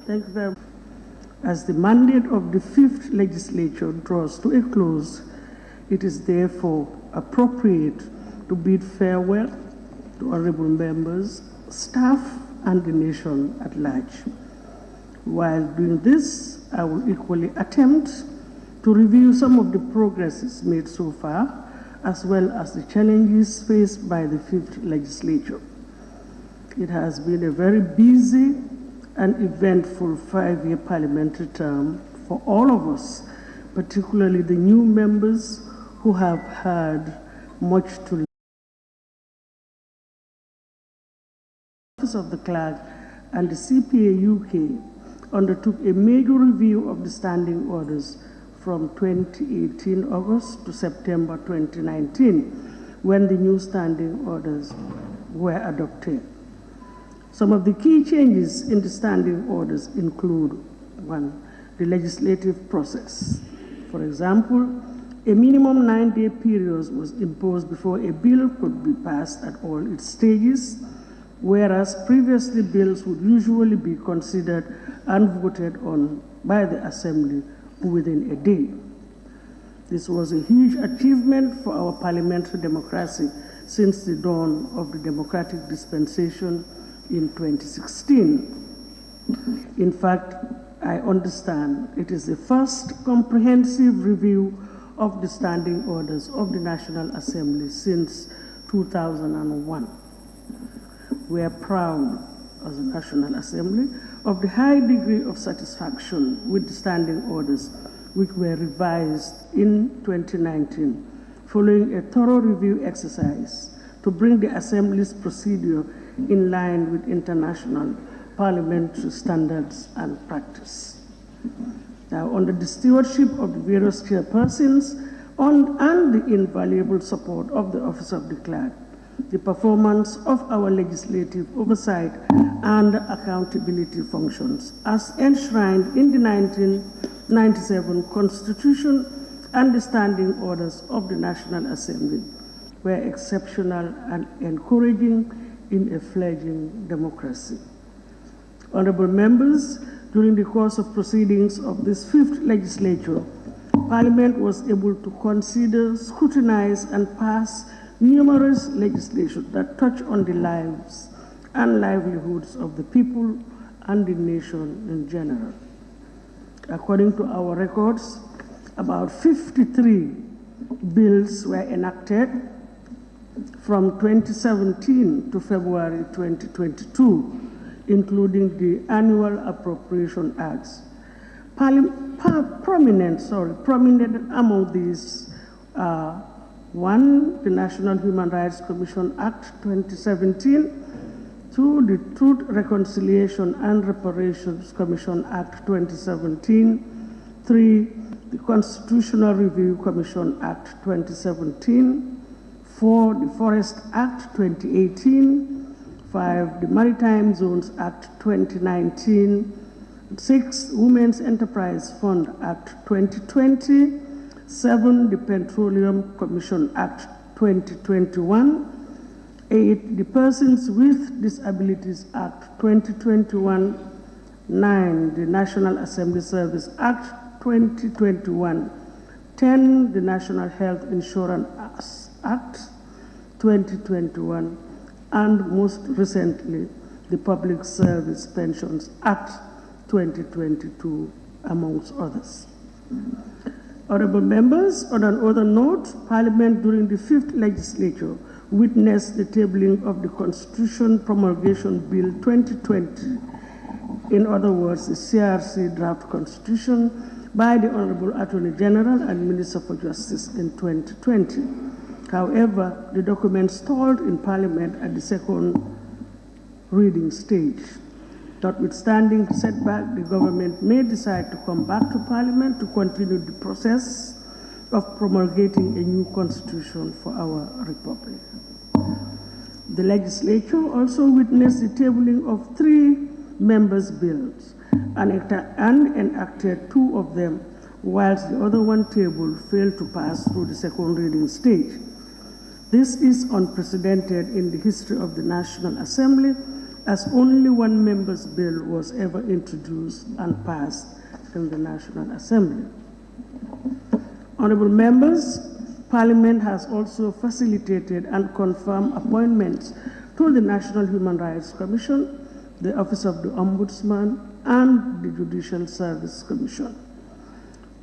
Thank you very much. As the mandate of the 5th legislature draws to a close, it is therefore appropriate to bid farewell to honorable members, staff, and the nation at large. While doing this, I will equally attempt to review some of the progresses made so far, as well as the challenges faced by the 5th legislature. It has been a very busy and eventful 5-year parliamentary term for all of us, particularly the new members who have had much to learn. The Office of the Clerk and the CPA UK undertook a major review of the standing orders from 2018 August to September 2019, when the new standing orders were adopted. Some of the key changes in the standing orders include: 1, the legislative process. For example, a minimum 9-day period was imposed before a bill could be passed at all its stages, whereas previously bills would usually be considered and voted on by the Assembly within a day. This was a huge achievement for our parliamentary democracy since the dawn of the democratic dispensation in 2016. In fact, I understand it is the first comprehensive review of the standing orders of the National Assembly since 2001. We are proud as a National Assembly of the high degree of satisfaction with the standing orders, which were revised in 2019 following a thorough review exercise to bring the Assembly's procedure in line with international parliamentary standards and practice. Now, under the stewardship of the various chairpersons and the invaluable support of the Office of the Clerk, the performance of our legislative oversight and accountability functions, as enshrined in the 1997 Constitution and the standing orders of the National Assembly, were exceptional and encouraging in a fledgling democracy. Honorable members, during the course of proceedings of this 5th legislature, Parliament was able to consider, scrutinize, and pass numerous legislation that touch on the lives and livelihoods of the people and the nation in general. According to our records, about 53 bills were enacted from 2017 to February 2022, including the Annual Appropriation Acts. Prominent among these are 1, the National Human Rights Commission Act 2017, 2, the Truth, Reconciliation and Reparations Commission Act 2017, 3, the Constitutional Review Commission Act 2017, 4, the Forest Act 2018, 5, the Maritime Zones Act 2019, 6, Women's Enterprise Fund Act 2020, 7, the Petroleum Commission Act 2021, 8, the Persons with Disabilities Act 2021, 9, the National Assembly Service Act 2021, 10, the National Health Insurance Act 2021, and most recently, the Public Service Pensions Act 2022, amongst others. Honorable members, on another note, Parliament during the 5th legislature witnessed the tabling of the Constitution Promulgation Bill 2020, in other words, the CRC draft Constitution, by the Honorable Attorney General and Minister for Justice in 2020. However, the document stalled in Parliament at the second reading stage. Notwithstanding the setback, the government may decide to come back to Parliament to continue the process of promulgating a new constitution for our republic. The legislature also witnessed the tabling of 3 members' bills and enacted 2 of them, whilst the other one tabled failed to pass through the second reading stage. This is unprecedented in the history of the National Assembly, as only one member's bill was ever introduced and passed in the National Assembly. Honorable members, Parliament has also facilitated and confirmed appointments to the National Human Rights Commission, the Office of the Ombudsman, and the Judicial Service Commission.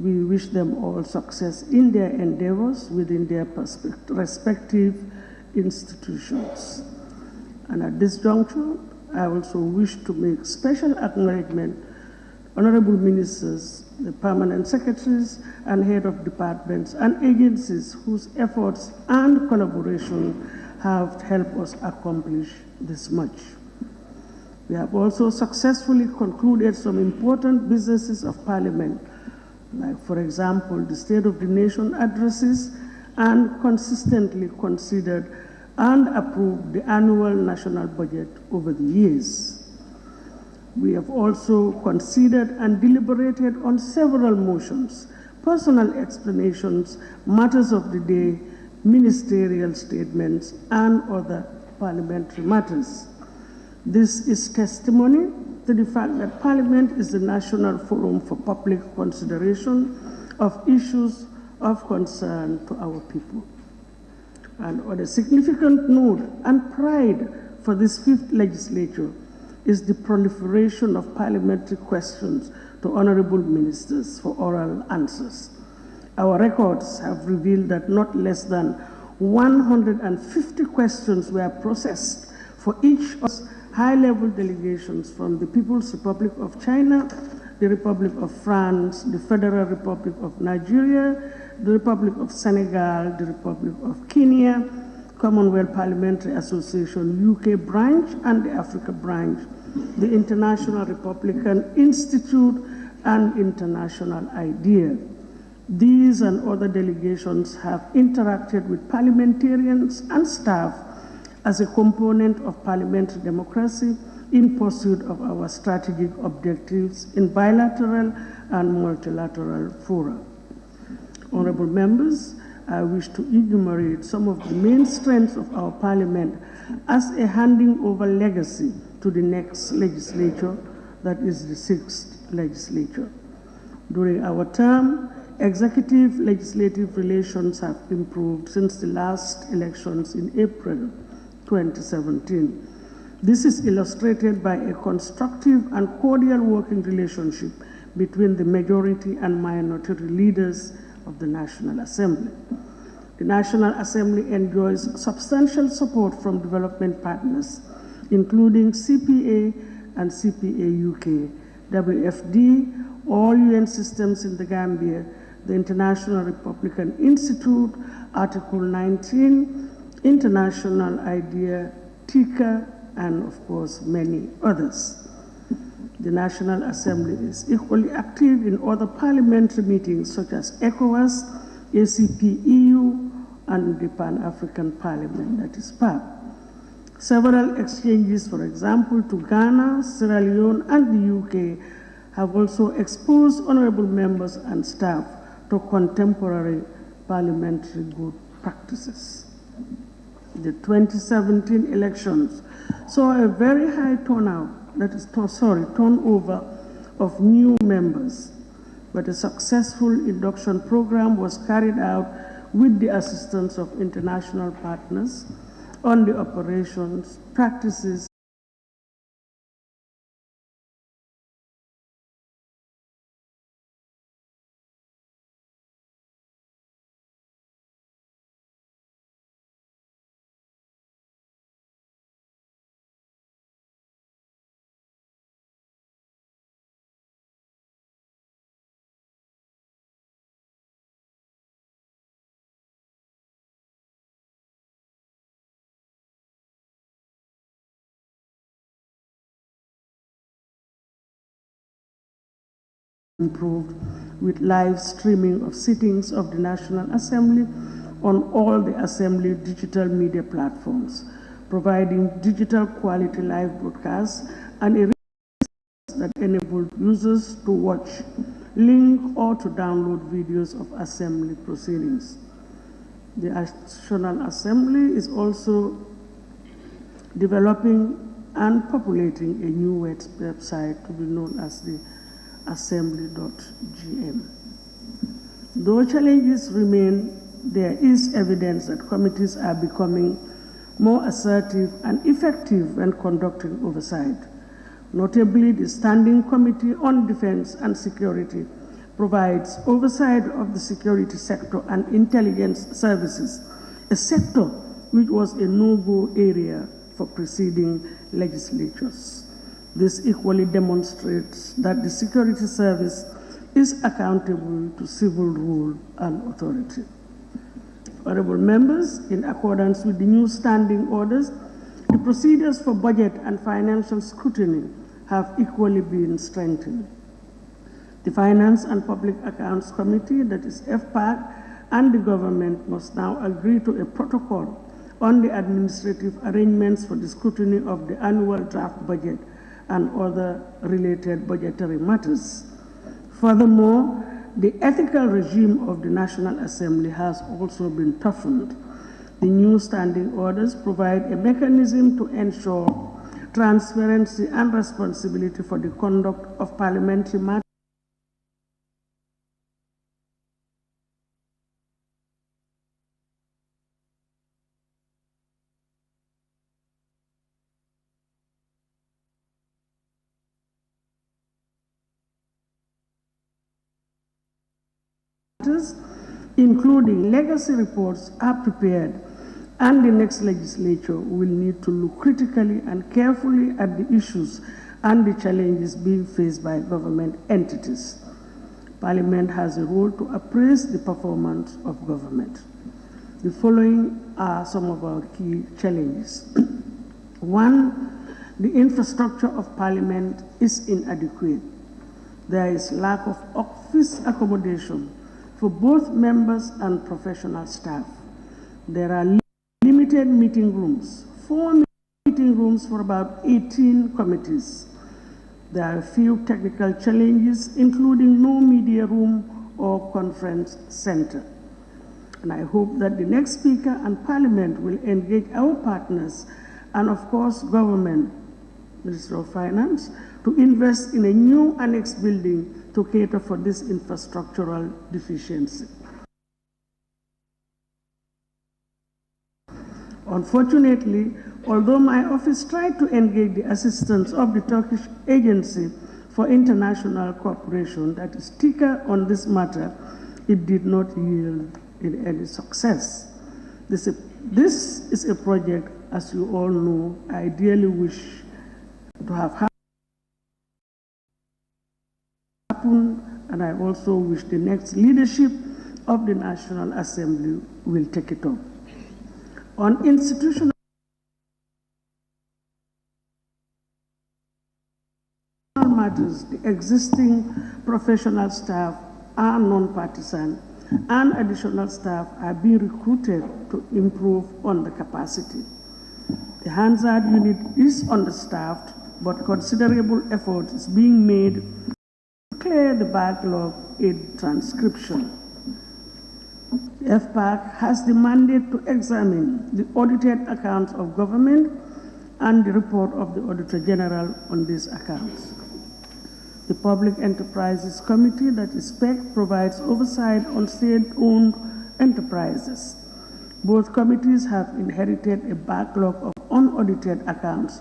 We wish them all success in their endeavors within their respective institutions. And at this juncture, I also wish to make special acknowledgement honorable ministers, the permanent secretaries, and head of departments and agencies whose efforts and collaboration have helped us accomplish this much. We have also successfully concluded some important businesses of Parliament, like, for example, the State of the Nation addresses, and consistently considered and approved the annual national budget over the years. We have also considered and deliberated on several motions, personal explanations, matters of the day, ministerial statements, and other parliamentary matters. This is testimony to the fact that Parliament is the national forum for public consideration of issues of concern to our people. And on a significant note and pride for this fifth legislature is the proliferation of parliamentary questions to honorable ministers for oral answers. Our records have revealed that not less than 150 questions were processed for each of high-level delegations from the People's Republic of China, the Republic of France, the Federal Republic of Nigeria, the Republic of Senegal, the Republic of Kenya, Commonwealth Parliamentary Association UK branch and the Africa branch, the International Republican Institute, and International IDEA. These and other delegations have interacted with parliamentarians and staff as a component of parliamentary democracy in pursuit of our strategic objectives in bilateral and multilateral fora. Honorable members, I wish to enumerate some of the main strengths of our Parliament as a handing over legacy to the next legislature, that is the sixth legislature. During our term, executive-legislative relations have improved since the last elections in April 2017. This is illustrated by a constructive and cordial working relationship between the majority and minority leaders of the National Assembly. The National Assembly enjoys substantial support from development partners, including CPA and CPA UK, WFD, all UN systems in the Gambia, the International Republican Institute, Article 19, International IDEA, TICA, and of course many others. The National Assembly is equally active in other parliamentary meetings such as ECOWAS, ACP-EU, and the Pan-African Parliament, that is PAP. Several exchanges, for example, to Ghana, Sierra Leone, and the UK have also exposed honorable members and staff to contemporary parliamentary good practices. The 2017 elections saw a very high turnover of new members, but a successful induction program was carried out with the assistance of international partners on the operations, practices, improved with live streaming of sittings of the National Assembly on all the Assembly digital media platforms, providing digital quality live broadcasts and a that enabled users to watch, link, or to download videos of Assembly proceedings. The National Assembly is also developing and populating a new website to be known as the assembly.gm. Though challenges remain, there is evidence that committees are becoming more assertive and effective when conducting oversight. Notably, the Standing Committee on Defense and Security provides oversight of the security sector and intelligence services, a sector which was a no-go area for preceding legislatures. This equally demonstrates that the security service is accountable to civil rule and authority. Honorable members, in accordance with the new standing orders, the procedures for budget and financial scrutiny have equally been strengthened. The Finance and Public Accounts Committee, that is FPAC, and the government must now agree to a protocol on the administrative arrangements for the scrutiny of the annual draft budget and other related budgetary matters. Furthermore, the ethical regime of the National Assembly has also been toughened. The new standing orders provide a mechanism to ensure transparency and responsibility for the conduct of parliamentary matters including legacy reports are prepared, and the next legislature will need to look critically and carefully at the issues and the challenges being faced by government entities. Parliament has a role to appraise the performance of government. The following are some of our key challenges. One, the infrastructure of Parliament is inadequate. There is lack of office accommodation for both members and professional staff. There are limited meeting rooms, 4 meeting rooms for about 18 committees. There are a few technical challenges, including no media room or conference center. And I hope that the next Speaker and Parliament will engage our partners and, of course, government, Minister of Finance, to invest in a new annex building to cater for this infrastructural deficiency. Unfortunately, although my office tried to engage the assistance of the Turkish Agency for International Cooperation, that is TICA, on this matter, it did not yield in any success. This is a project, as you all know, I ideally wish to have happened, and I also wish the next leadership of the National Assembly will take it up. On institutional matters, the existing professional staff are non-partisan, and additional staff are being recruited to improve on the capacity. The Hansard unit is understaffed, but considerable effort is being made to clear the backlog in transcription. The FPAC has the mandate to examine the audited accounts of government and the report of the Auditor General on these accounts. The Public Enterprises Committee, that is PEC, provides oversight on state-owned enterprises. Both committees have inherited a backlog of unaudited accounts,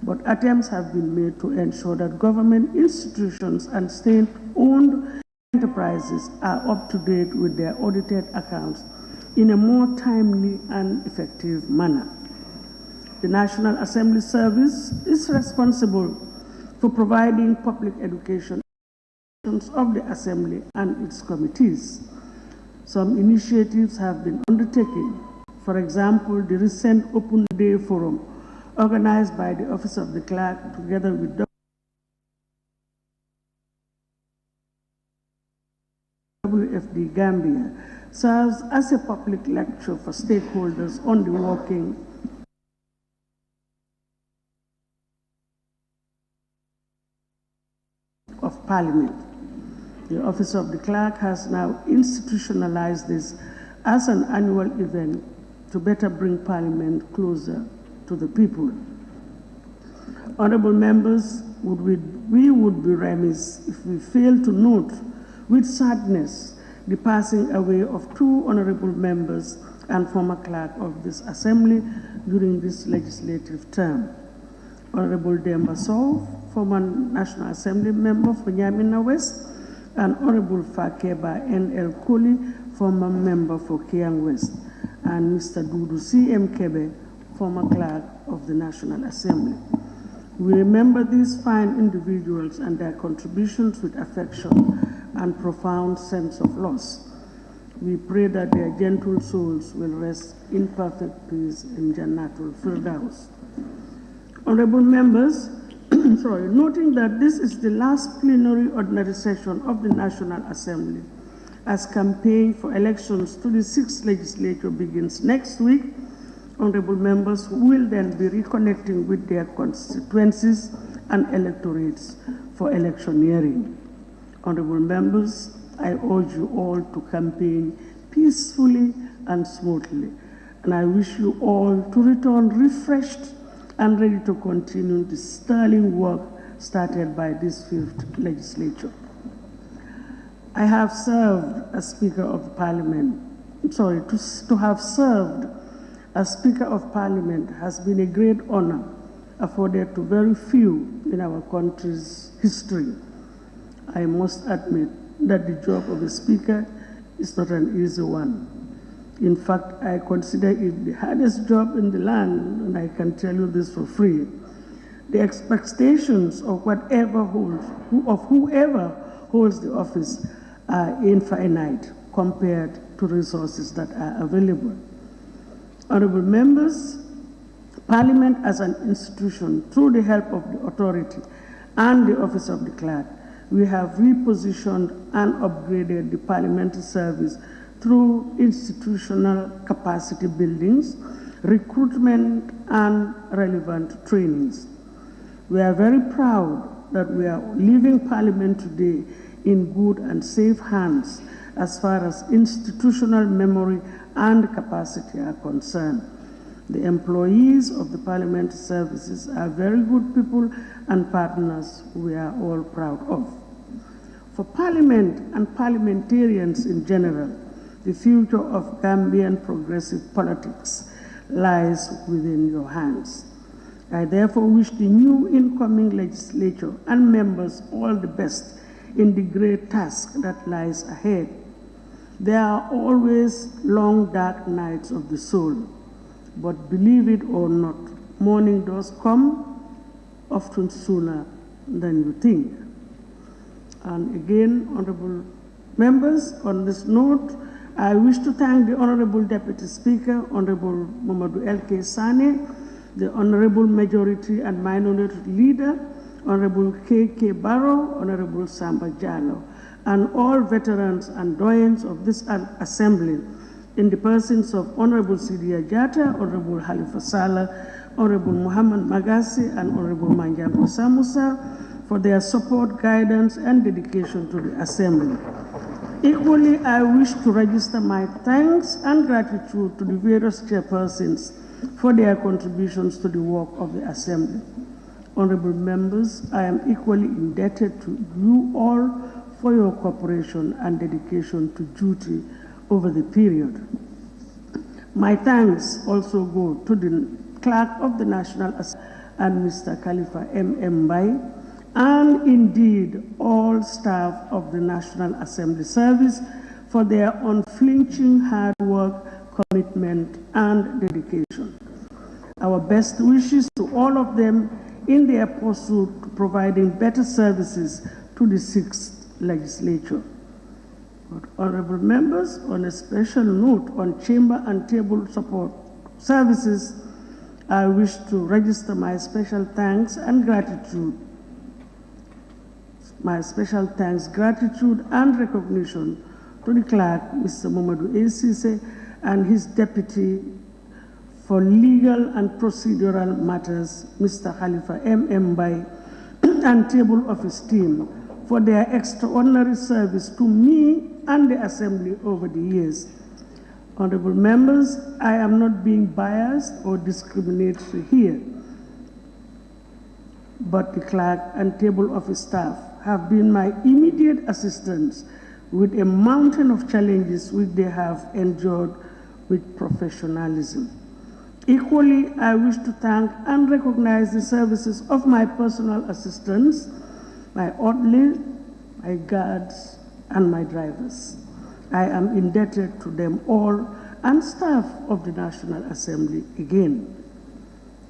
but attempts have been made to ensure that government institutions and state-owned enterprises are up to date with their audited accounts in a more timely and effective manner. The National Assembly Service is responsible for providing public education of the Assembly and its committees. Some initiatives have been undertaken. For example, the recent Open Day Forum organized by the Office of the Clerk together with WFD Gambia serves as a public lecture for stakeholders on the working of Parliament. The Office of the Clerk has now institutionalized this as an annual event to better bring Parliament closer to the people. Honourable members, we would be remiss if we fail to note with sadness the passing away of two honourable members and former clerk of this Assembly during this legislative term. Honourable Demba Sow, former National Assembly member for Nyamina West, and Honourable Fakeba N.L. Koli, former member for Kiang West, and Mr. Dudu C.M. Kebe, former clerk of the National Assembly. We remember these fine individuals and their contributions with affection and profound sense of loss. We pray that their gentle souls will rest in perfect peace in Jannatul Firdaus. Honourable members, noting that this is the last plenary ordinary session of the National Assembly, as campaign for elections to the 6th legislature begins next week, honourable members will then be reconnecting with their constituencies and electorates for electioneering. Honourable members, I urge you all to campaign peacefully and smoothly, and I wish you all to return refreshed and ready to continue the sterling work started by this 5th legislature. I have served as Speaker of Parliament. To have served as Speaker of Parliament has been a great honor afforded to very few in our country's history. I must admit that the job of a Speaker is not an easy one. In fact, I consider it the hardest job in the land, and I can tell you this for free. The expectations of whoever holds the office are infinite compared to resources that are available. Honourable members, Parliament as an institution, through the help of the authority and the office of the clerk, we have repositioned and upgraded the parliamentary service through institutional capacity buildings, recruitment, and relevant trainings. We are very proud that we are leaving Parliament today in good and safe hands as far as institutional memory and capacity are concerned. The employees of the parliamentary services are very good people and partners we are all proud of. For Parliament and parliamentarians in general, the future of Gambian progressive politics lies within your hands. I therefore wish the new incoming legislature and members all the best in the great task that lies ahead. There are always long, dark nights of the soul, but believe it or not, morning does come often sooner than you think. And again, honourable members, on this note, I wish to thank the Honourable Deputy Speaker, Honourable Mamadou L.K. Sane, the Honourable Majority and Minority Leader, Honourable K.K. Barrow, Honourable Samba Jallo, and all veterans and doyens of this Assembly, in the persons of Honourable Sidia Jata, Honourable Halifa Saleh, Honourable Muhammad Magasi, and Honourable Manjambo Samusa, for their support, guidance, and dedication to the Assembly. Equally, I wish to register my thanks and gratitude to the various chairpersons for their contributions to the work of the Assembly. Honourable members, I am equally indebted to you all for your cooperation and dedication to duty over the period. My thanks also go to the Clerk of the National Assembly and Mr. Khalifa M. Bai, and indeed all staff of the National Assembly Service for their unflinching hard work, commitment, and dedication. Our best wishes to all of them in their pursuit to providing better services to the 6th legislature. But honourable members, on a special note on chamber and table support services, I wish to register my special thanks, gratitude and recognition to the clerk, Mr. Mamadou Esise, and his deputy for legal and procedural matters, Mr. Khalifa M. Bai, and table office team for their extraordinary service to me and the Assembly over the years. Honorable members, I am not being biased or discriminatory here, but the clerk and table office staff have been my immediate assistants with a mountain of challenges which they have endured with professionalism. Equally, I wish to thank and recognize the services of my personal assistants, my orderly, my guards, and my drivers. I am indebted to them all and staff of the National Assembly again.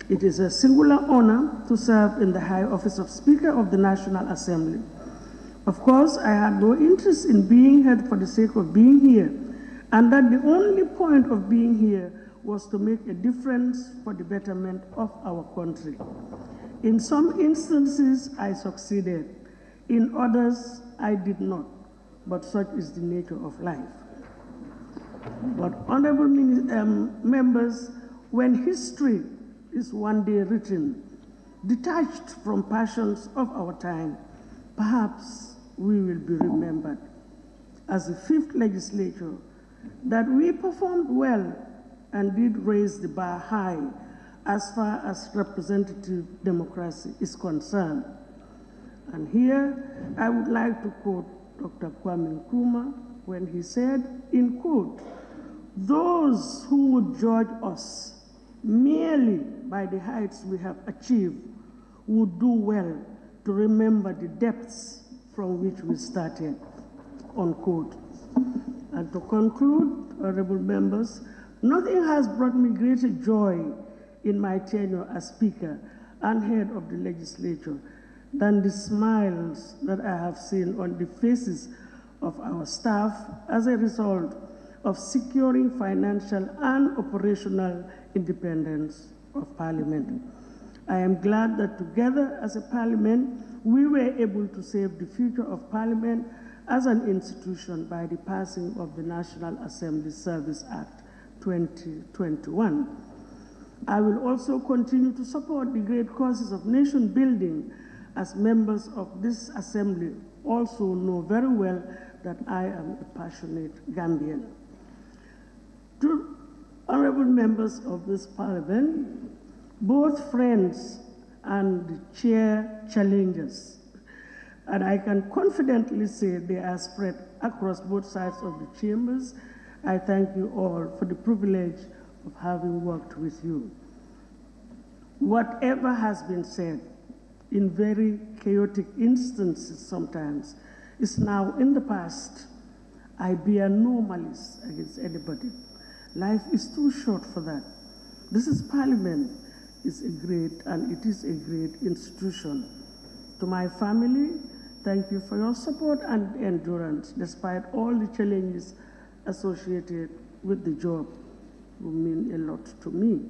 It is a singular honor to serve in the high office of Speaker of the National Assembly. Of course, I had no interest in being here for the sake of being here, and that the only point of being here was to make a difference for the betterment of our country. In some instances, I succeeded. In others, I did not, but such is the nature of life. But honorable members, when history is one day written, detached from passions of our time, perhaps we will be remembered as the 5th legislature that we performed well and did raise the bar high as far as representative democracy is concerned. And here I would like to quote Dr. Kwame Nkrumah when he said, in quote, "Those who would judge us merely by the heights we have achieved would do well to remember the depths from which we started," unquote. And to conclude, honorable members, nothing has brought me greater joy in my tenure as Speaker and head of the legislature than the smiles that I have seen on the faces of our staff as a result of securing financial and operational independence of Parliament. I am glad that together as a Parliament, we were able to save the future of Parliament as an institution by the passing of the National Assembly Service Act 2021. I will also continue to support the great causes of nation building, as members of this assembly also know very well that I am a passionate Gambian. To honorable members of this Parliament, both friends and the chair challengers, and I can confidently say they are spread across both sides of the chambers, I thank you all for the privilege of having worked with you. Whatever has been said, in very chaotic instances sometimes, is now in the past. I bear no malice against anybody. Life is too short for that. This is Parliament. It's a great, and it is a great institution. To my family, thank you for your support and endurance, despite all the challenges associated with the job. You mean a lot to me.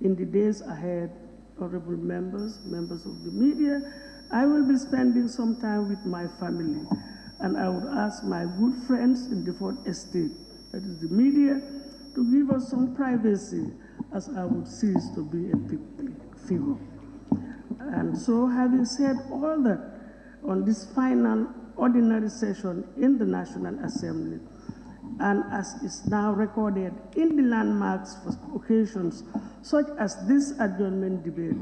In the days ahead, honorable members, members of the media, I will be spending some time with my family, and I would ask my good friends in the Fourth Estate, that is the media, to give us some privacy, as I would cease to be a big figure. And so, having said all that, on this final ordinary session in the National Assembly, and as is now recorded in the landmarks for occasions such as this adjournment debate,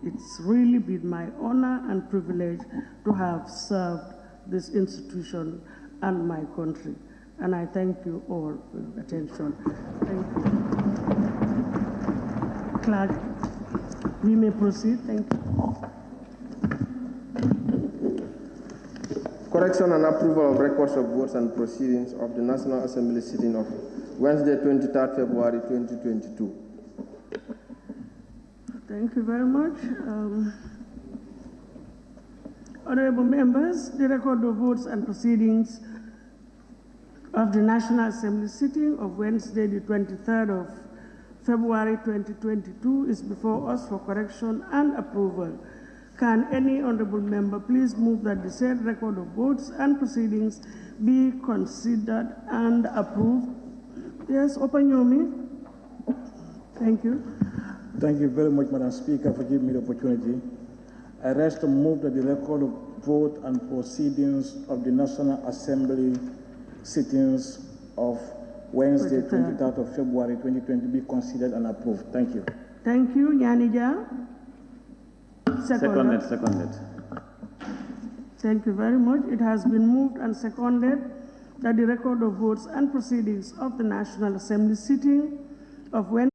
it's really been my honor and privilege to have served this institution and my country. And I thank you all for your attention. Thank you. Clerk, we may proceed. Thank you. Correction and approval of records of votes and proceedings of the National Assembly sitting of Wednesday, 23rd February 2022. Thank you very much. Honorable members, the record of votes and proceedings of the National Assembly sitting of Wednesday, the 23rd of February 2022 is before us for correction and approval. Can any honorable member please move that the said record of votes and proceedings be considered and approved? Yes, Opanyomi. Thank you. Thank you very much, Madam Speaker, for giving me the opportunity. I rest to move that the record of vote and proceedings of the National Assembly sittings of Wednesday, 23rd of February 2020 be considered and approved. Thank you. Thank you. Nyanija? Seconded. Thank you very much. It has been moved and seconded that the record of votes and proceedings of the National Assembly sitting of Wednesday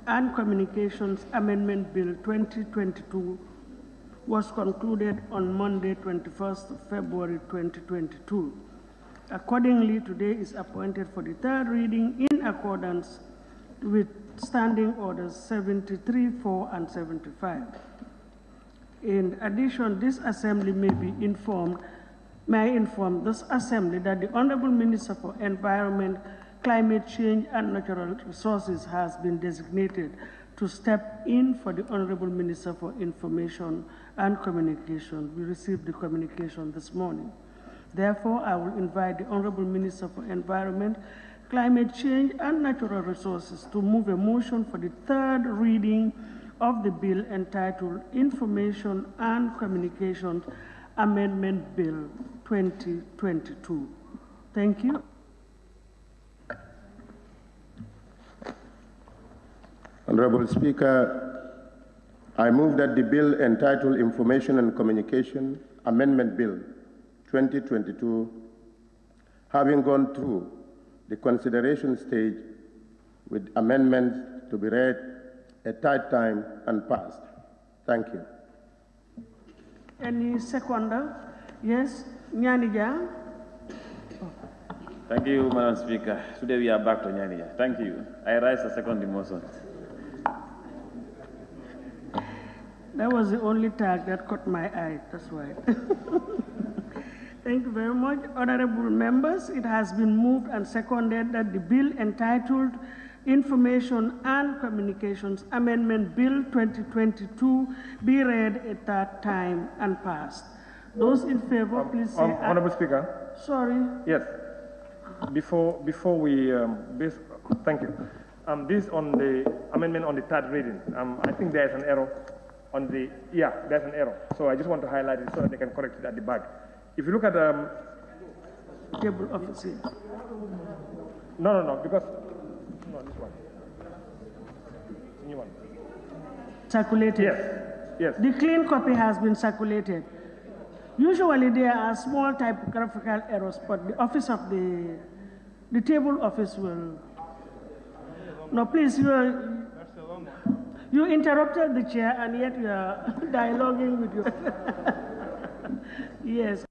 and Communications Amendment Bill 2022 was concluded on Monday, 21st of February 2022. Accordingly, today is appointed for the third reading in accordance with Standing Orders 73, 4, and 75. In addition, this Assembly may inform this Assembly that the Honorable Minister for Environment, Climate Change and Natural Resources has been designated to step in for the Honorable Minister for Information and Communication. We received the communication this morning. Therefore, I will invite the Honorable Minister for Environment, Climate Change and Natural Resources to move a motion for the third reading of the bill entitled Information and Communications Amendment Bill 2022. Thank you. Honorable Speaker, I move that the bill entitled Information and Communication Amendment Bill 2022, having gone through the consideration stage with amendments to be read a third time and passed. Thank you. Any seconder? Yes, Nyanija. Thank you, Madam Speaker. Today we are back to Nyanija. Thank you. I rise to second the motion. That was the only tag that caught my eye, that's why. Thank you very much. Honorable members, it has been moved and seconded that the bill entitled Information and Communications Amendment Bill 2022 be read a third time and passed. Those in favor, please say aye. Honorable Speaker. Sorry. Yes. Before we, thank you. This on the amendment on the third reading. I think there is an error on the, there's an error. So I just want to highlight it so that they can correct it at the back. If you look at table office here. No, because no, this one. The new one. Circulated. Yes. The clean copy has been circulated. Usually there are small typographical errors, but the office of the table office will. No, please, you interrupted the chair and yet you are dialoguing with your. Yes.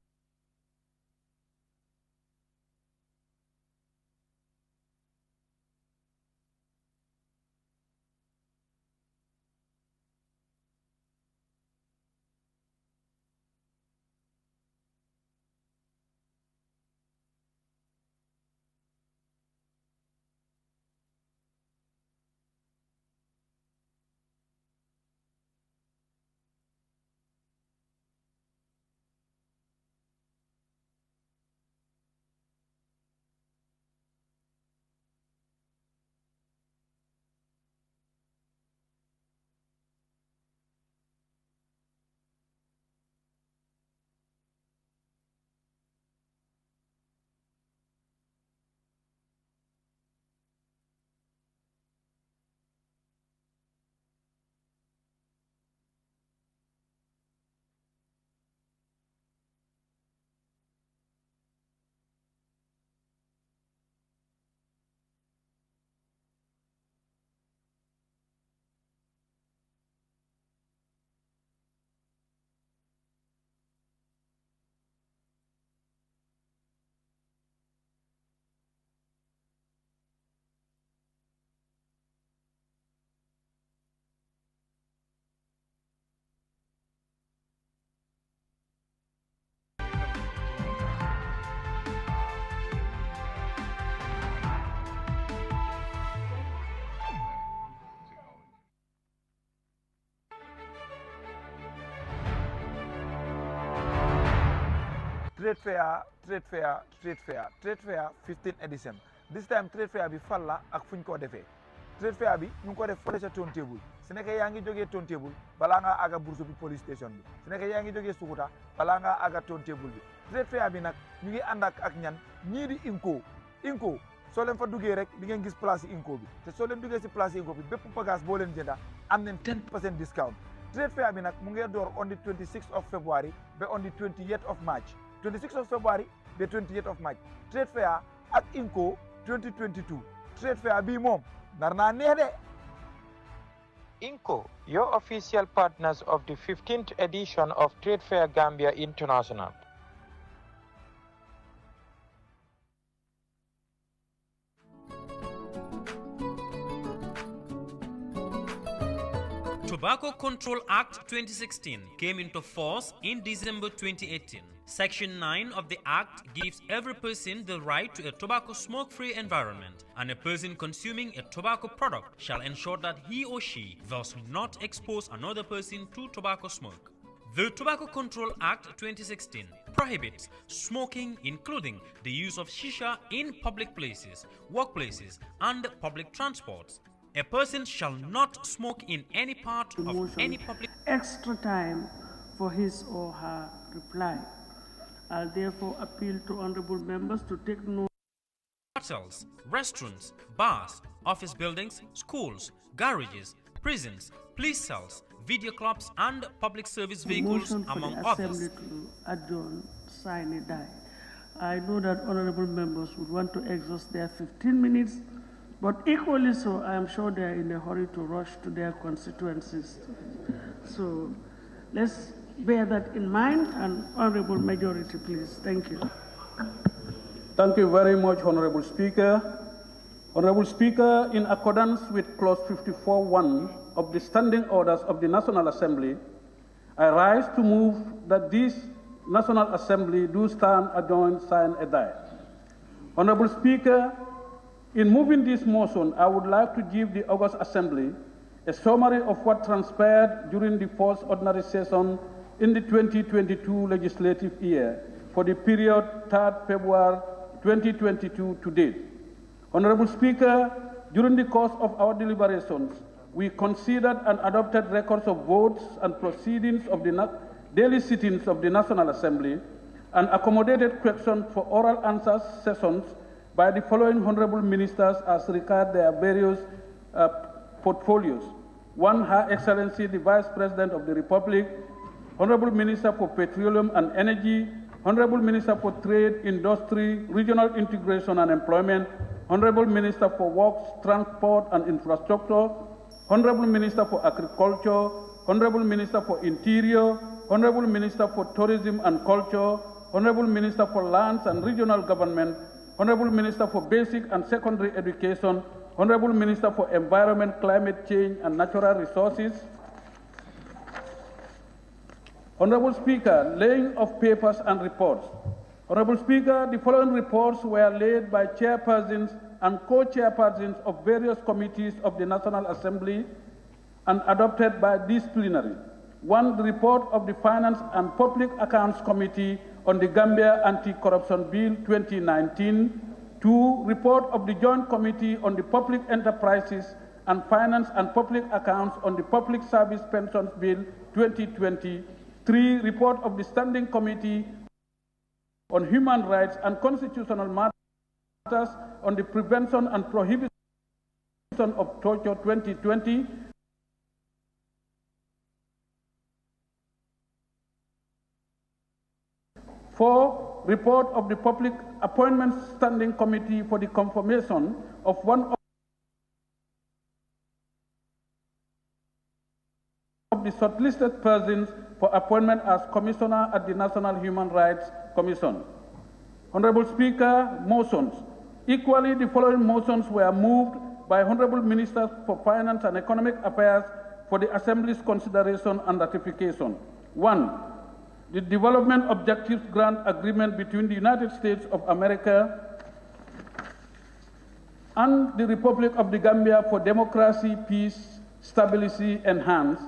trade fair 15th edition. This time trade fair bi falla ak fuñ ko defee trade fair bi ñu ko def fële ca Tontable su nekkee yaa ngi jógee Tontable balaa ngaa àgga Bursu bi police station bi su nekkee yaa ngi jógee Sukuta balaa ngaa àgga Tontable bi trade fair bi nag ñu ngi ànd ak ñan ñii di Inco soo leen fa duggee rek di ngeen gis place Inco bi te soo leen duggee si place Inco bi bépp bagage boo leen jënda am nañ 10% discount trade fair bi nag mu ngi door on the 26th of February ba on the 28th of March 26th of February ba 28th of March trade fair ak Inco 2022 trade fair bii moom nar naa neex de. Inco, your official partners of the 15th edition of Trade Fair Gambia International. Tobacco Control Act 2016 came into force in December 2018. Section 9 of the Act gives every person the right to a tobacco smoke-free environment, and a person consuming a tobacco product shall ensure that he or she does not expose another person to tobacco smoke. The Tobacco Control Act 2016 prohibits smoking, including the use of shisha in public places, workplaces, and public transports. A person shall not smoke in any part of any public... Extra time for his or her reply. I'll therefore appeal to honorable members to take note. Hotels, restaurants, bars, office buildings, schools, garages, prisons, police cells, video clubs, and public service vehicles, among others. To adjourn Sine-die. I know that honorable members would want to exhaust their 15 minutes, but equally so, I am sure they are in a hurry to rush to their constituencies. So let's bear that in mind, and honorable majority, please. Thank you. Thank you very much, Honorable Speaker. Honorable Speaker, in accordance with Clause 54(1) of the Standing Orders of the National Assembly, I rise to move that this National Assembly do stand adjourned Sine-die. Honorable Speaker, in moving this motion, I would like to give the August Assembly a summary of what transpired during the first ordinary session in the 2022 legislative year for the period 3rd February 2022 to date. Honorable Speaker, during the course of our deliberations, we considered and adopted records of votes and proceedings of the daily sittings of the National Assembly and accommodated questions for oral answers sessions by the following honorable ministers as regard their various portfolios. One, Her Excellency the Vice President of the Republic, Honorable Minister for Petroleum and Energy, Honorable Minister for Trade, Industry, Regional Integration and Employment, Honorable Minister for Works, Transport and Infrastructure, Honorable Minister for Agriculture, Honorable Minister for Interior, Honorable Minister for Tourism and Culture, Honorable Minister for Lands and Regional Government, Honorable Minister for Basic and Secondary Education, Honorable Minister for Environment, Climate Change and Natural Resources. Honorable Speaker, laying of papers and reports. Honorable Speaker, the following reports were laid by chairpersons and co-chairpersons of various committees of the National Assembly and adopted by this plenary. One, the report of the Finance and Public Accounts Committee on the Gambia Anti-Corruption Bill 2019. Two, report of the Joint Committee on the Public Enterprises and Finance and Public Accounts on the Public Service Pensions Bill 2020. Three, report of the Standing Committee on Human Rights and Constitutional Matters on the Prevention and Prohibition of Torture 2020. Four, report of the Public Appointments Standing Committee for the confirmation of one of the shortlisted persons for appointment as Commissioner at the National Human Rights Commission. Honorable Speaker, motions. Equally, the following motions were moved by Honorable Ministers for Finance and Economic Affairs for the Assembly's consideration and ratification. One, the Development Objectives Grant Agreement between the United States of America and the Republic of the Gambia for Democracy, Peace, Stability, Enhanced.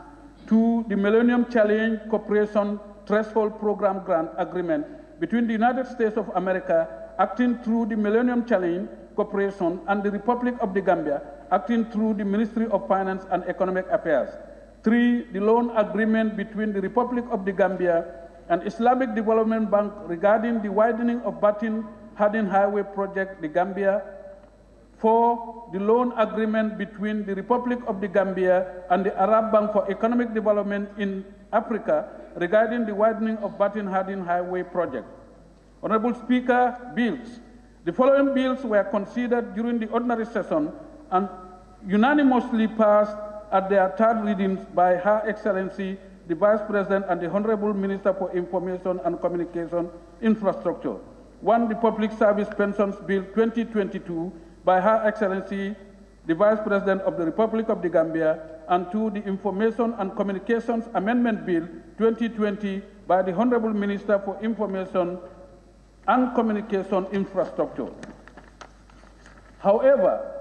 Two, the Millennium Challenge Cooperation Threshold Program Grant Agreement between the United States of America, acting through the Millennium Challenge Corporation, and the Republic of the Gambia, acting through the Ministry of Finance and Economic Affairs. 3, the loan agreement between the Republic of the Gambia and Islamic Development Bank regarding the widening of Batin-Hadin Highway Project, the Gambia. 4, the loan agreement between the Republic of the Gambia and the Arab Bank for Economic Development in Africa regarding the widening of Batin-Hadin Highway Project. Honorable Speaker, bills. The following bills were considered during the ordinary session and unanimously passed at their third readings by Her Excellency, the Vice President and the Honorable Minister for Information and Communication Infrastructure. 1, the Public Service Pensions Bill 2022 by Her Excellency, the Vice President of the Republic of the Gambia, and 2, the Information and Communications Amendment Bill 2020 by the Honorable Minister for Information and Communication Infrastructure. However,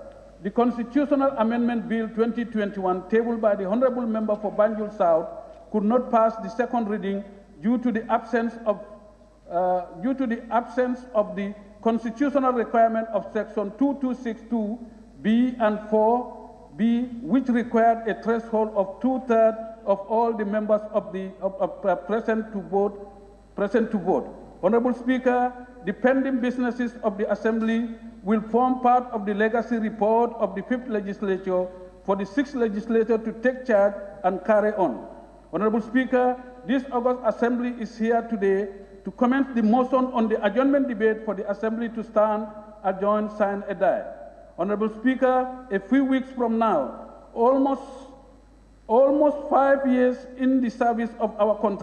the Constitutional Amendment Bill 2021 tabled by the Honorable Member for Banjul South could not pass the second reading due to the absence of the constitutional requirement of Section 2262B and 4B, which required a threshold of 2/3 of all the members present to vote. Honorable Speaker, the pending businesses of the Assembly will form part of the legacy report of the 5th Legislature for the 6th Legislature to take charge and carry on. Honorable Speaker, this August Assembly is here today to commence the motion on the adjournment debate for the Assembly to stand adjourned sine-die. Honorable Speaker, a few weeks from now, almost 5 years in the service of our country,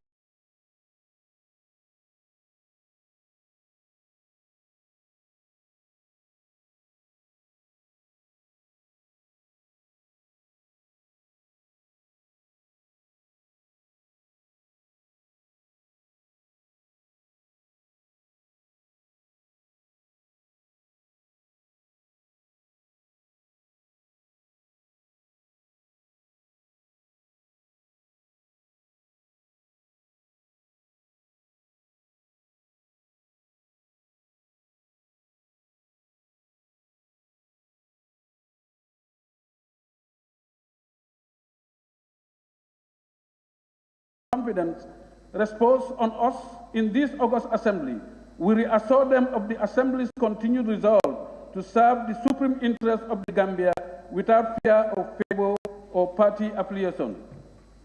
confident response on us in this August Assembly, we reassure them of the Assembly's continued resolve to serve the supreme interests of the Gambia without fear of favor or party affiliation.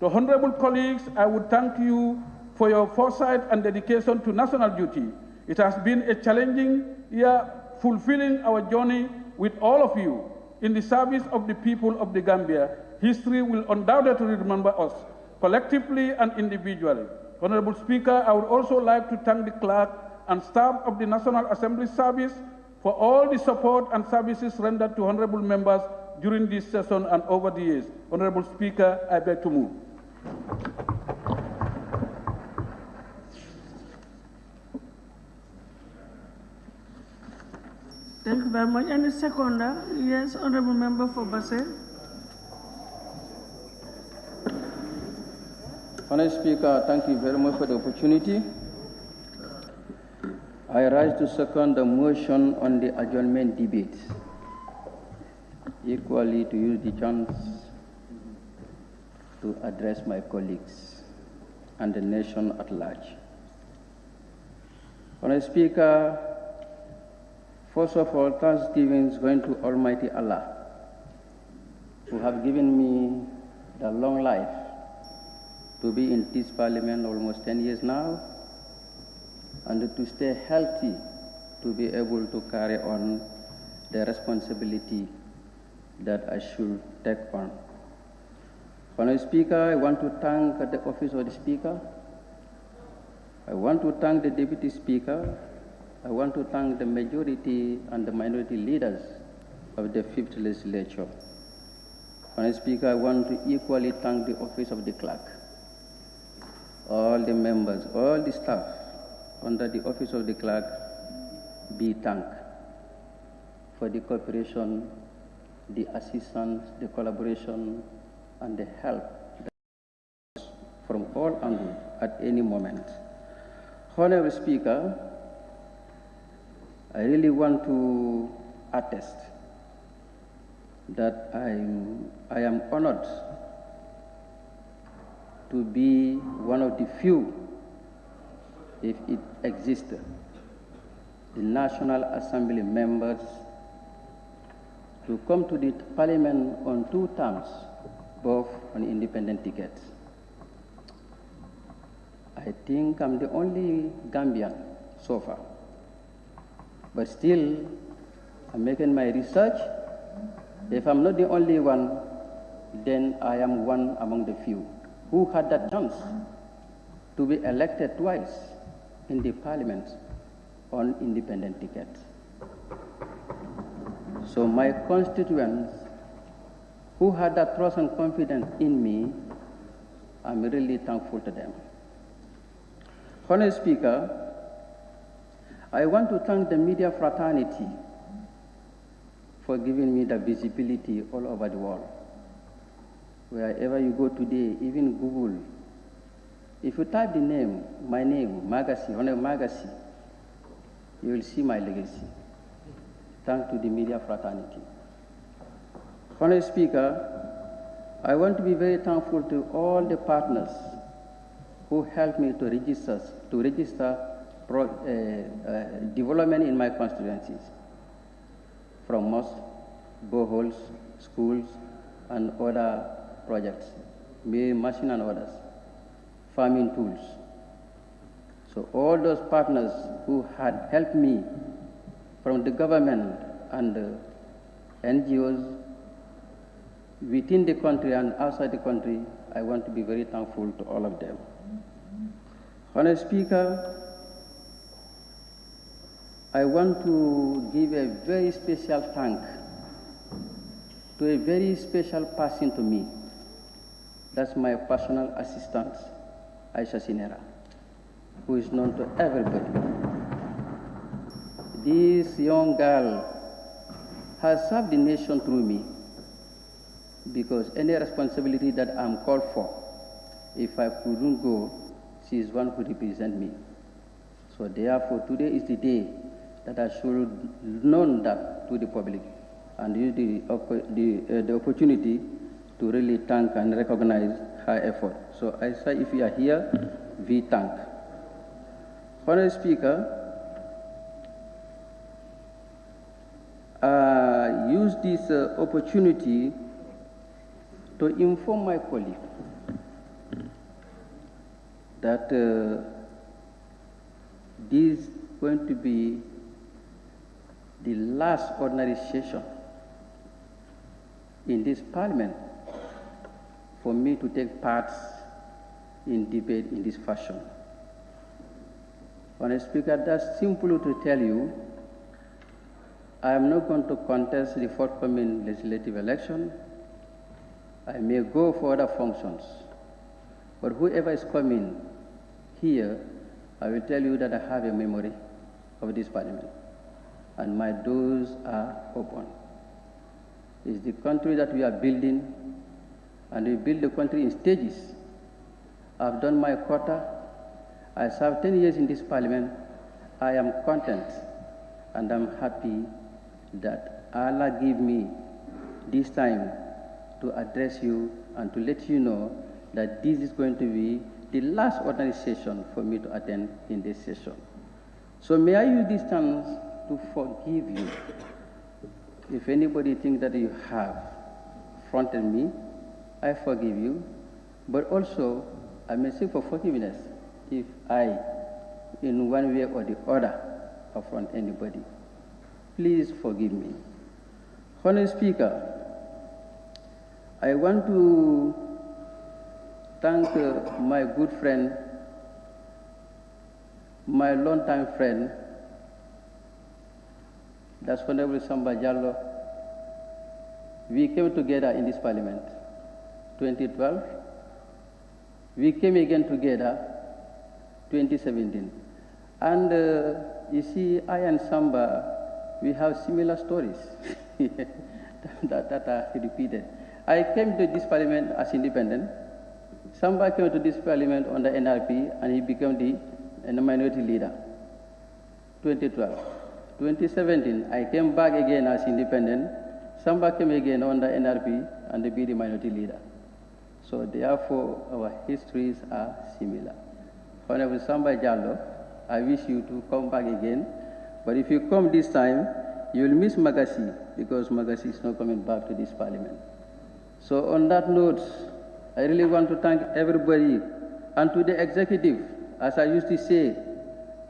To honorable colleagues, I would thank you for your foresight and dedication to national duty. It has been a challenging year, fulfilling our journey with all of you in the service of the people of the Gambia. History will undoubtedly remember us, collectively and individually. Honorable Speaker, I would also like to thank the clerk and staff of the National Assembly Service for all the support and services rendered to honorable members during this session and over the years. Honorable Speaker, I beg to move. Thank you very much. Any seconder? Yes, honorable member for Basse. Honorable Speaker, thank you very much for the opportunity. I rise to second the motion on the adjournment debate. Equally to use the chance to address my colleagues and the nation at large. Honorable Speaker, first of all, thanksgiving is going to Almighty Allah, who have given me the long life to be in this parliament almost 10 years now, and to stay healthy to be able to carry on the responsibility that I should take on. Honorable Speaker, I want to thank the office of the Speaker. I want to thank the Deputy Speaker. I want to thank the majority and the minority leaders of the 5th Legislature. Honorable Speaker, I want to equally thank the office of the clerk, all the members, all the staff under the office of the clerk be thanked for the cooperation, the assistance, the collaboration, and the help from all angles at any moment. Honorable Speaker, I really want to attest that I am honored to be one of the few, if it existed, the National Assembly members to come to the Parliament on 2 terms, both on independent tickets. I think I'm the only Gambian so far. But still, I'm making my research. If I'm not the only one, then I am one among the few who had that chance to be elected twice in the Parliament on independent tickets. So my constituents who had that trust and confidence in me, I'm really thankful to them. Honorable Speaker, I want to thank the media fraternity for giving me the visibility all over the world. Wherever you go today, even Google, if you type the name, my name, Magasi, Honorable Magasi, you will see my legacy. Thanks to the media fraternity. Honorable Speaker, I want to be very thankful to all the partners who helped me to register development in my constituencies, from mosques, boreholes, schools, and other projects, machine and others, farming tools. So all those partners who had helped me from the government and the NGOs within the country and outside the country, I want to be very thankful to all of them. Honorable Speaker, I want to give a very special thank to a very special person to me. That's my personal assistant, Aisha Sinera, who is known to everybody. This young girl has served the nation through me, because any responsibility that I'm called for, if I couldn't go, she is one who represents me. So therefore, today is the day that I should known that to the public and use the opportunity to really thank and recognize her effort. So I say, if you are here, we thank. Honorable Speaker, I use this opportunity to inform my colleague that this is going to be the last ordinary session in this Parliament for me to take part in debate in this fashion. Honorable Speaker, that's simply to tell you I am not going to contest the forthcoming legislative election. I may go for other functions, but whoever is coming here, I will tell you that I have a memory of this Parliament, and my doors are open. It's the country that we are building, and we build the country in stages. I've done my quota. I served 10 years in this Parliament. I am content, and I'm happy that Allah gave me this time to address you and to let you know that this is going to be the last ordinary session for me to attend in this session. So may I use this chance to forgive you. If anybody thinks that you have fronted me, I forgive you, but also I may seek for forgiveness if I, in one way or the other, affront anybody. Please forgive me. Honorable Speaker, I want to thank my good friend, my longtime friend, that's Honorable Samba Jallo. We came together in this Parliament, 2012. We came again together, 2017. And you see, I and Samba, we have similar stories that are repeated. I came to this Parliament as independent. Samba came to this Parliament under NRP, and he became the and a minority leader, 2012. 2017, I came back again as independent. Samba came again under NRP and be the minority leader. So therefore, our histories are similar. Honorable Samba Jallo, I wish you to come back again. But if you come this time, you will miss Magasi, because Magasi is not coming back to this parliament. So on that note, I really want to thank everybody, and to the executive, as I used to say,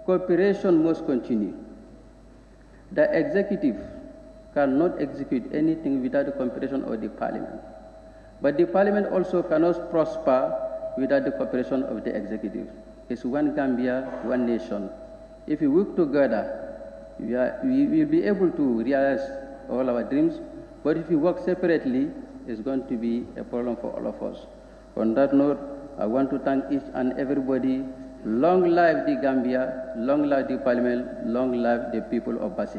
cooperation must continue. The executive cannot execute anything without the cooperation of the parliament. But the parliament also cannot prosper without the cooperation of the executive. It's one Gambia, one nation. If we work together, we will be able to realize all our dreams. But if we work separately, it's going to be a problem for all of us. On that note, I want to thank each and everybody. Long live the Gambia, long live the parliament, long live the people of Basse.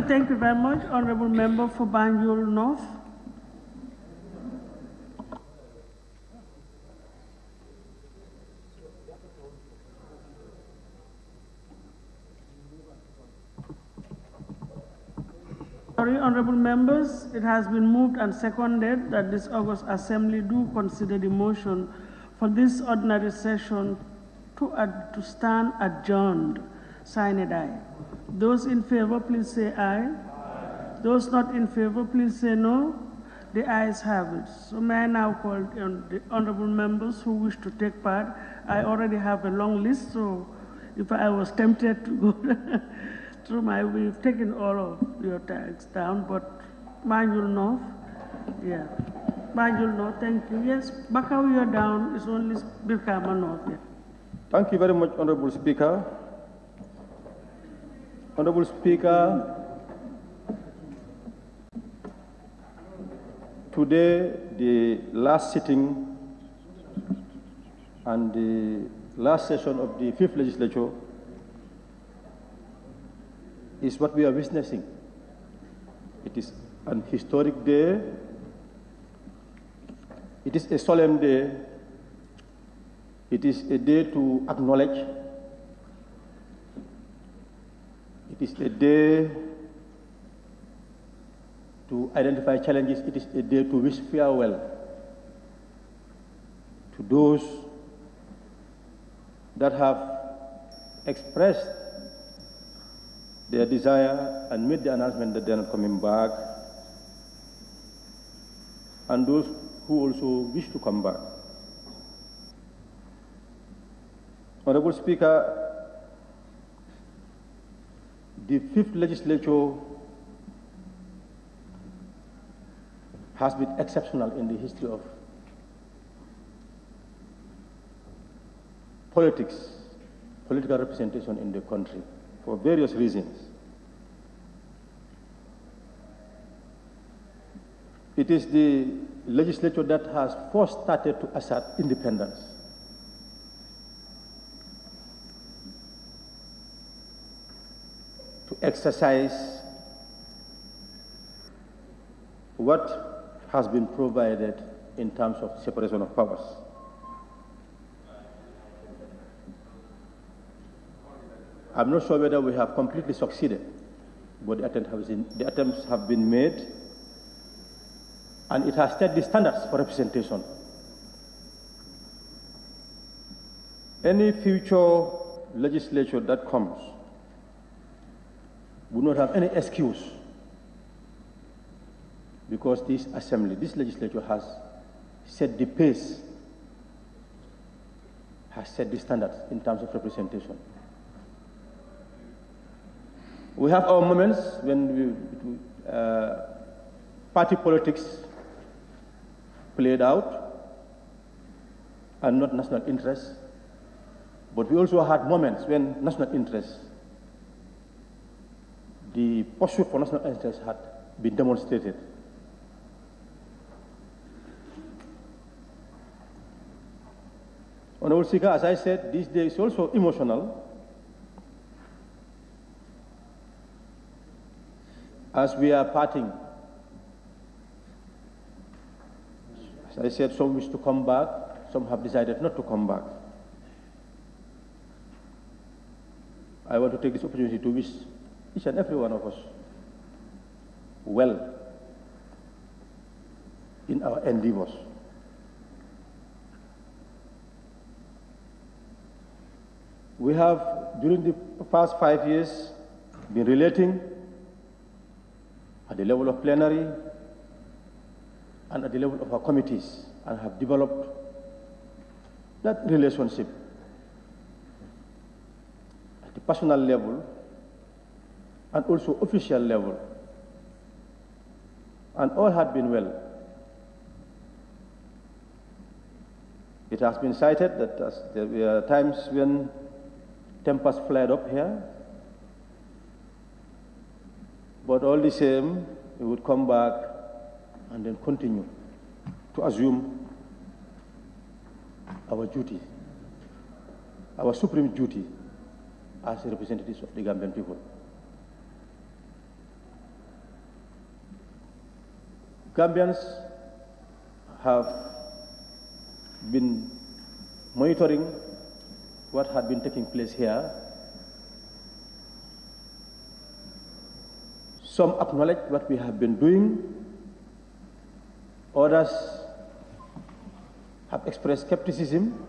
Thank you very much, Honorable Member for Banjul North. Sorry, honorable members, it has been moved and seconded that this August Assembly do consider the motion for this ordinary session to stand adjourned. Sine-die. Those in favor, please say aye. Those not in favor, please say no. The ayes have it. So may I now call on the honorable members who wish to take part. I already have a long list, so if I was tempted to go through we've taken all of your tags down, but Banjul North, yeah. Banjul North, thank you. Yes, Bakau, you're down, it's only Birkama North. Yeah. Thank you very much, Honorable Speaker. Honorable Speaker, today the last sitting and the last session of the 5th legislature is what we are witnessing. It is an historic day. It is a solemn day. It is a day to acknowledge. It is a day to identify challenges. It is a day to wish farewell to those that have expressed their desire and made the announcement that they are not coming back, and those who also wish to come back. Honorable Speaker, the 5th legislature has been exceptional in the history of political representation in the country for various reasons. It is the legislature that has first started to assert independence. To exercise what has been provided in terms of separation of powers. I'm not sure whether we have completely succeeded, but the attempts have been made, and it has set the standards for representation. Any future legislature that comes would not have any excuse, because this assembly, this legislature has set the pace, has set the standards in terms of representation. We have our moments when party politics played out and not national interests, but we also had moments when national interests, the pursuit for national interests had been demonstrated. Honorable Speaker, as I said, this day is also emotional, as we are parting. As I said, some wish to come back, some have decided not to come back. I want to take this opportunity to wish each and every one of us well in our endeavors. We have, during the past 5 years, been relating at the level of plenary and at the level of our committees, and have developed that relationship at the personal level and also official level, and all had been well. It has been cited that there were times when tempers flared up here, but all the same, we would come back and then continue to assume our duty, our supreme duty as representatives of the Gambian people. Gambians have been monitoring what had been taking place here. Some acknowledge what we have been doing. Others have expressed skepticism.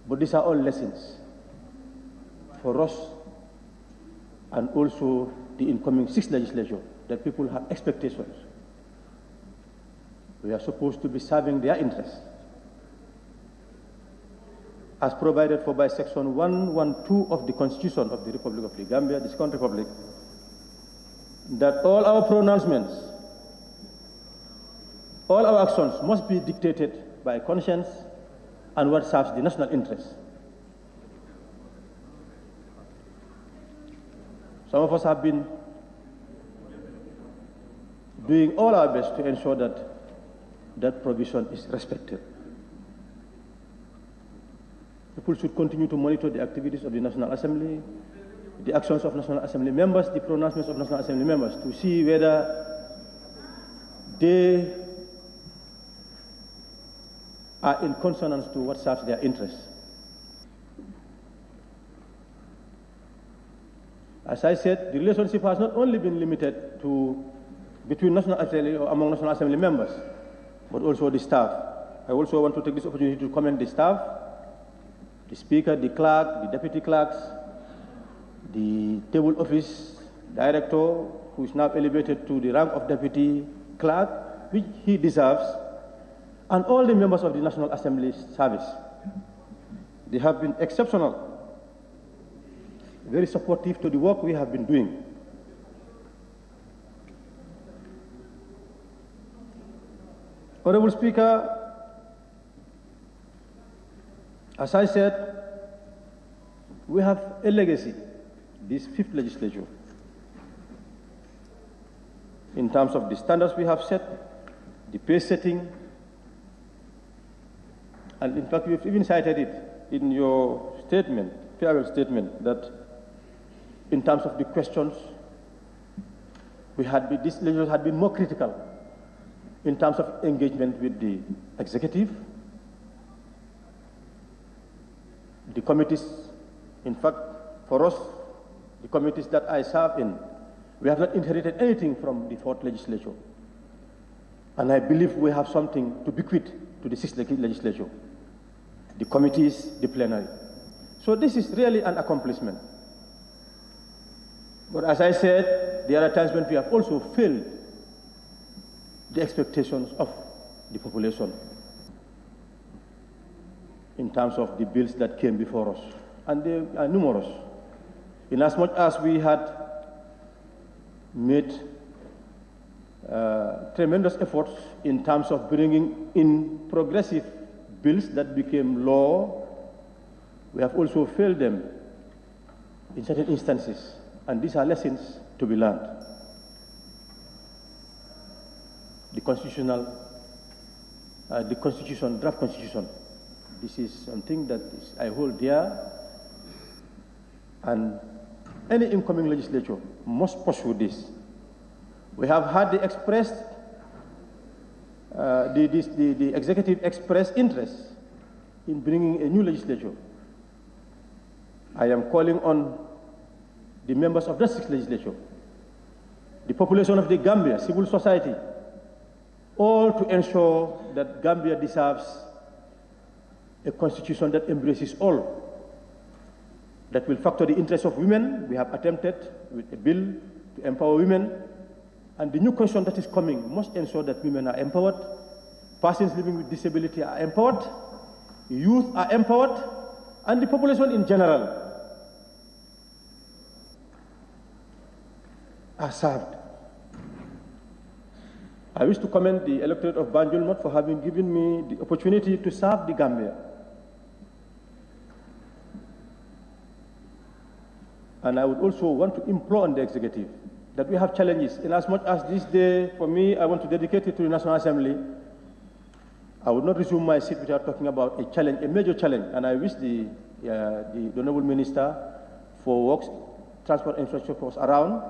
But these are all lessons for us and also the incoming 6th legislature, that people have expectations. We are supposed to be serving their interests, as provided for by Section 112 of the Constitution of the Republic of the Gambia, the Second Republic, that all our pronouncements, all our actions must be dictated by conscience and what serves the national interest. Some of us have been doing all our best to ensure that that provision is respected. People should continue to monitor the activities of the National Assembly, the actions of National Assembly members, the pronouncements of National Assembly members, to see whether they are in consonance to what serves their interests. As I said, the relationship has not only been limited to between National Assembly or among National Assembly members, but also the staff. I also want to take this opportunity to commend the staff, the Speaker, the Clerk, the Deputy Clerks, the Table Office Director, who is now elevated to the rank of Deputy Clerk, which he deserves, and all the members of the National Assembly service. They have been exceptional, very supportive to the work we have been doing. Honorable Speaker, as I said, we have a legacy, this 5th legislature, in terms of the standards we have set, the pace setting, and in fact, you've even cited it in your statement, farewell statement, that in terms of the questions, this legislature had been more critical in terms of engagement with the executive, the committees. In fact, for us, the committees that I serve in, we have not inherited anything from the 4th legislature. And I believe we have something to bequeath to the 6th legislature, the committees, the plenary. So this is really an accomplishment. But as I said, there are times when we have also failed the expectations of the population in terms of the bills that came before us. And they are numerous. Inasmuch as we had made tremendous efforts in terms of bringing in progressive bills that became law, we have also failed them in certain instances. And these are lessons to be learned. The draft constitution, this is something that I hold dear, and any incoming legislature must pursue this. We have had the expressed the executive expressed interest in bringing a new legislature. I am calling on the members of the 6th legislature, the population of the Gambia, civil society, all to ensure that Gambia deserves a constitution that embraces all, that will factor the interests of women. We have attempted with a bill to empower women, and the new constitution that is coming must ensure that women are empowered, persons living with disability are empowered, youth are empowered, and the population in general are served. I wish to commend the electorate of Banjul North for having given me the opportunity to serve the Gambia. And I would also want to implore on the executive that we have challenges. In as much as this day, for me, I want to dedicate it to the National Assembly, I would not resume my seat without talking about a challenge, a major challenge. And I wish the Honorable Minister for Works, Transport and Infrastructure was around.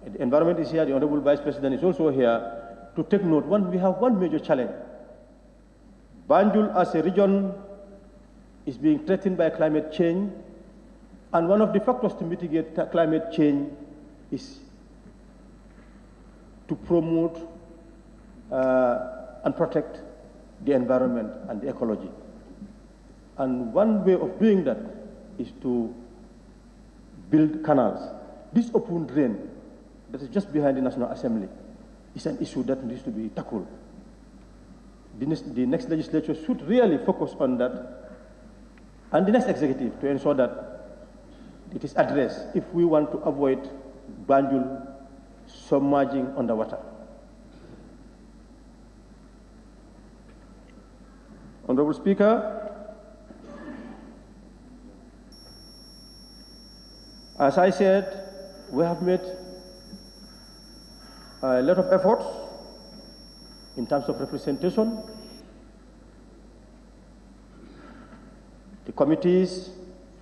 The environment is here, the Honorable Vice President is also here, to take note. We have one major challenge. Banjul as a region is being threatened by climate change, and one of the factors to mitigate climate change is to promote and protect the environment and the ecology. And one way of doing that is to build canals. This open drain that is just behind the National Assembly is an issue that needs to be tackled. The next legislature should really focus on that, and the next executive to ensure that it is addressed if we want to avoid Banjul submerging underwater. Honorable Speaker, as I said, we have made a lot of efforts in terms of representation. The committees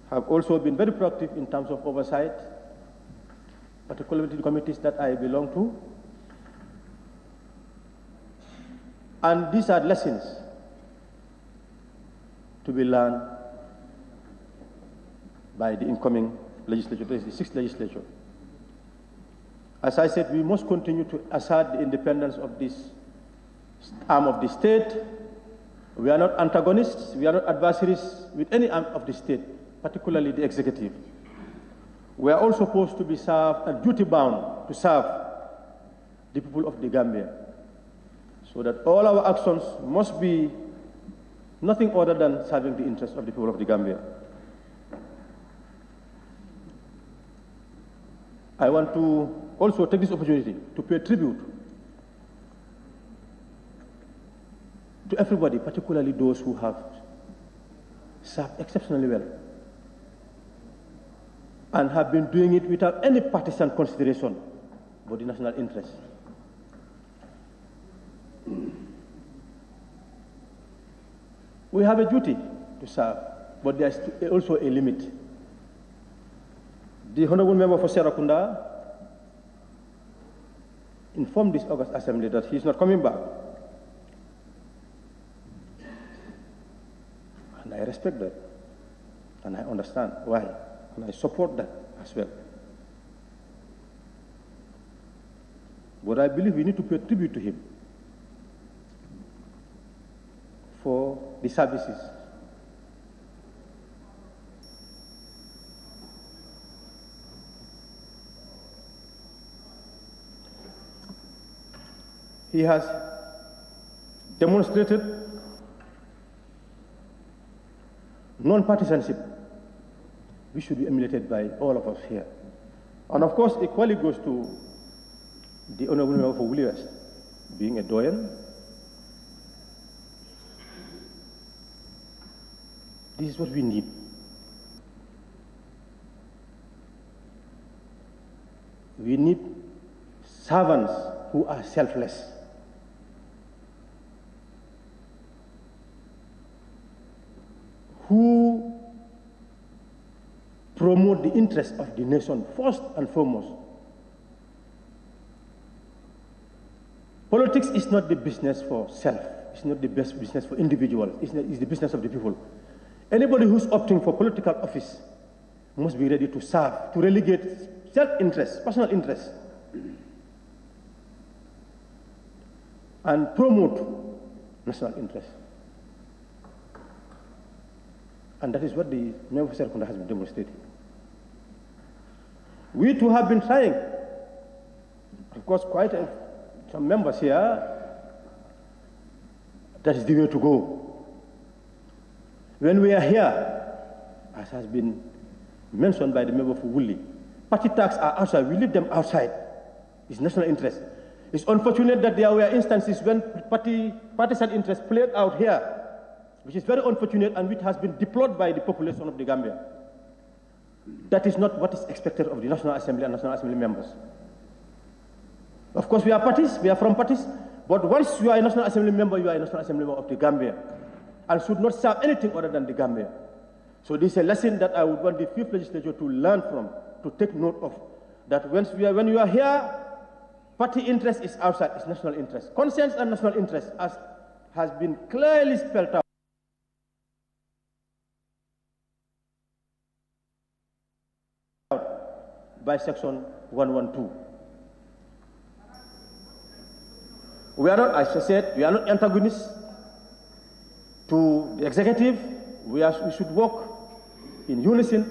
have also been very proactive in terms of oversight, particularly the committees that I belong to. And these are lessons to be learned by the incoming legislature, the 6th legislature. As I said, we must continue to assert the independence of this arm of the state. We are not antagonists, we are not adversaries with any arm of the state, particularly the executive. We are all supposed to be served and duty-bound to serve the people of the Gambia, so that all our actions must be nothing other than serving the interests of the people of the Gambia. I want to also take this opportunity to pay tribute to everybody, particularly those who have served exceptionally well and have been doing it without any partisan consideration for the national interest. We have a duty to serve, but there is also a limit. The Honorable Member for Serakunda informed this August Assembly that he is not coming back. And I respect that, and I understand why, and I support that as well. But I believe we need to pay tribute to him for the services. He has demonstrated non-partisanship, which should be emulated by all of us here. And of course, equally goes to the Honorable Member for Woolly West, being a doyen. This is what we need. We need servants who are selfless, who promote the interests of the nation first and foremost. Politics is not the business for self. It's not the best business for individuals. It's the business of the people. Anybody who's opting for political office must be ready to serve, to relegate self-interest, personal interest, and promote national interest. And that is what the member of Serekunda has been demonstrating. We too have been trying. Of course, some members here, that is the way to go. When we are here, as has been mentioned by the member for Wuli, party tax are outside. We leave them outside. It's national interest. It's unfortunate that there were instances when partisan interest played out here, which is very unfortunate and which has been deplored by the population of the Gambia. That is not what is expected of the National Assembly and National Assembly members. Of course, we are parties, we are from parties, but once you are a National Assembly member, you are a National Assembly member of the Gambia and should not serve anything other than the Gambia. So this is a lesson that I would want the fifth legislature to learn from, to take note of, that when you are here, party interest is outside, it's national interest. Conscience and national interest has been clearly spelled out by section 112. We are not, as I said, we are not antagonists to the executive. We should work in unison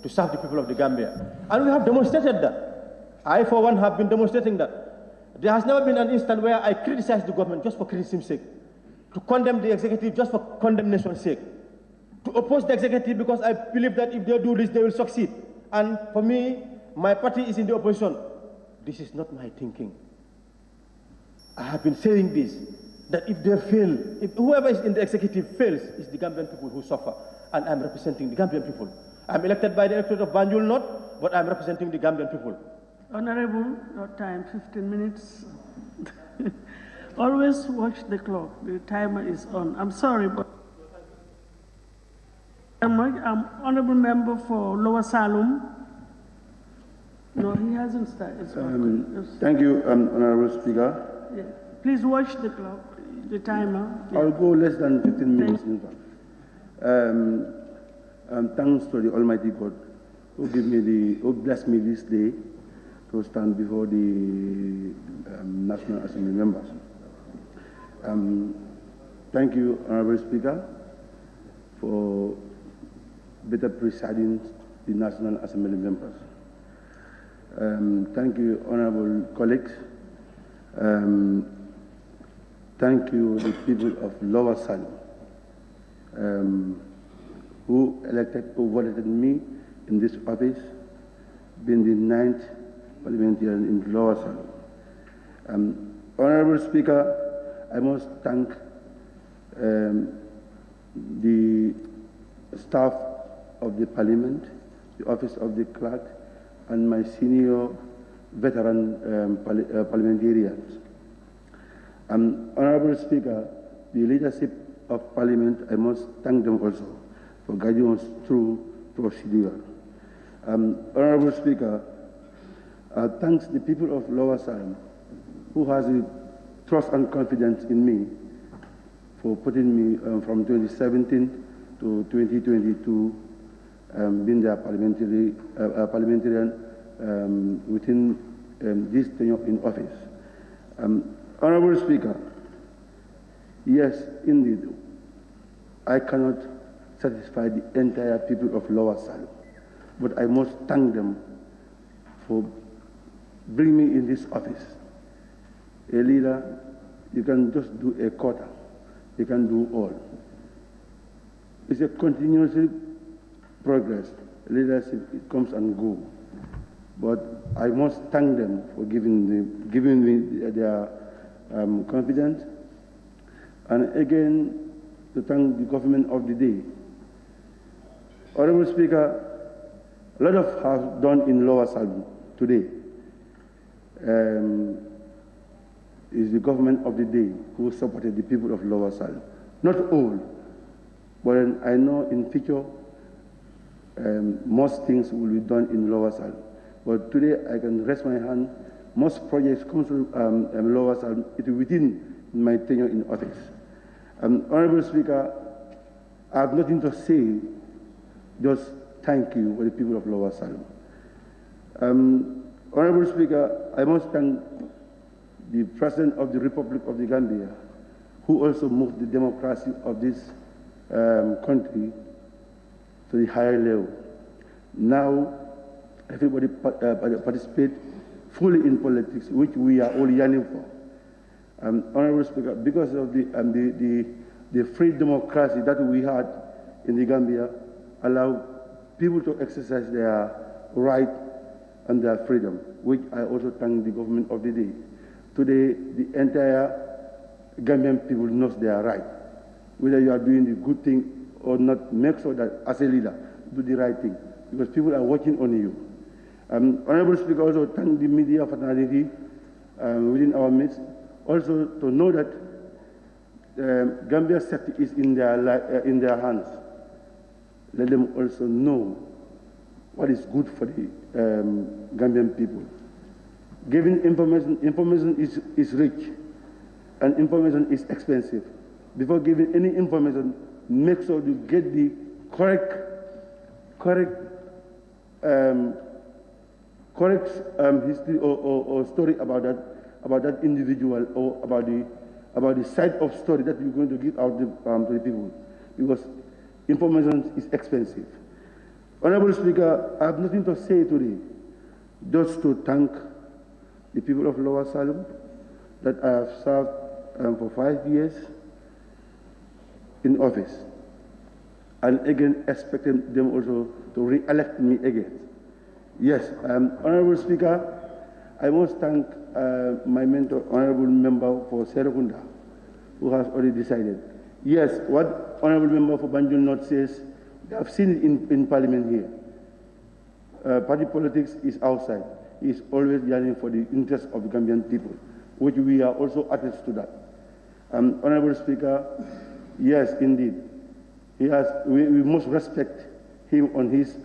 to serve the people of the Gambia. And we have demonstrated that. I, for one, have been demonstrating that. There has never been an instant where I criticize the government just for criticism's sake, to condemn the executive just for condemnation's sake, to oppose the executive because I believe that if they do this, they will succeed. And for me, my party is in the opposition. This is not my thinking. I have been saying this, that if they fail, if whoever is in the executive fails, it's the Gambian people who suffer. And I'm representing the Gambian people. I'm elected by the electorate of Banjul not, but I'm representing the Gambian people. Honorable, your time, 15 minutes. Always watch the clock. The timer is on. I'm sorry, but I'm honorable member for Lower Salum. No, he hasn't started. Thank you, Honorable Speaker. Yeah. Please watch the clock, the timer. Yeah. I'll go less than 15 minutes, in fact. Thanks to the Almighty God who blessed me this day to stand before the National Assembly members. Thank you, Honorable Speaker, for better presiding the National Assembly members. Thank you, honorable colleagues. Thank you, the people of Lower Salum, who voted me in this office, being the 9th parliamentarian in Lower Salum. Honorable Speaker, I must thank the staff of the Parliament, the Office of the Clerk, and my senior veteran parliamentarians. Honorable Speaker, the leadership of Parliament, I must thank them also for guiding us through procedure. Honorable Speaker, thanks the people of Lower Salum who has the trust and confidence in me for putting me from 2017 to 2022 being their parliamentarian within this tenure in office. Honorable Speaker, yes, indeed, I cannot satisfy the entire people of Lower Salum, but I must thank them for bringing me in this office. A leader, you can just do a quarter, you can do all. It's a continuous progress. Leadership, it comes and goes. But I must thank them for giving me their confidence. And again, to thank the government of the day. Honorable Speaker, a lot of has done in Lower Salum today. Is the government of the day who supported the people of Lower Salum. Not all, but I know in future most things will be done in Lower Salum. But today I can rest my hand most projects come through Lower Salem, it is within my tenure in office. Honorable Speaker, I have nothing to say, just thank you for the people of Lower Salem. Honorable Speaker, I must thank the President of the Republic of the Gambia, who also moved the democracy of this country to the higher level. Now, everybody participates fully in politics, which we are all yearning for. Honorable Speaker, because of the free democracy that we had in the Gambia, allow people to exercise their right and their freedom, which I also thank the government of the day. Today, the entire Gambian people knows their right. Whether you are doing the good thing or not, make sure that as a leader, do the right thing, because people are watching on you. Honorable Speaker, also thank the media fraternity within our midst, also to know that Gambia's safety is in their hands. Let them also know what is good for the Gambian people. Giving information is rich, and information is expensive. Before giving any information, make sure you get the correct history or story about that individual, or about the side of story that you're going to give out to the people, because information is expensive. Honorable Speaker, I have nothing to say today, just to thank the people of Lower Salem that I have served for 5 years in office, and again expecting them also to re-elect me again. Yes, Honorable Speaker, I must thank my mentor, Honorable Member for Serekunda, who has already decided. Yes, what Honorable Member for Banjul North says, we have seen it in Parliament here. Party politics is outside. He is always yearning for the interests of the Gambian people, which we are also attached to that. Honorable Speaker, yes, indeed, he has. We must respect him on his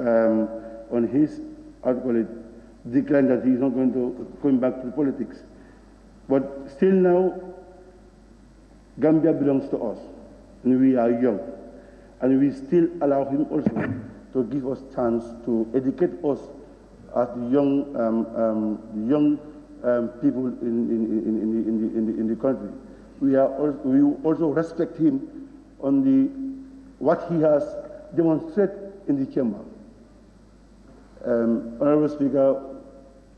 decline that he is not going to come back to politics. But still now, Gambia belongs to us, and we are young, and we still allow him also to give us chance to educate us as the young people in the country. We also respect him on what he has demonstrated in the chamber. Honorable Speaker,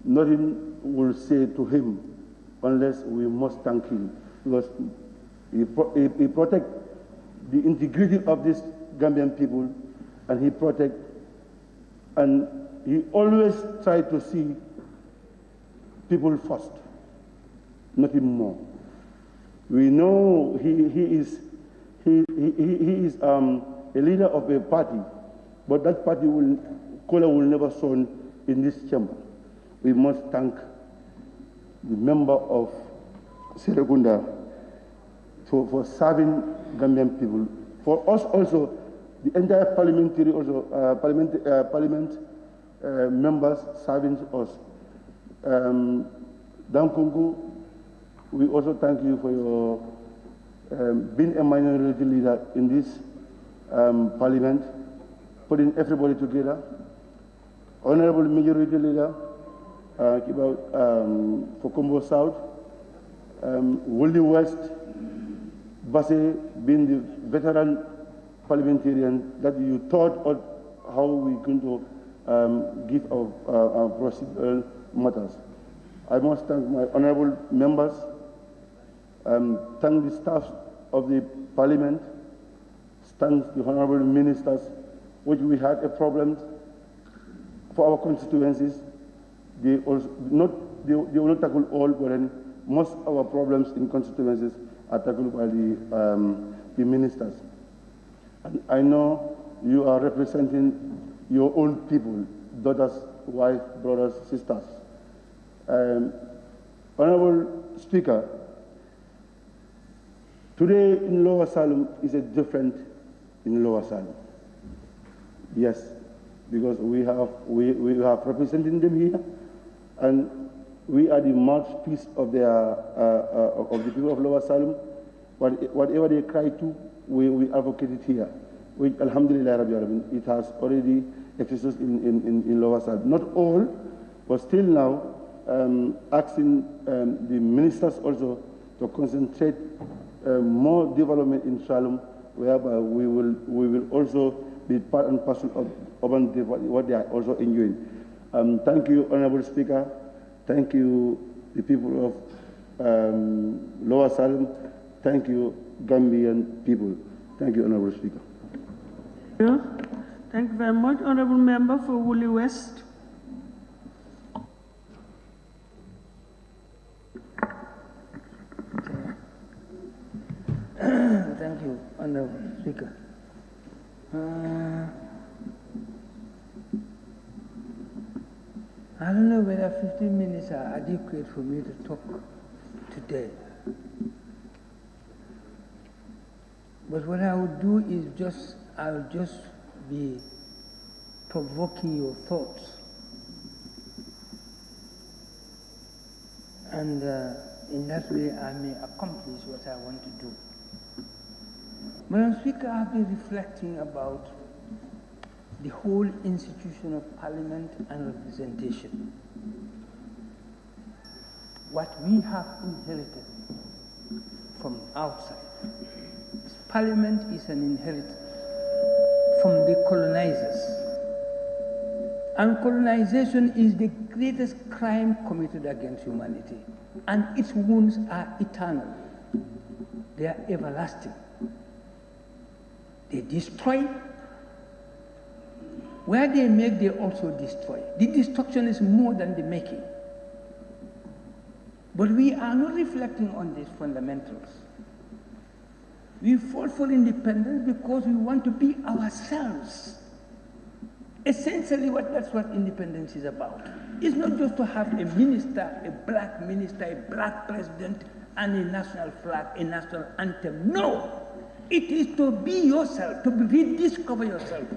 nothing will say to him unless we must thank him, because he protects the integrity of this Gambian people, and he always tried to see people first, nothing more. We know he is a leader of a party, but that party color will never shown in this chamber. We must thank the member of Serekunda for serving Gambian people. For us also, the entire parliamentary parliament members serving us. Dankungu, we also thank you for your being a minority leader in this parliament, putting everybody together. Honorable Majority Leader, for Combo South, Woolley West, Basse, being the veteran parliamentarian that you thought of how we're going to give our procedural matters. I must thank my honorable members, thank the staff of the parliament, thank the honorable ministers, which we had a problem for our constituencies. They will not tackle all, but then most of our problems in constituencies are tackled by the ministers. And I know you are representing your own people, daughters, wives, brothers, sisters. Honorable Speaker, today in Lower Salem is a different in Lower Salem. Yes, because we have representing them here, and we are the mouthpiece of of the people of Lower Salem. Whatever they cry to, we advocate it here. Which, alhamdulillah, Rabbi Alamin, it has already existed in Lower Salem. Not all, but still now, asking the ministers also to concentrate more development in Salem, whereby we will also be part and parcel of urban development, what they are also enjoying. Thank you, Honorable Speaker. Thank you, the people of Lower Salem. Thank you, Gambian people. Thank you, Honorable Speaker. Thank you very much, Honorable Member for Woolly West. Thank you, Honorable Speaker. I don't know whether 15 minutes are adequate for me to talk today. But what I would do is I'll just be provoking your thoughts. And in that way, I may accomplish what I want to do. Madam Speaker, I've been reflecting about the whole institution of parliament and representation. What we have inherited from outside. Parliament is an inheritance from the colonizers. And colonization is the greatest crime committed against humanity. And its wounds are eternal. They are everlasting. They destroy. Where they make, they also destroy. The destruction is more than the making. But we are not reflecting on these fundamentals. We fought for independence because we want to be ourselves. Essentially, that's what independence is about. It's not just to have a minister, a black president, and a national flag, a national anthem. No! It is to be yourself, to rediscover yourself,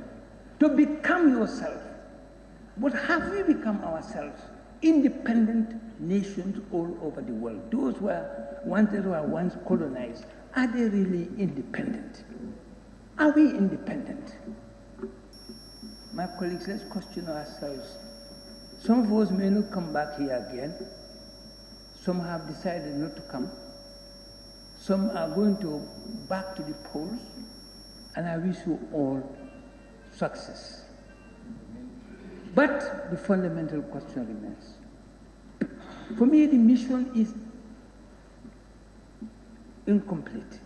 to become yourself. But have we become ourselves? Independent nations all over the world. Those who were once colonized, are they really independent? Are we independent? My colleagues, let's question ourselves. Some of us may not come back here again. Some have decided not to come. Some are going back to the polls, and I wish you all success. But the fundamental question remains. For me, the mission is incomplete.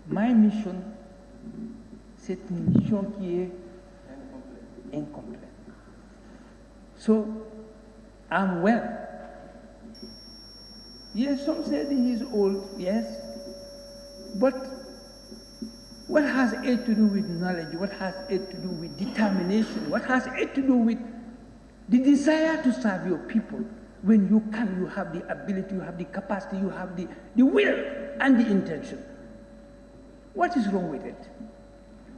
My mission, c'est une mission qui est incomplete. So, I'm well. Yes, some say he is old, yes. But what has it to do with knowledge? What has it to do with determination? What has it to do with the desire to serve your people? When you can, you have the ability, you have the capacity, you have the will and the intention. What is wrong with it?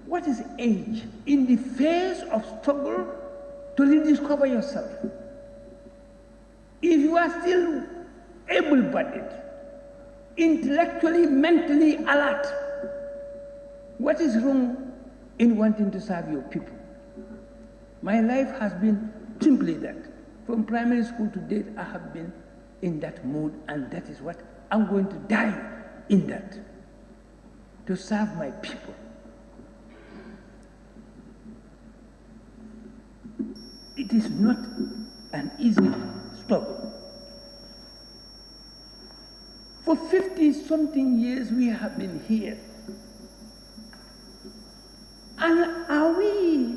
What is age in the face of struggle to rediscover yourself? If you are still able-bodied, intellectually, mentally alert, what is wrong in wanting to serve your people? My life has been simply that. From primary school to date, I have been in that mood, and that is what I'm going to die in that, to serve my people. It is not an easy struggle. For 50-something years, we have been here. And are we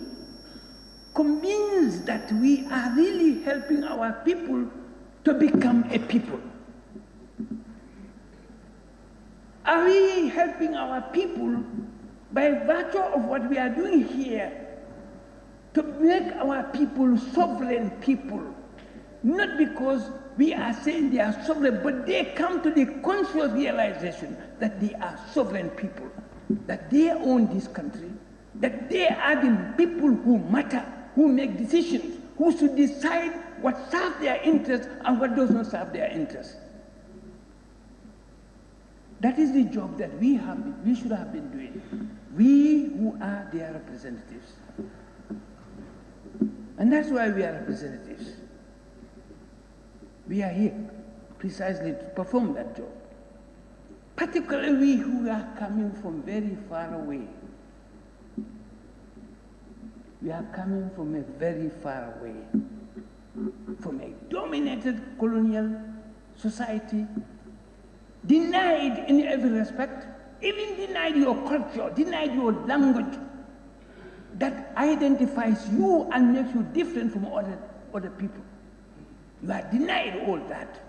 convinced that we are really helping our people to become a people? Are we helping our people by virtue of what we are doing here to make our people sovereign people? Not because we are saying they are sovereign, but they come to the conscious realization that they are sovereign people, that they own this country, that they are the people who matter, who make decisions, who should decide what serves their interest and what does not serve their interest. That is the job that we should have been doing. We who are their representatives. And that's why we are representatives. We are here precisely to perform that job. Particularly we who are coming from very far away. We are coming from a very far away, from a dominated colonial society, denied in every respect, even denied your culture, denied your language that identifies you and makes you different from other people. You are denied all that.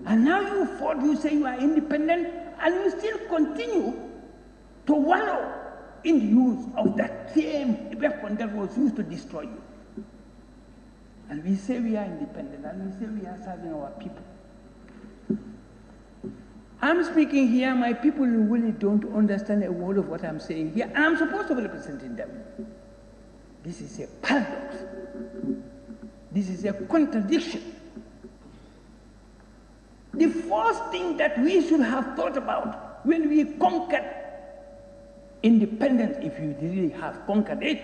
And now you say you are independent, and you still continue to wallow in the use of that same weapon that was used to destroy you. And we say we are independent, and we say we are serving our people. I'm speaking here, my people really don't understand a word of what I'm saying here, and I'm supposed to be representing them. This is a paradox. This is a contradiction. The first thing that we should have thought about when we conquered independence, if you really have conquered it,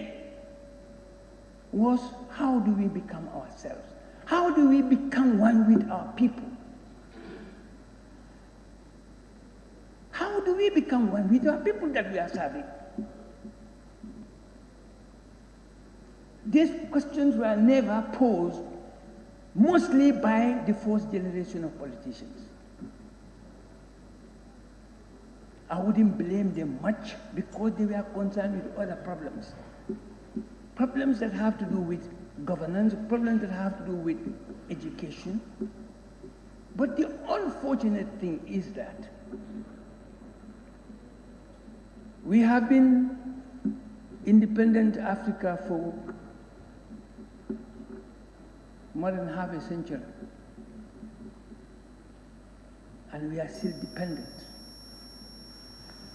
was how do we become ourselves? How do we become one with our people? How do we become one with our people that we are serving? These questions were never posed, mostly by the first generation of politicians. I wouldn't blame them much because they were concerned with other problems. Problems that have to do with governance, problems that have to do with education. But the unfortunate thing is that we have been independent Africa for more than half a century. And we are still dependent.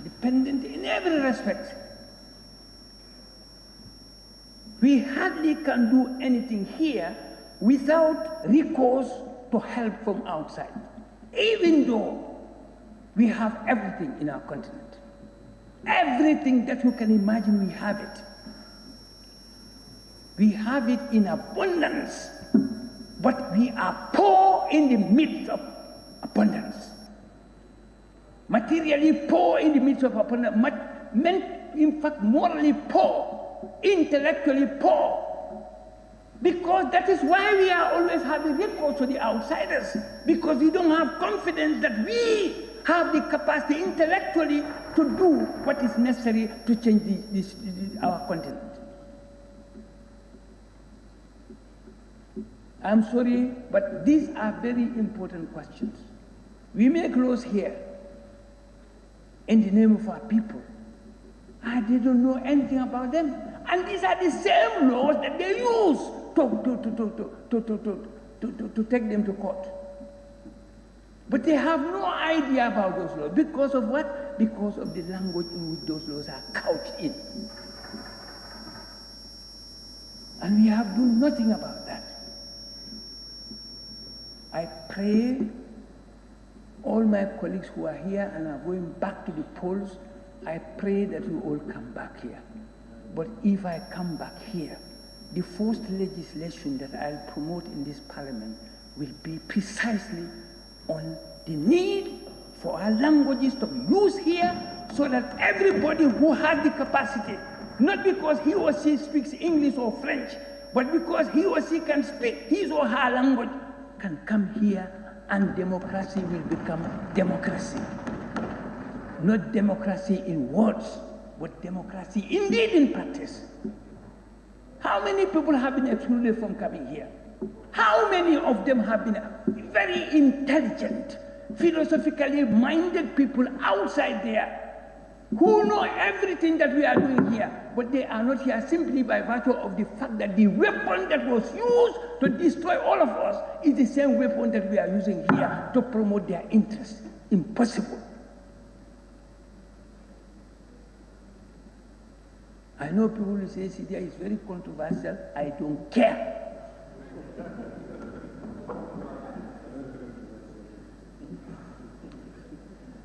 Dependent in every respect. We hardly can do anything here without recourse to help from outside, even though we have everything in our continent. Everything that you can imagine, we have it. We have it in abundance, but we are poor in the midst of abundance. Materially poor in the midst of abundance, in fact morally poor, intellectually poor. Because that is why we are always having recourse to the outsiders, because we don't have confidence that we have the capacity intellectually to do what is necessary to change our continent. I'm sorry, but these are very important questions. We make laws here in the name of our people, and they don't know anything about them. And these are the same laws that they use to take them to court. But they have no idea about those laws. Because of what? Because of the language in which those laws are couched in. And we have done nothing about that. I pray all my colleagues who are here and are going back to the polls, I pray that you all come back here. But if I come back here, the first legislation that I'll promote in this parliament will be precisely on the need for our languages to be used here so that everybody who has the capacity, not because he or she speaks English or French, but because he or she can speak his or her language, can come here and democracy will become democracy. Not democracy in words, but democracy indeed in practice. How many people have been excluded from coming here? How many of them have been very intelligent, philosophically minded people outside there who know everything that we are doing here, but they are not here simply by virtue of the fact that the weapon that was used to destroy all of us is the same weapon that we are using here to promote their interests. Impossible. I know people will say, Sidia is very controversial. I don't care.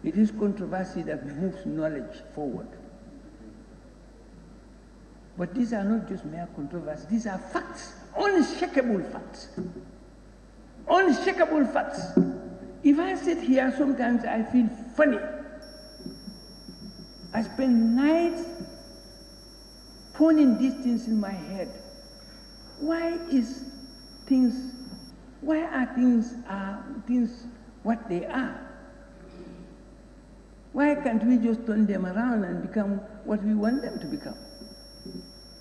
It is controversy that moves knowledge forward. But these are not just mere controversies, these are facts, unshakable facts. Unshakable facts. If I sit here, sometimes I feel funny. I spend nights pondering these things in my head. Why are things what they are? Why can't we just turn them around and become what we want them to become?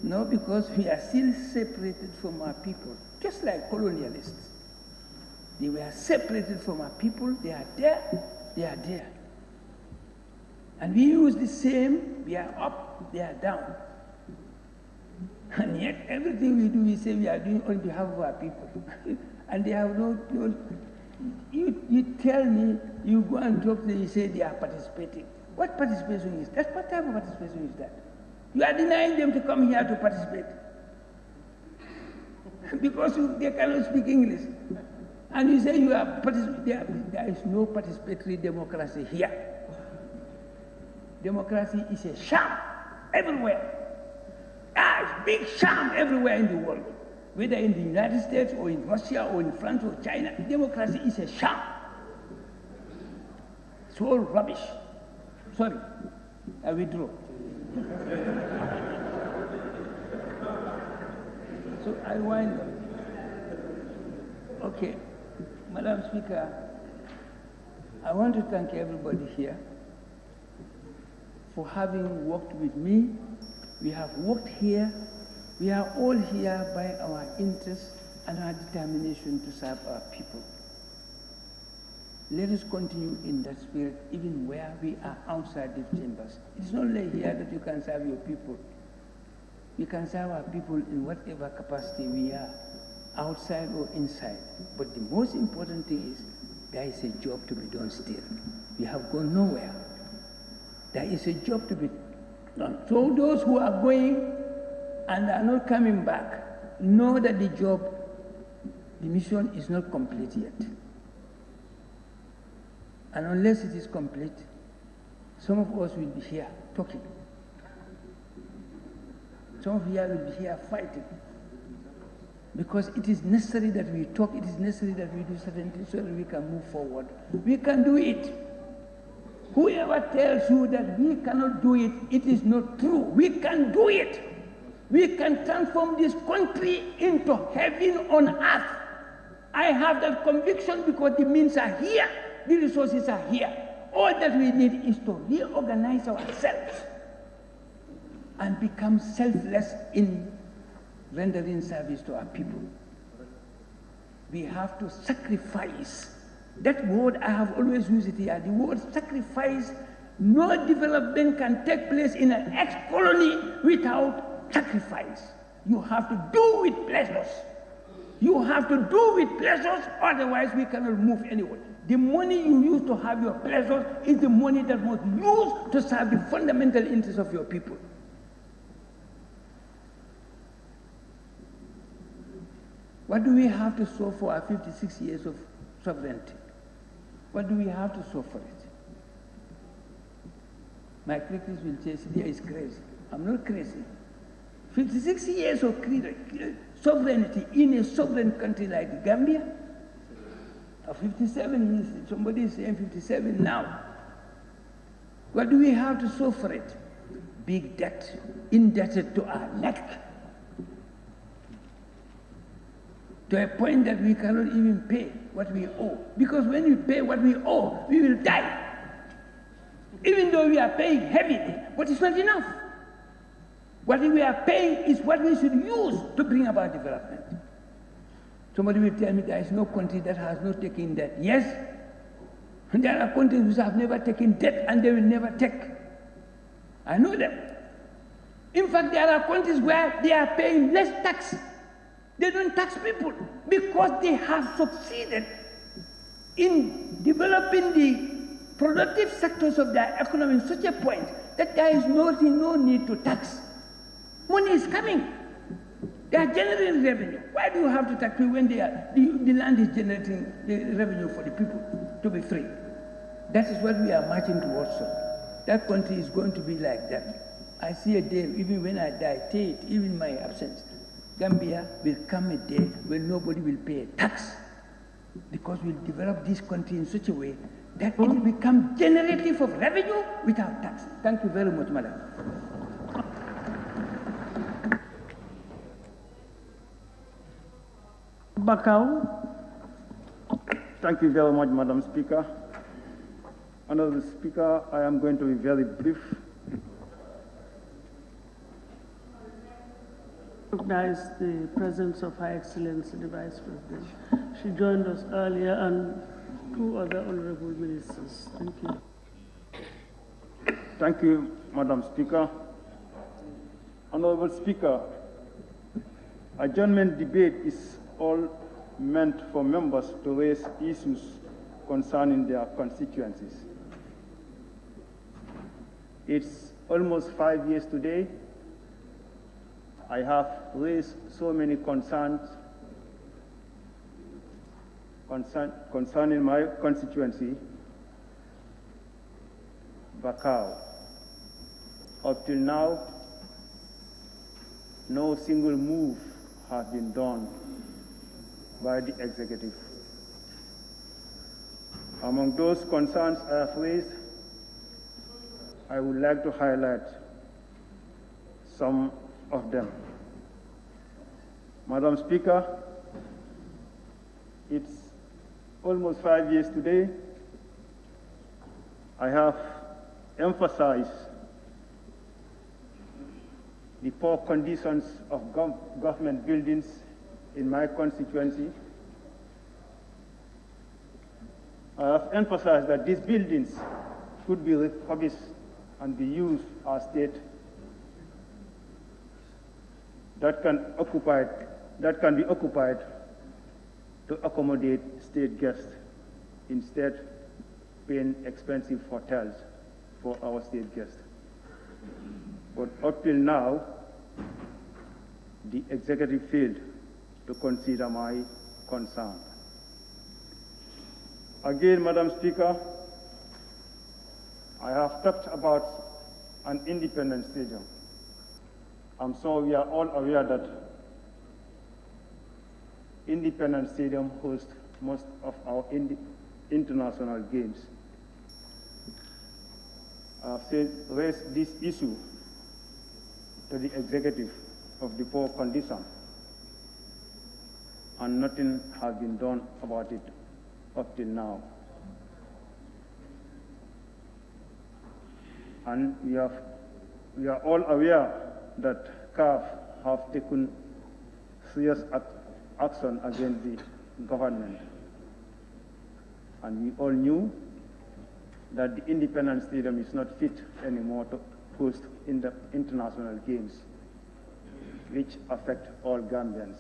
No, because we are still separated from our people, just like colonialists. They were separated from our people, they are there, they are there. And we use the same, we are up, they are down. And yet everything we do, we say we are doing on behalf of our people. And they have no, you tell me, you go and talk to them, you say they are participating. What participation is that? What type of participation is that? You are denying them to come here to participate. Because they cannot speak English. And you say you are participating. There is no participatory democracy here. Democracy is a sham everywhere. It's big sham everywhere in the world. Whether in the United States or in Russia or in France or China, democracy is a sham. It's all rubbish. Sorry, I withdraw. So I wind up. Okay, Madam Speaker, I want to thank everybody here for having worked with me. We have worked here. We are all here by our interest and our determination to serve our people. Let us continue in that spirit even where we are outside these chambers. It's not only here that you can serve your people. We can serve our people in whatever capacity we are, outside or inside. But the most important thing is there is a job to be done still. We have gone nowhere. There is a job to be done. So those who are going and are not coming back know that the mission is not complete yet. And unless it is complete, some of us will be here talking. Some of you will be here fighting. Because it is necessary that we talk, it is necessary that we do certain things so that we can move forward. We can do it. Whoever tells you that we cannot do it, it is not true. We can do it. We can transform this country into heaven on earth. I have that conviction because the means are here, the resources are here. All that we need is to reorganize ourselves and become selfless in rendering service to our people. We have to sacrifice. That word, I have always used it here, the word sacrifice. No development can take place in an ex-colony without sacrifice. You have to do with pleasures. You have to do with pleasures, otherwise we cannot move anywhere. The money you use to have your pleasures is the money that must be used to serve the fundamental interests of your people. What do we have to show for our 56 years of sovereignty? What do we have to show for it? My critics will say, Syria is crazy. I'm not crazy. 56 years of sovereignty in a sovereign country like Gambia. 57 years, somebody is saying 57 now. What do we have to show for it? Big debt, indebted to our neck. To a point that we cannot even pay what we owe. Because when we pay what we owe, we will die. Even though we are paying heavily, but it's not enough. What we are paying is what we should use to bring about development. Somebody will tell me there is no country that has not taken debt. Yes, and there are countries which have never taken debt and they will never take. I know them. In fact, there are countries where they are paying less tax. They don't tax people because they have succeeded in developing the productive sectors of their economy in such a point that there is no need to tax. Money is coming. They are generating revenue. Why do you have to tax me when the land is generating the revenue for the people to be free? That is what we are marching towards. That country is going to be like that. I see a day, even when I die, even my absence, Gambia will come a day when nobody will pay a tax, because we'll develop this country in such a way that it will become generative of revenue without tax. Thank you very much, madam. Bakau. Thank you very much, Madam Speaker. Honorable Speaker, I am going to be very brief. Recognize the presence of Her Excellency the Vice President. She joined us earlier, and two other honorable ministers. Thank you. Thank you, Madam Speaker. Honorable Speaker, adjournment debate is all meant for members to raise issues concerning their constituencies. It's almost 5 years today. I have raised so many concerns concerning my constituency, Bakau. Up till now, no single move has been done by the executive. Among those concerns I have raised, I would like to highlight some of them. Madam Speaker, it's almost 5 years today. I have emphasized the poor conditions of government buildings in my constituency. I have emphasized that these buildings could be refurbished and be used as state that can be occupied to accommodate state guests, instead paying expensive hotels for our state guests. But up till now, the executive failed to consider my concern. Again, Madam Speaker, I have talked about an independent stadium. I'm sure we are all aware that Independence Stadium hosts most of our international games. I've raised this issue to the executive of the poor condition, and nothing has been done about it up till now. And we are all aware that CAF have taken serious action against the government. And we all knew that the Independence Stadium is not fit anymore to host in the international games, which affect all Gambians,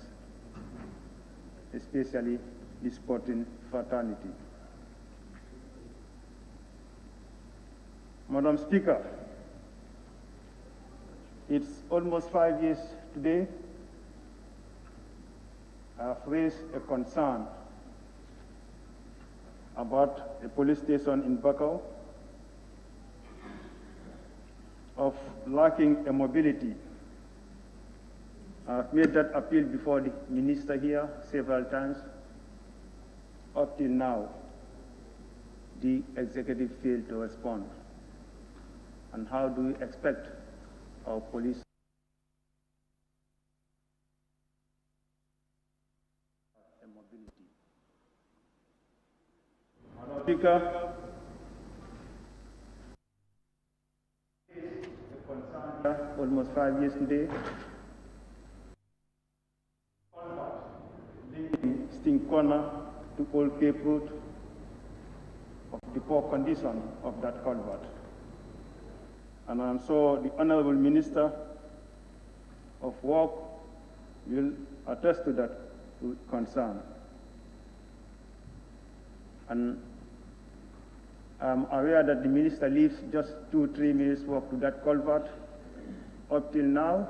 especially the sporting fraternity. Madam Speaker, it's almost 5 years today. I have raised a concern about a police station in Bakau of lacking a mobility. I have made that appeal before the minister here several times. Up till now, the executive failed to respond. And how do we expect our police mobility? Madam Speaker, almost 5 years today, Sting Corner to Old Cape Road, of the poor condition of that culvert. And I'm sure the Honorable Minister of Work will attest to that concern. And I'm aware that the minister leaves just 2-3 minutes walk to that culvert. Up till now,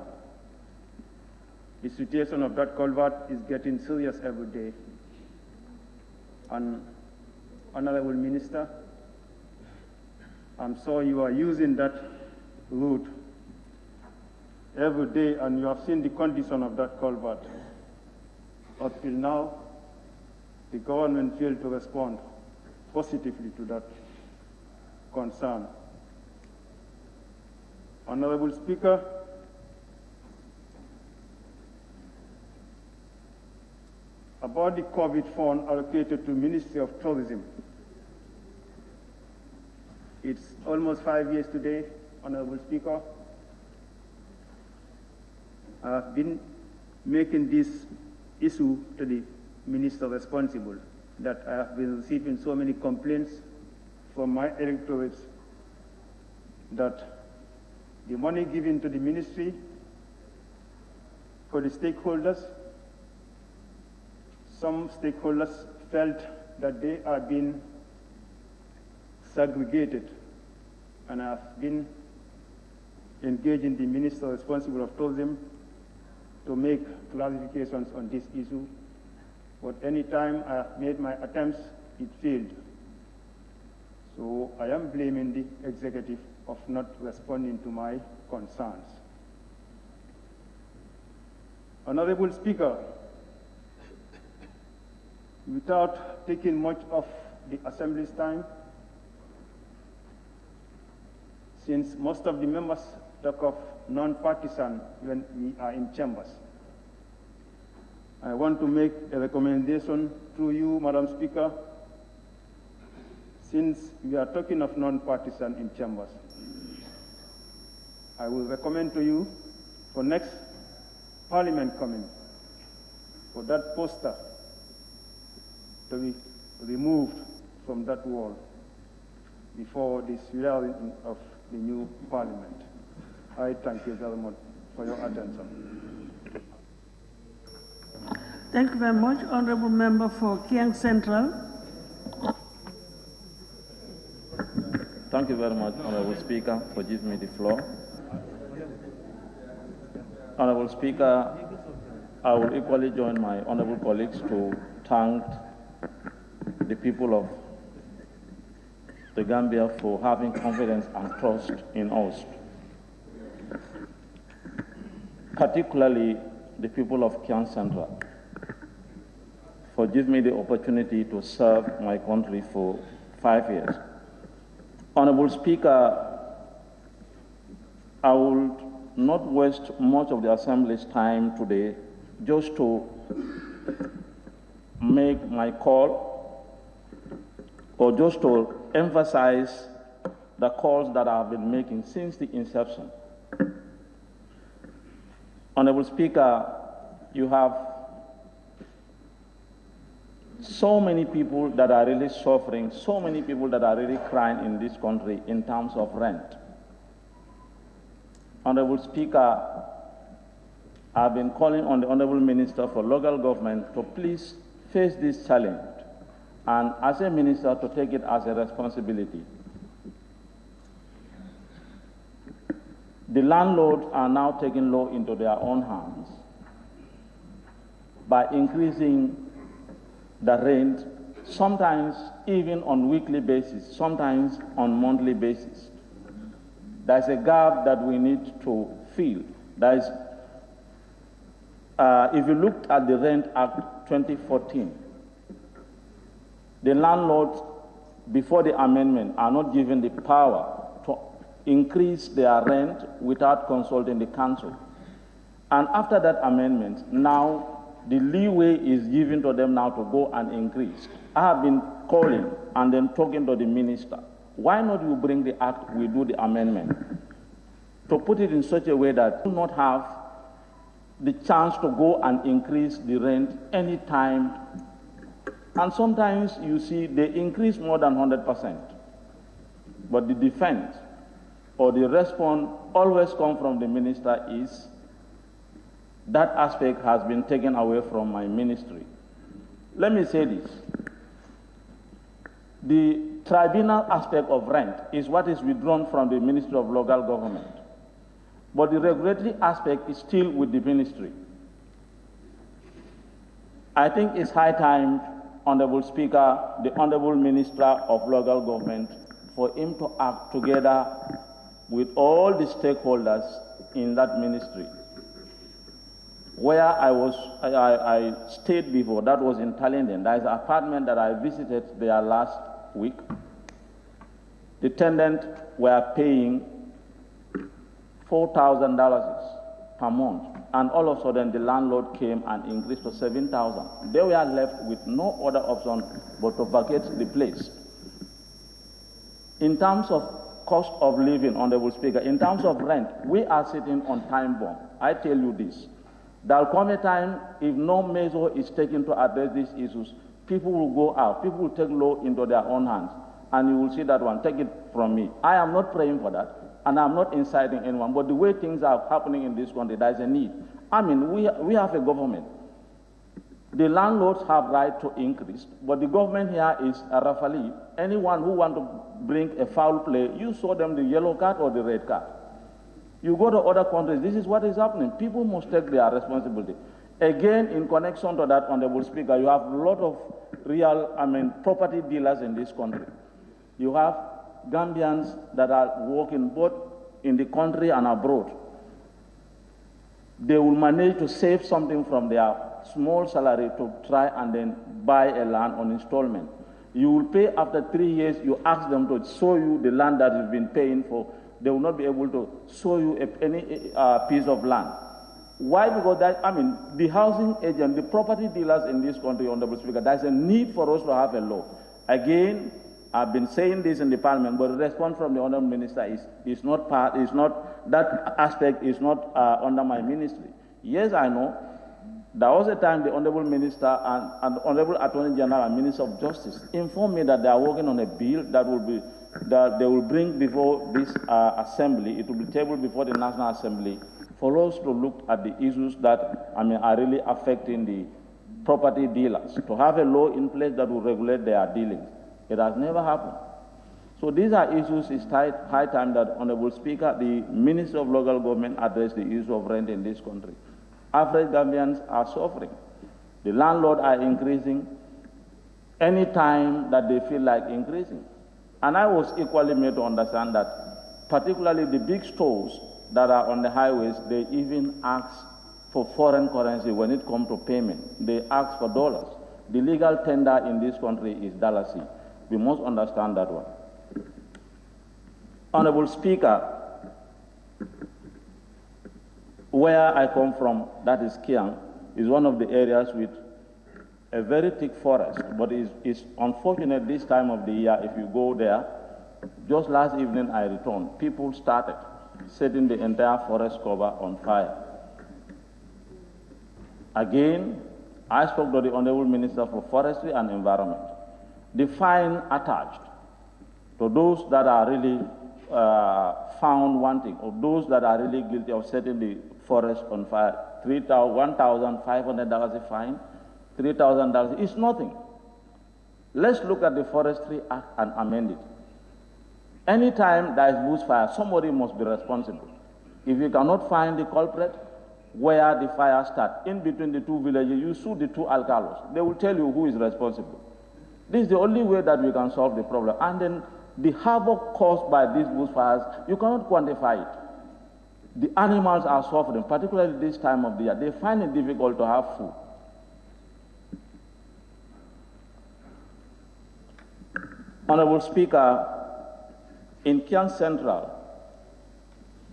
The situation of that culvert is getting serious every day. And Honorable Minister, I'm sure you are using that route every day and you have seen the condition of that culvert. Up till now, the government failed to respond positively to that concern. Honorable Speaker, about the COVID fund allocated to Ministry of Tourism. It's almost 5 years today, Honorable Speaker. I've been making this issue to the minister responsible, that I have been receiving so many complaints from my electorates that the money given to the ministry for the stakeholders, some stakeholders felt that they are being segregated, and I have been engaging the minister responsible of tourism to make clarifications on this issue. But any time I have made my attempts, it failed. So I am blaming the executive of not responding to my concerns. Honorable Speaker, without taking much of the Assembly's time, since most of the members talk of non-partisan when we are in chambers, I want to make a recommendation to you, Madam Speaker, since we are talking of non-partisan in chambers. I will recommend to you for next Parliament coming, for that poster to be removed from that wall before the swearing of the new Parliament. I thank you very much for your attention. Thank you very much, Honorable Member for Kiang Central. Thank you very much, Honorable Speaker, for giving me the floor. Honorable Speaker, I will equally join my honorable colleagues to thank the people of the Gambia for having confidence and trust in us, particularly the people of Kiang Central, for giving me the opportunity to serve my country for 5 years. Honorable Speaker, I will not waste much of the Assembly's time today just to make my call or just to emphasize the calls that I have been making since the inception. Honorable Speaker, you have so many people that are really suffering, so many people that are really crying in this country in terms of rent. Honorable Speaker, I've been calling on the Honorable Minister for Local Government to please face this challenge and as a minister to take it as a responsibility. The landlords are now taking law into their own hands by increasing the rent, sometimes even on weekly basis, sometimes on monthly basis. There's a gap that we need to fill. If you look at the Rent Act 2014, the landlords, before the amendment, are not given the power to increase their rent without consulting the council. And after that amendment, now the leeway is given to them now to go and increase. I have been calling and then talking to the minister. Why not you bring the act, we do the amendment, to put it in such a way that you do not have the chance to go and increase the rent anytime. And sometimes you see they increase more than 100%. But the defense or the response always comes from the minister is that aspect has been taken away from my ministry. Let me say this. The tribunal aspect of rent is what is withdrawn from the Ministry of Local Government. But the regulatory aspect is still with the ministry. I think it's high time, Honorable Speaker, the Honorable Minister of Local Government, for him to act together with all the stakeholders in that ministry. Where I stayed before, that was in Tallinn. There is an apartment that I visited there last week. The tenants were paying $4,000 per month, and all of a sudden the landlord came and increased to $7,000. They were left with no other option but to vacate the place. In terms of cost of living, Honorable Speaker, in terms of rent, we are sitting on time bomb. I tell you this. There will come a time, if no measure is taken to address these issues, people will go out, people will take law into their own hands, and you will see that one. Take it from me. I am not praying for that, and I'm not inciting anyone, but the way things are happening in this country, there is a need. I mean, we have a government. The landlords have right to increase, but the government here is a referee. Anyone who wants to bring a foul play, you show them the yellow card or the red card. You go to other countries, this is what is happening. People must take their responsibility. Again, in connection to that, Honorable Speaker, you have a lot of real, property dealers in this country. You have Gambians that are working both in the country and abroad. They will manage to save something from their small salary to try and then buy a land on installment. You will pay after 3 years, you ask them to show you the land that you've been paying for. They will not be able to show you any piece of land. Why? Because the housing agent, the property dealers in this country, Honorable Speaker, there's a need for us to have a law. Again, I've been saying this in the Parliament, but the response from the Honorable Minister is not that aspect is not under my ministry. Yes, I know. There was a time the Honorable Minister and the Honorable Attorney General and Minister of Justice informed me that they are working on a bill that they will bring before this assembly. It will be tabled before the National Assembly for us to look at the issues that are really affecting the property dealers, to have a law in place that will regulate their dealings. It has never happened. So these are issues. It's high time that, Honorable Speaker, the Minister of Local Government address the issue of rent in this country. Average Gambians are suffering. The landlords are increasing any time that they feel like increasing. And I was equally made to understand that particularly the big stores that are on the highways, they even ask for foreign currency when it comes to payment. They ask for dollars. The legal tender in this country is $C. We must understand that one. Honorable Speaker, where I come from, that is Kiang, is one of the areas with a very thick forest, but it's unfortunate this time of the year, if you go there, just last evening I returned, people started setting the entire forest cover on fire. Again, I spoke to the Honorable Minister for Forestry and Environment. The fine attached to those that are really found wanting, or those that are really guilty of setting the forest on fire, $1,500 a fine, $3,000 is nothing. Let's look at the Forestry Act and amend it. Anytime there is bushfire, somebody must be responsible. If you cannot find the culprit, where the fire starts, in between the two villages, you sue the two alcalos. They will tell you who is responsible. This is the only way that we can solve the problem. And then the havoc caused by these bushfires, you cannot quantify it. The animals are suffering, particularly this time of the year. They find it difficult to have food. Honorable Speaker, in Kiang Central,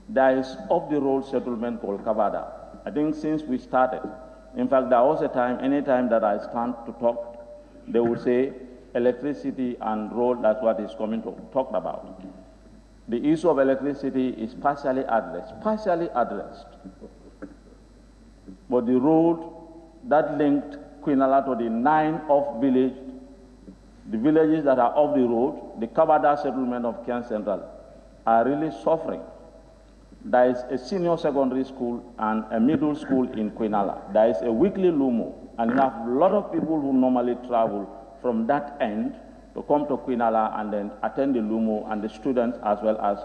there is off-the-road settlement called Kavada. I think since we started, in fact, there was a time, any time that I stand to talk, they will say electricity and road, that's what is coming to talk about. The issue of electricity is partially addressed. But the road that linked Quinala to the 9 off village, the villages that are off the road, the Kavada settlement of Kiang Central, are really suffering. There is a senior secondary school and a middle school in Quinala. There is a weekly Lumo, and you have a lot of people who normally travel from that end to come to Quinala and then attend the Lumo, and the students as well as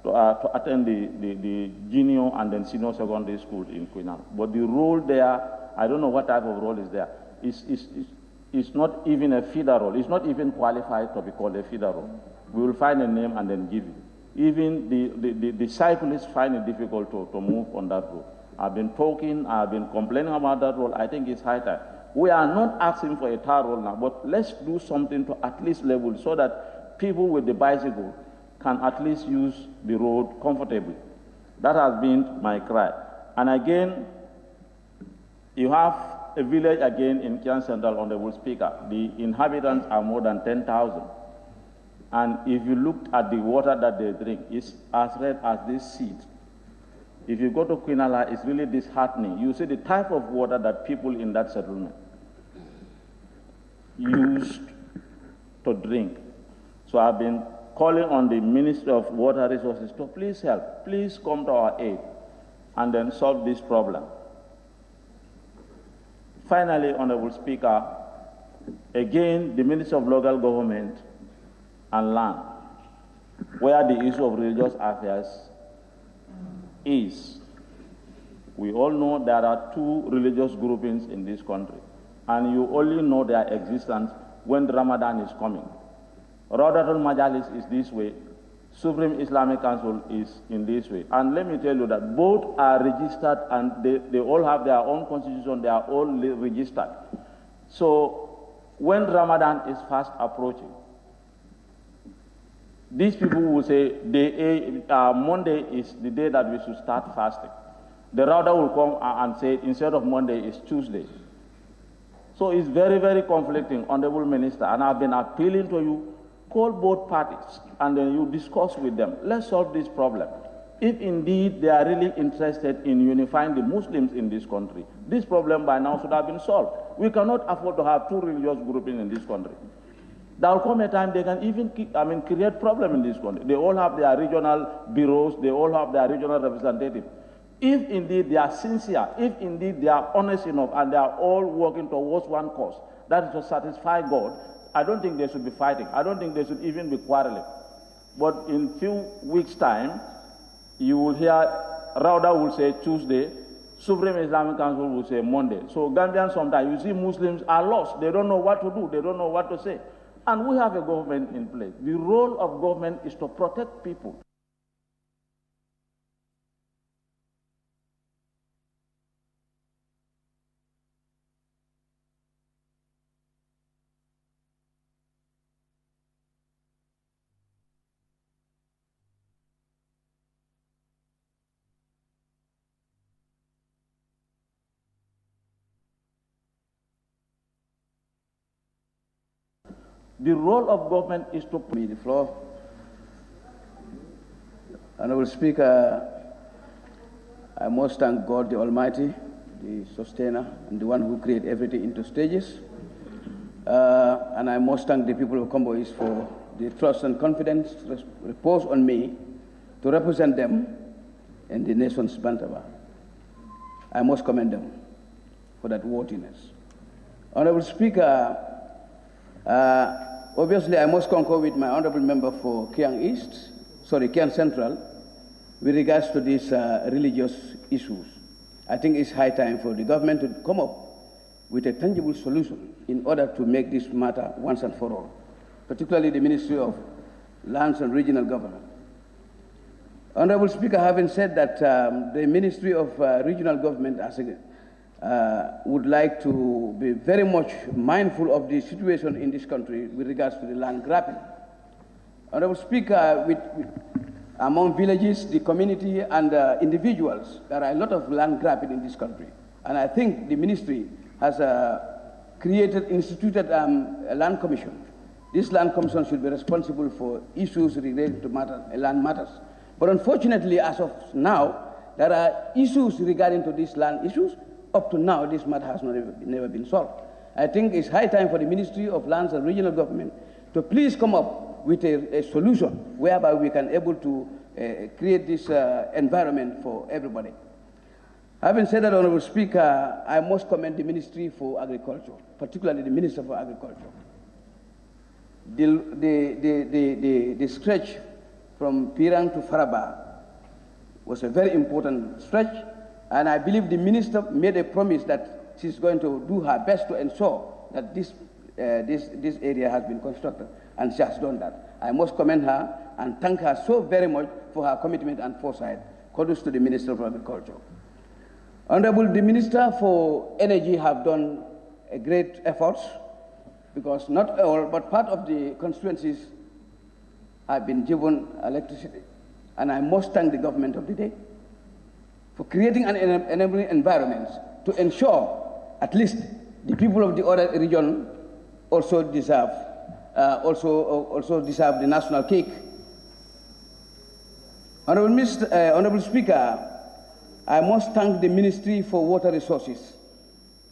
to attend the junior and then senior secondary school in Quinala. But the role there, I don't know what type of role is there. is not even a feeder road. It's not even qualified to be called a feeder road. We will find a name and then give it. Even the cyclists find it difficult to move on that road. I've been talking, I've been complaining about that road. I think it's high time. We are not asking for a tar road now, but let's do something to at least level so that people with the bicycle can at least use the road comfortably. That has been my cry. And again, you have a village again in Kian Central, Honorable Speaker. The inhabitants are more than 10,000. And if you look at the water that they drink, it's as red as this seed. If you go to Quinala, it's really disheartening. You see the type of water that people in that settlement used to drink. So I've been calling on the Ministry of Water Resources to please help, please come to our aid, and then solve this problem. Finally, Honorable Speaker, again, the Ministry of Local Government and Land, where the issue of religious affairs is. We all know there are two religious groupings in this country, and you only know their existence when Ramadan is coming. Radatul Majalis is this way, Supreme Islamic Council is in this way. And let me tell you that both are registered and they all have their own constitution, they are all registered. So when Ramadan is fast approaching, these people will say Monday is the day that we should start fasting. The Rada will come and say instead of Monday it's Tuesday. So it's very, very conflicting, Honorable Minister, and I've been appealing to you, call both parties and then you discuss with them. Let's solve this problem. If indeed they are really interested in unifying the Muslims in this country, this problem by now should have been solved. We cannot afford to have two religious groupings in this country. There will come a time they can even create problem in this country. They all have their regional bureaus, they all have their regional representatives. If indeed they are sincere, if indeed they are honest enough and they are all working towards one cause, that is to satisfy God, I don't think they should be fighting. I don't think they should even be quarreling. But in few weeks' time, you will hear Rauda will say Tuesday, Supreme Islamic Council will say Monday. So Gambians sometimes, you see Muslims are lost. They don't know what to do. They don't know what to say. And we have a government in place. The role of government is to protect people. The role of government is to me the floor. Honorable Speaker, I must thank God the Almighty, the sustainer, and the one who created everything into stages. And I must thank the people of Combois for the trust and confidence reposed on me to represent them in the nation's Bantaba. I must commend them for that worthiness. Honorable Speaker, obviously, I must concur with my honorable member for Kiang Central, with regards to these religious issues. I think it's high time for the government to come up with a tangible solution in order to make this matter once and for all, particularly the Ministry of Lands and Regional Government. Honorable Speaker, having said that, the Ministry of Regional Government would like to be very much mindful of the situation in this country with regards to the land grabbing. Honorable Speaker, among villages, the community, and individuals, there are a lot of land grabbing in this country. And I think the ministry has instituted a land commission. This land commission should be responsible for issues related to land matters. But unfortunately, as of now, there are issues regarding to these land issues. Up to now, this matter has never been solved. I think it's high time for the Ministry of Lands and Regional Government to please come up with a solution whereby we can able to create this environment for everybody. Having said that, Honorable Speaker, I must commend the Ministry for Agriculture, particularly the Minister for Agriculture. The stretch from Pirang to Faraba was a very important stretch. And I believe the minister made a promise that she's going to do her best to ensure that this area has been constructed, and she has done that. I must commend her and thank her so very much for her commitment and foresight. Kudos to the Minister of Agriculture. Honorable the Minister for Energy have done a great efforts, because not all, but part of the constituencies have been given electricity. And I must thank the government of the day for creating an enabling environment to ensure at least the people of the other region also deserve the national cake. Honorable Speaker, I must thank the Ministry for Water Resources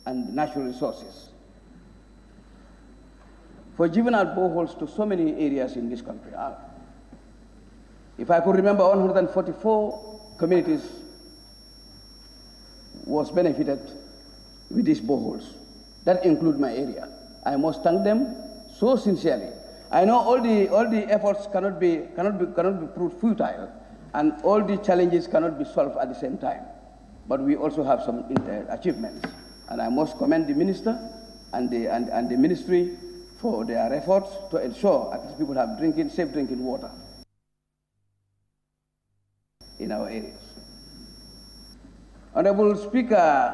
and Natural Resources for giving out boreholes to so many areas in this country. If I could remember, 144 communities was benefited with these boreholes. That includes my area. I must thank them so sincerely. I know all the efforts cannot be proved futile, and all the challenges cannot be solved at the same time. But we also have some achievements, and I must commend the minister and the ministry for their efforts to ensure at least people have safe drinking water in our areas. Honorable Speaker,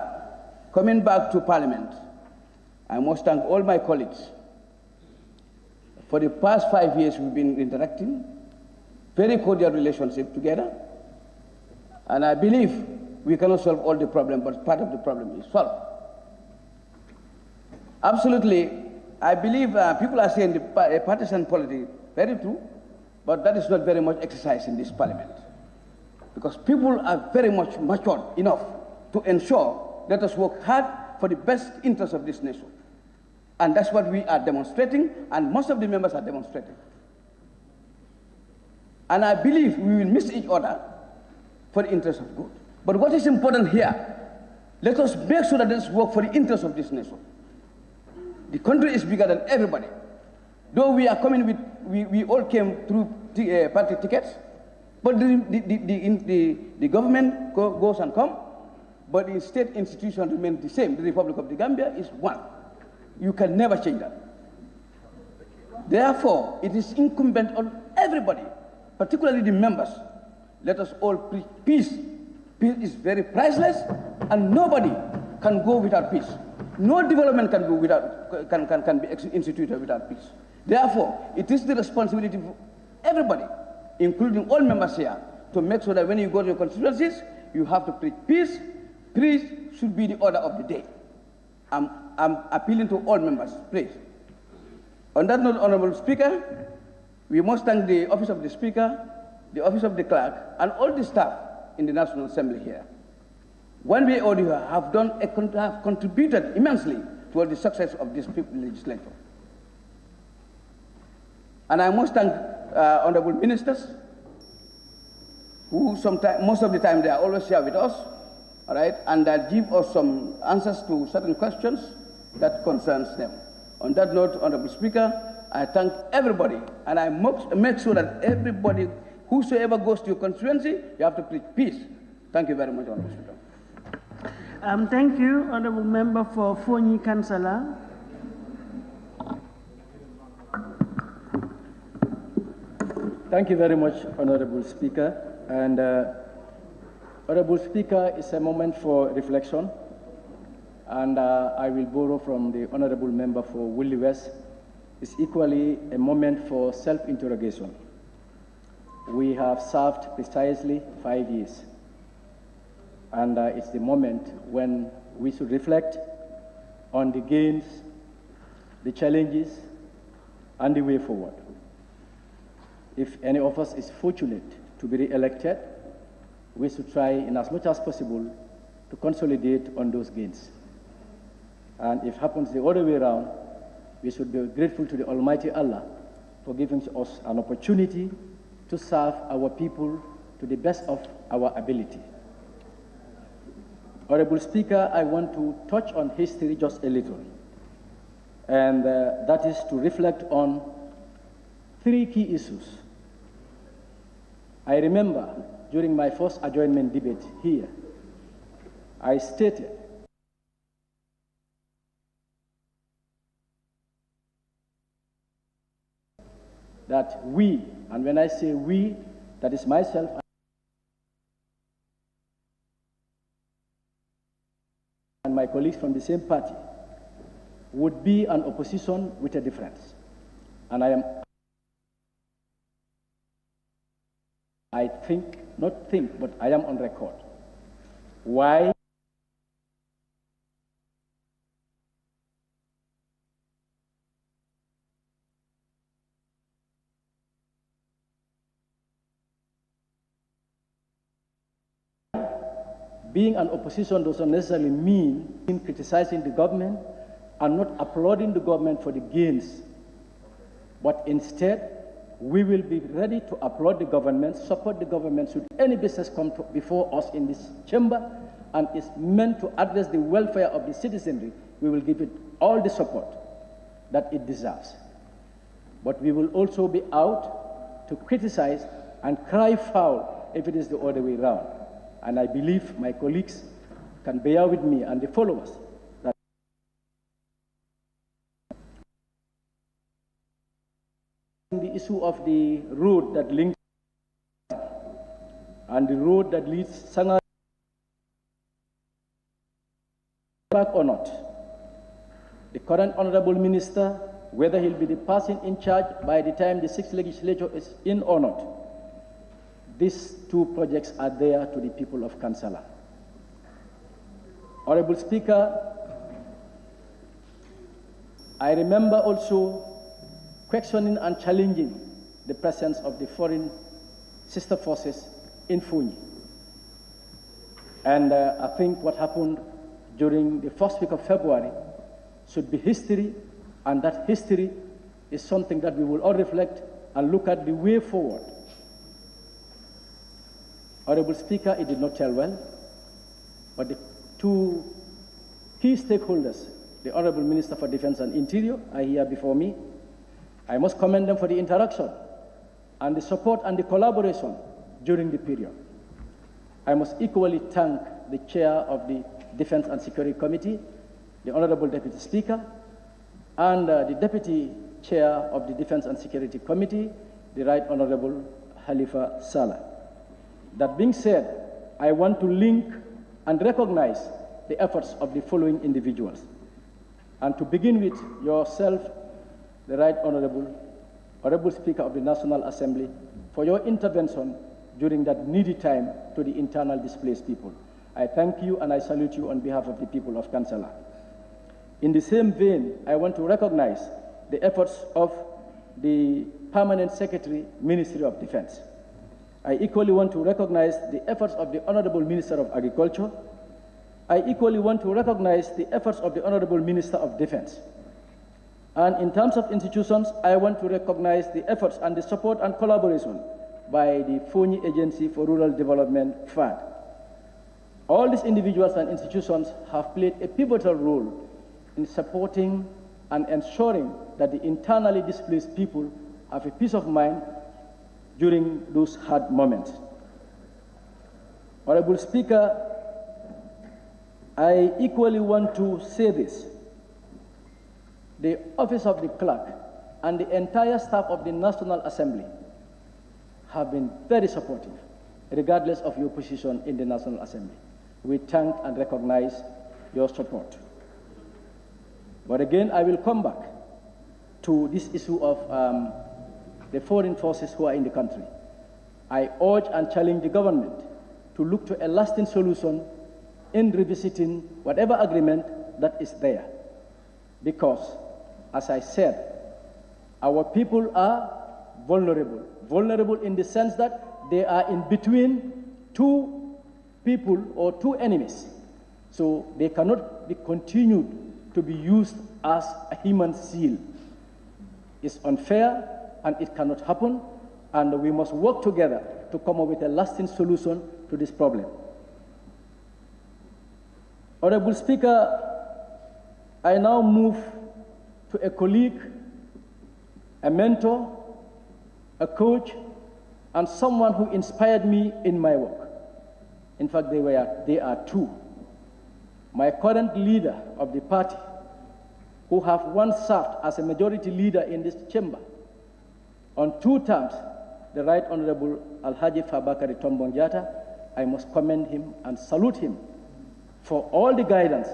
coming back to Parliament, I must thank all my colleagues. For the past 5 years, we've been interacting, very cordial relationship together, and I believe we cannot solve all the problem, but part of the problem is solved. Absolutely, I believe people are saying the partisan politics, very true, but that is not very much exercised in this Parliament, because people are very much matured enough to ensure let us work hard for the best interest of this nation. And that's what we are demonstrating, and most of the members are demonstrating. And I believe we will miss each other for the interest of good. But what is important here, let us make sure that this work for the interest of this nation. The country is bigger than everybody. Though we are coming with, we all came through party tickets, but the government goes and comes, but the state institution remains the same. The Republic of the Gambia is one. You can never change that. Therefore, it is incumbent on everybody, particularly the members. Let us all preach peace. Peace is very priceless, and nobody can go without peace. No development can go without, can be instituted without peace. Therefore, it is the responsibility of everybody, including all members here, to make sure that when you go to your constituencies, you have to preach peace. Peace should be the order of the day. I'm appealing to all members, please. On that note, Honorable Speaker, we must thank the Office of the Speaker, the Office of the Clerk, and all the staff in the National Assembly here. One way or the other have contributed immensely toward the success of this legislature. And I must thank honorable ministers, who most of the time they are always here with us, all right, and that give us some answers to certain questions that concerns them. On that note, Honorable Speaker, I thank everybody, and I must make sure that everybody, whosoever goes to your constituency, you have to preach peace. Thank you very much, Honorable Speaker. Thank you, Honorable Member for Fonyi Councillor. Thank you very much, Honorable Speaker. And Honorable Speaker, it's a moment for reflection. And I will borrow from the Honorable Member for Willie West. It's equally a moment for self-interrogation. We have served precisely 5 years. And it's the moment when we should reflect on the gains, the challenges, and the way forward. If any of us is fortunate to be re-elected, we should try in as much as possible to consolidate on those gains. And if it happens the other way around, we should be grateful to the Almighty Allah for giving us an opportunity to serve our people to the best of our ability. Honorable Speaker, I want to touch on history just a little. And that is to reflect on 3 key issues. I remember during my first adjournment debate here, I stated that we, and when I say we, that is myself and my colleagues from the same party, would be an opposition with a difference. And I think, not think, but I am on record. Why? Being an opposition doesn't necessarily mean criticizing the government and not applauding the government for the gains, but instead, we will be ready to applaud the government, support the government should any business come before us in this chamber and is meant to address the welfare of the citizenry. We will give it all the support that it deserves. But we will also be out to criticize and cry foul if it is the other way around. And I believe my colleagues can bear with me and the followers that the issue of the road that links and the road that leads Sanga back or not. The current honorable minister, whether he'll be the person in charge by the time the 6th legislature is in or not, these two projects are there to the people of Kansala. Honorable Speaker, I remember also questioning and challenging the presence of the foreign sister forces in Funyi. And I think what happened during the first week of February should be history, and that history is something that we will all reflect and look at the way forward. Honorable Speaker, it did not tell well, but the two key stakeholders, the Honorable Minister for Defense and Interior, are here before me. I must commend them for the interaction and the support and the collaboration during the period. I must equally thank the Chair of the Defense and Security Committee, the Honorable Deputy Speaker, and the Deputy Chair of the Defense and Security Committee, the Right Honorable Halifa Saleh. That being said, I want to link and recognize the efforts of the following individuals. And to begin with yourself, the Right Honorable Speaker of the National Assembly, for your intervention during that needy time to the internal displaced people. I thank you and I salute you on behalf of the people of Kansala. In the same vein, I want to recognize the efforts of the Permanent Secretary, Ministry of Defense. I equally want to recognize the efforts of the Honorable Minister of Agriculture. I equally want to recognize the efforts of the Honorable Minister of Defense. And in terms of institutions, I want to recognize the efforts and the support and collaboration by the Funyi Agency for Rural Development Fund. All these individuals and institutions have played a pivotal role in supporting and ensuring that the internally displaced people have a peace of mind during those hard moments. Honorable Speaker, I equally want to say this. The Office of the Clerk and the entire staff of the National Assembly have been very supportive, regardless of your position in the National Assembly. We thank and recognize your support. But again, I will come back to this issue of the foreign forces who are in the country. I urge and challenge the government to look to a lasting solution in revisiting whatever agreement that is there. Because, as I said, our people are vulnerable. Vulnerable in the sense that they are in between two people or two enemies. So they cannot be continued to be used as a human shield. It's unfair and it cannot happen, and we must work together to come up with a lasting solution to this problem. Honorable Speaker, I now move to a colleague, a mentor, a coach, and someone who inspired me in my work. In fact, they are two. My current leader of the party, who have once served as a majority leader in this chamber, on 2 terms, the Right Honorable Alhaji Fabakary Tombong Jatta, I must commend him and salute him for all the guidance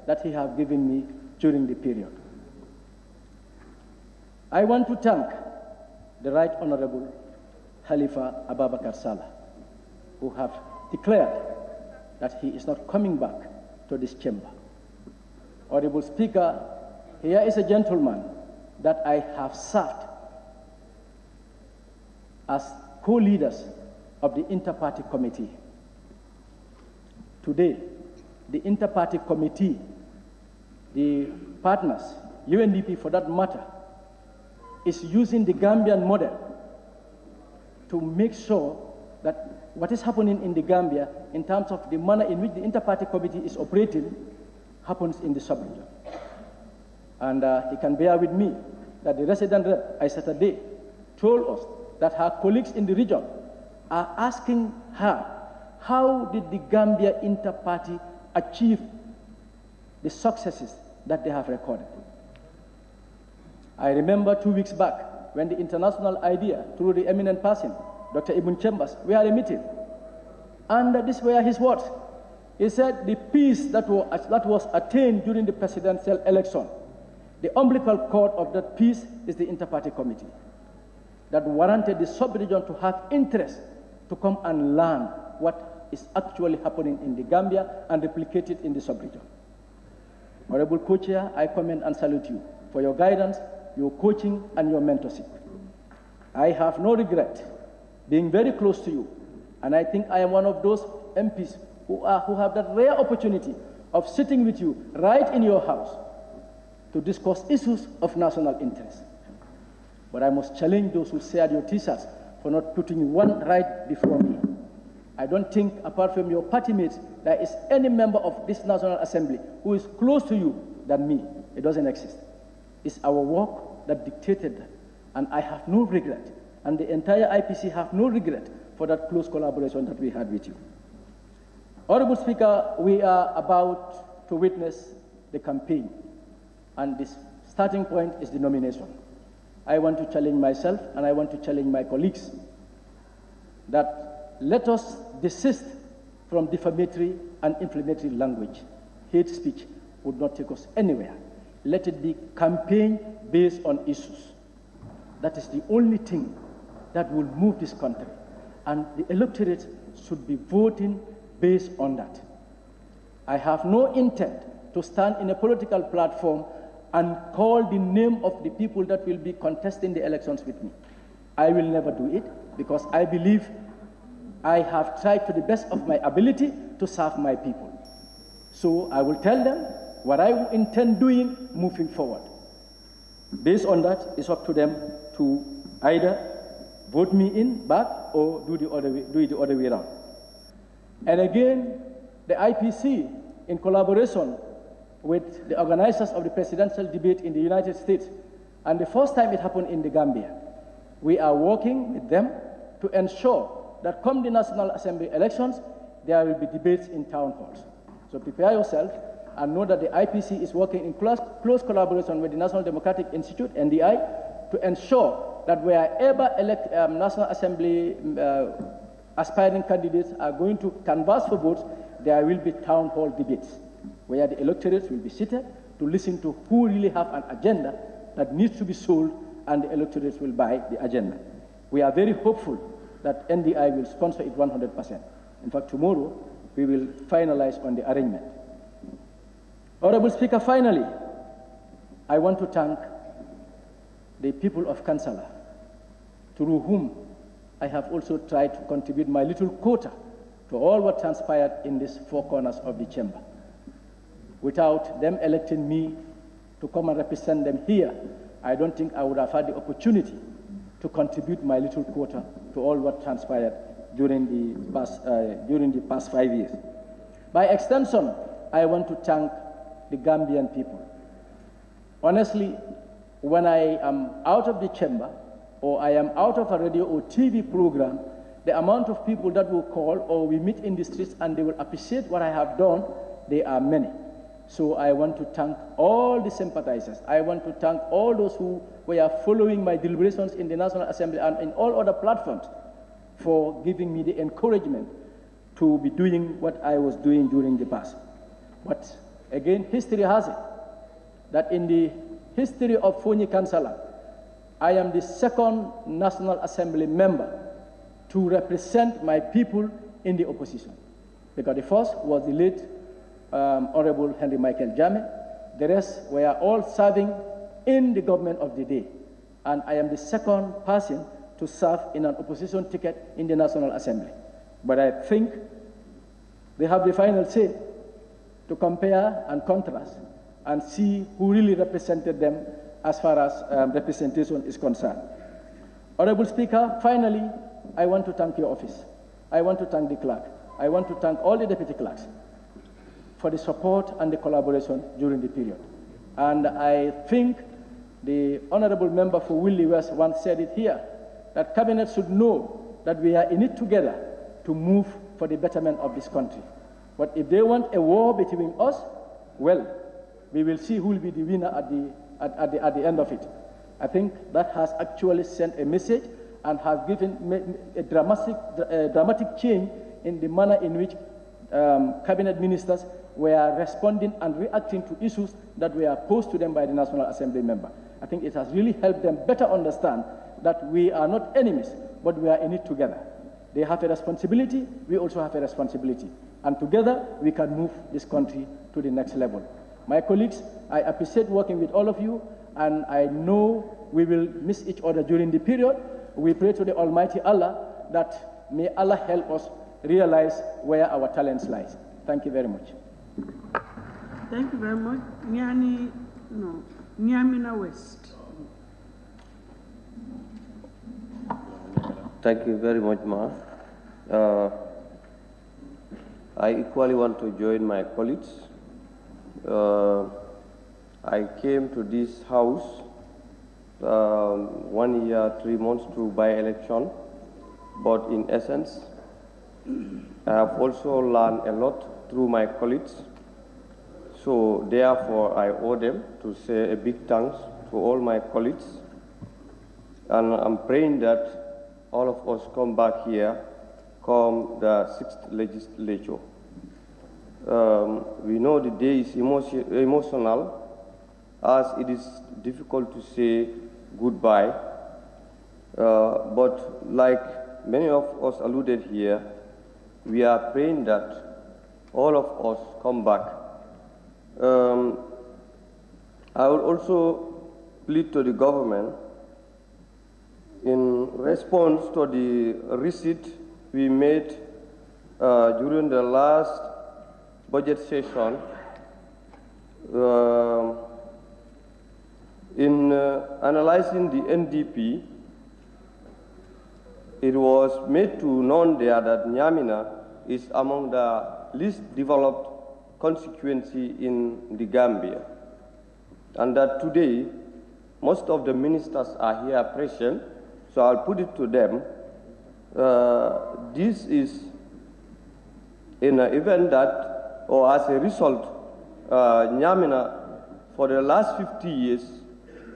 that he has given me during the period. I want to thank the Right Honorable Khalifa Ababakar Sallah, who have declared that he is not coming back to this chamber. Honorable Speaker, here is a gentleman that I have served as co-leaders of the Inter-Party Committee. Today, the Inter-Party Committee, the partners, UNDP for that matter, is using the Gambian model to make sure that what is happening in the Gambia in terms of the manner in which the Inter-Party Committee is operating happens in the sub-region. And he can bear with me that the resident rep, Aisata told us that her colleagues in the region are asking her, how did the Gambia Inter-Party achieve the successes that they have recorded? I remember 2 weeks back when the international idea through the eminent person, Dr. Ibn Chambers, we had a meeting. And these were his words. He said the peace that was attained during the presidential election, the umbilical cord of that peace is the Inter-Party Committee that warranted the sub-region to have interest to come and learn what is actually happening in the Gambia and replicate it in the sub-region. Honorable Co-Chair, I commend and salute you for your guidance, your coaching, and your mentorship. I have no regret being very close to you, and I think I am one of those MPs who have that rare opportunity of sitting with you right in your house to discuss issues of national interest. But I must challenge those who shared your t-shirts for not putting one right before me. I don't think, apart from your party mates, there is any member of this National Assembly who is close to you than me. It doesn't exist. It's our work that dictated that. And I have no regret, and the entire IPC have no regret for that close collaboration that we had with you. Honorable Speaker, we are about to witness the campaign, and this starting point is the nomination. I want to challenge myself and I want to challenge my colleagues that let us desist from defamatory and inflammatory language. Hate speech would not take us anywhere. Let it be campaign based on issues. That is the only thing that will move this country. And the electorate should be voting based on that. I have no intent to stand in a political platform and call the name of the people that will be contesting the elections with me. I will never do it because I believe I have tried to the best of my ability to serve my people. So I will tell them what I intend doing moving forward. Based on that, it's up to them to either vote me in back or do it the other way around. And again, the IPC, in collaboration with the organizers of the presidential debate in the United States, and the first time it happened in the Gambia, we are working with them to ensure that come the National Assembly elections, there will be debates in town halls. So prepare yourself and know that the IPC is working in close collaboration with the National Democratic Institute, NDI, to ensure that wherever National Assembly aspiring candidates are going to canvass for votes, there will be town hall debates where the electorates will be seated to listen to who really have an agenda that needs to be sold, and the electorates will buy the agenda. We are very hopeful that NDI will sponsor it 100%. In fact, tomorrow we will finalize on the arrangement. Honorable Speaker, finally, I want to thank the people of Kansala, through whom I have also tried to contribute my little quota to all what transpired in these four corners of the chamber. Without them electing me to come and represent them here, I don't think I would have had the opportunity to contribute my little quota to all what transpired during the past 5 years. By extension, I want to thank the Gambian people. Honestly, when I am out of the chamber, or I am out of a radio or TV program, the amount of people that will call or we meet in the streets and they will appreciate what I have done, they are many. So I want to thank all the sympathizers. I want to thank all those who were following my deliberations in the National Assembly and in all other platforms for giving me the encouragement to be doing what I was doing during the past. But again, history has it that in the history of Fonyi Kansala, I am the second National Assembly member to represent my people in the opposition. Because the first was the late Honorable Henry Michael Jammeh. The rest were all serving in the government of the day. And I am the second person to serve in an opposition ticket in the National Assembly. But I think they have the final say to compare and contrast and see who really represented them as far as representation is concerned. Honorable Speaker, finally, I want to thank your office. I want to thank the clerk. I want to thank all the deputy clerks for the support and the collaboration during the period. And I think the honorable member for Willie West once said it here, that cabinet should know that we are in it together to move for the betterment of this country. But if they want a war between us, well, we will see who will be the winner at the end of it. I think that has actually sent a message and has given a dramatic change in the manner in which cabinet ministers were responding and reacting to issues that were posed to them by the National Assembly member. I think it has really helped them better understand that we are not enemies, but we are in it together. They have a responsibility, we also have a responsibility. And together, we can move this country to the next level. My colleagues, I appreciate working with all of you, and I know we will miss each other during the period. We pray to the Almighty Allah that may Allah help us realize where our talents lies. Thank you very much. Thank you very much. Nyamina West. Thank you very much, Ma. I equally want to join my colleagues. I came to this house 1 year, 3 months to by-election, but in essence, I have also learned a lot through my colleagues. So therefore, I owe them to say a big thanks to all my colleagues. And I'm praying that all of us come back here come the 6th legislature. We know the day is emotional, as it is difficult to say goodbye. But like many of us alluded here, we are praying that all of us come back. I will also plead to the government in response to the receipt we made during the last budget session in analyzing the NDP. It was made to known there that Nyamina is among the least developed constituency in the Gambia, and that today most of the ministers are here present, so I'll put it to them. This is in an event that, or as a result, Nyamina, for the last 50 years,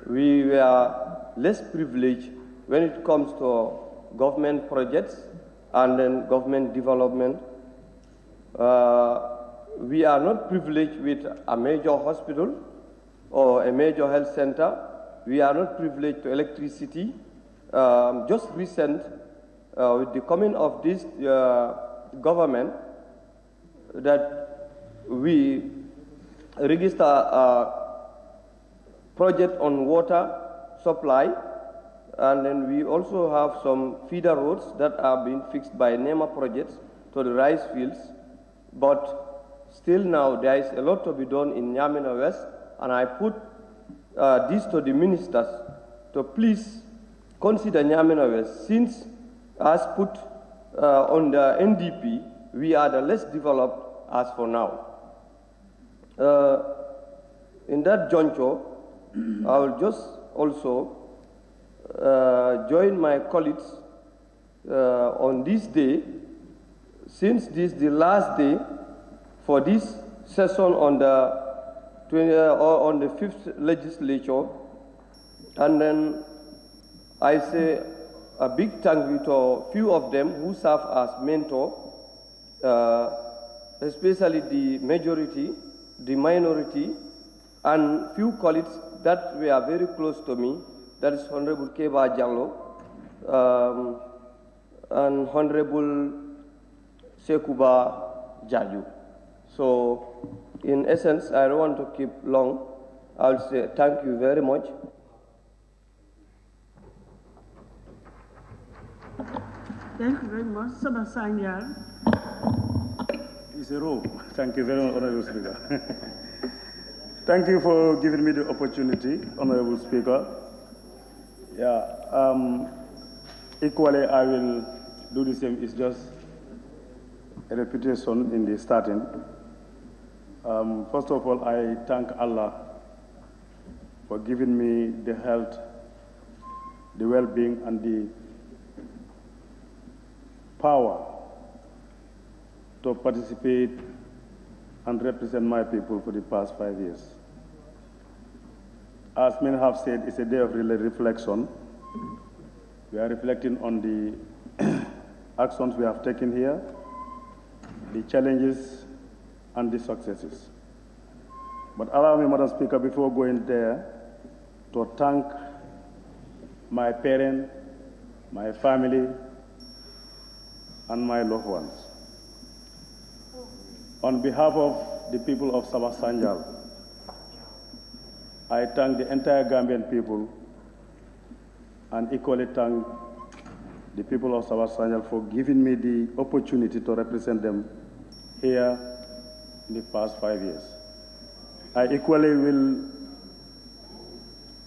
we were less privileged when it comes to government projects and then government development. We are not privileged with a major hospital or a major health center. We are not privileged to electricity. Just recent, with the coming of this government, that we register a project on water supply, and then we also have some feeder roads that are being fixed by NEMA projects to the rice fields. But still now there is a lot to be done in Nyamina West, and I put this to the ministers to please consider Nyamina West, since as put on the NDP, we are the less developed as for now. In that juncture, I will just also join my colleagues on this day, since this is the last day for this session on the on the 5th legislature. And then I say a big thank you to a few of them who serve as mentor, especially the majority, the minority, and few colleagues that were very close to me. That is Honorable Keba Jallo and Honorable Sekuba Jaju. So, in essence, I don't want to keep long. I'll say thank you very much. Thank you very much. Sabasanyal. It's a row. Thank you very much, Honorable Speaker. Thank you for giving me the opportunity, Honorable Speaker. Yeah, equally I will do the same. It's just a repetition in the starting. First of all, I thank Allah for giving me the health, the well-being, and the power to participate and represent my people for the past 5 years. As many have said, it's a day of reflection. We are reflecting on the actions we have taken here, the challenges and the successes. But allow me, Madam Speaker, before going there, to thank my parents, my family, and my loved ones. On behalf of the people of Sabah Sanjal, I thank the entire Gambian people and equally thank the people of Sabah Sanjal for giving me the opportunity to represent them here in the past 5 years. I equally will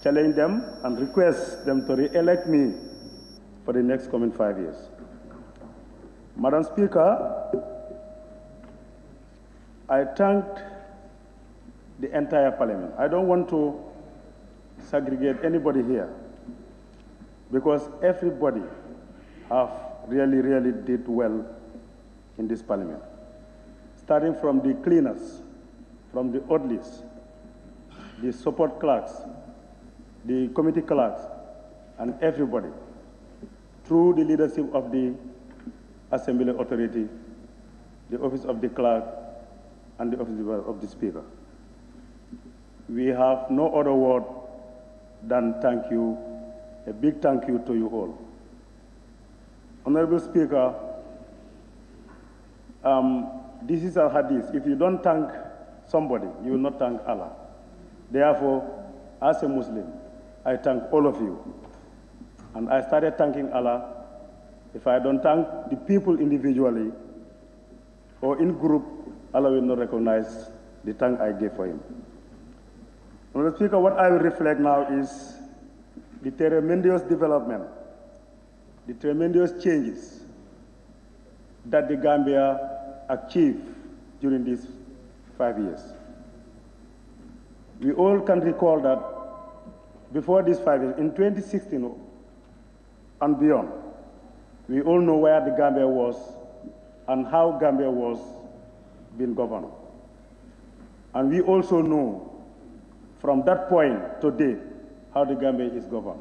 challenge them and request them to re-elect me for the next coming 5 years. Madam Speaker, I thanked the entire Parliament. I don't want to segregate anybody here because everybody have really did well in this Parliament. Starting from the cleaners, from the orderlies, the support clerks, the committee clerks, and everybody, through the leadership of the Assembly Authority, the Office of the Clerk, and the Office of the Speaker. We have no other word than thank you, a big thank you to you all. Honorable Speaker, this is a hadith. If you don't thank somebody, you will not thank Allah. Therefore, as a Muslim, I thank all of you. And I started thanking Allah. If I don't thank the people individually or in group, Allah will not recognize the thank I gave for him. Mr. Speaker, what I will reflect now is the tremendous development, the tremendous changes that the Gambia achieved during these 5 years. We all can recall that before these 5 years, in 2016 and beyond, we all know where the Gambia was and how Gambia was being governed. And we also know from that point to date how the Gambia is governed.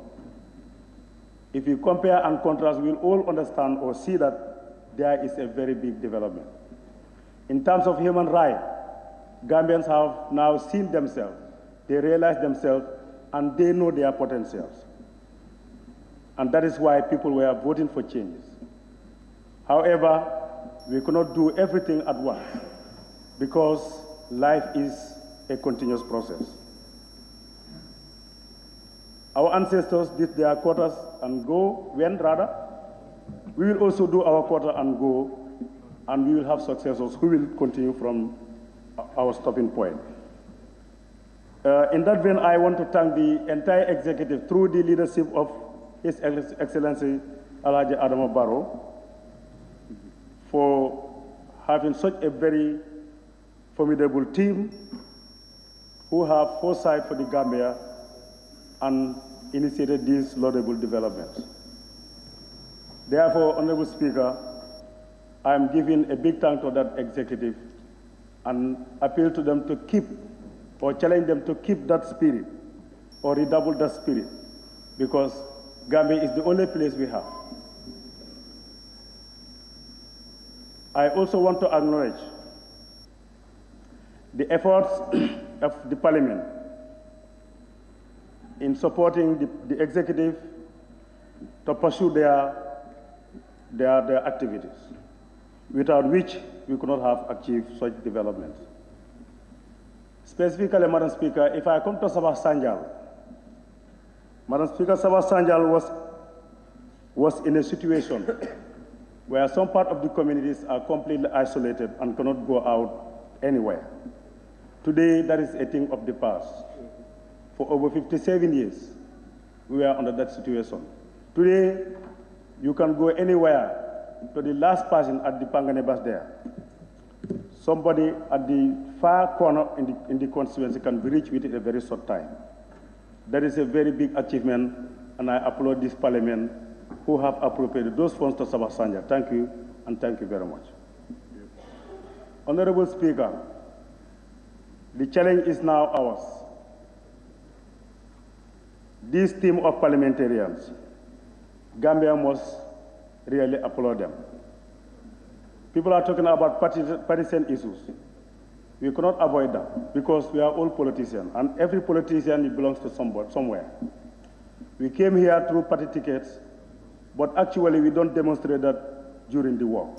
If you compare and contrast, we'll all understand or see that there is a very big development. In terms of human rights, Gambians have now seen themselves, they realize themselves, and they know their potentials. And that is why people were voting for changes. However, we cannot do everything at once because life is a continuous process. Our ancestors did their quotas and went rather. We will also do our quota and go, and we will have successors who will continue from our stopping point. In that vein, I want to thank the entire executive through the leadership of His Excellency Alhaji Adama Barrow for having such a very formidable team who have foresight for the Gambia and initiated these laudable developments. Therefore, Honorable Speaker, I am giving a big thank to that executive and appeal to them to keep or challenge them to keep that spirit or redouble that spirit, because Gambia is the only place we have. I also want to acknowledge the efforts of the Parliament in supporting the executive to pursue their activities, without which we could not have achieved such developments. Specifically, Madam Speaker, if I come to Sabah Sanjal, Madam Speaker, Sabah Sanjal was in a situation where some part of the communities are completely isolated and cannot go out anywhere. Today, that is a thing of the past. For over 57 years, we were under that situation. Today, you can go anywhere to the last person at the Panganebas there. Somebody at the far corner in the constituency can be reached within a very short time. That is a very big achievement, and I applaud this Parliament who have appropriated those funds to Sabah Sanjal. Thank you, and thank you very much. Honorable Speaker, the challenge is now ours. This team of parliamentarians, Gambia must really applaud them. People are talking about partisan issues. We cannot avoid that because we are all politicians, and every politician belongs to somewhere. We came here through party tickets, but actually we don't demonstrate that during the work.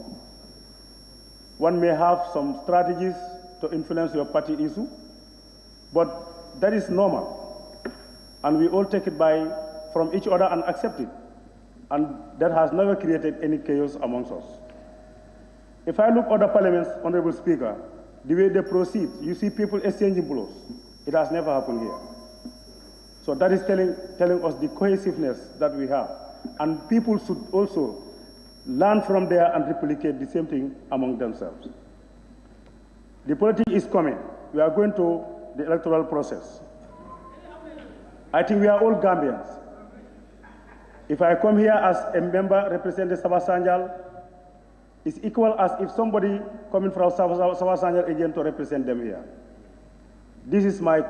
One may have some strategies to influence your party issue, but that is normal. And we all take it from each other and accept it. And that has never created any chaos amongst us. If I look at other parliaments, Honorable Speaker, the way they proceed, you see people exchanging blows. It has never happened here. So that is telling us the cohesiveness that we have. And people should also learn from there and replicate the same thing among themselves. The politics is coming. We are going to the electoral process. I think we are all Gambians. If I come here as a member representing Sabah Sanjal, it's equal as if somebody coming from Sabah Sanjal again to represent them here. This is my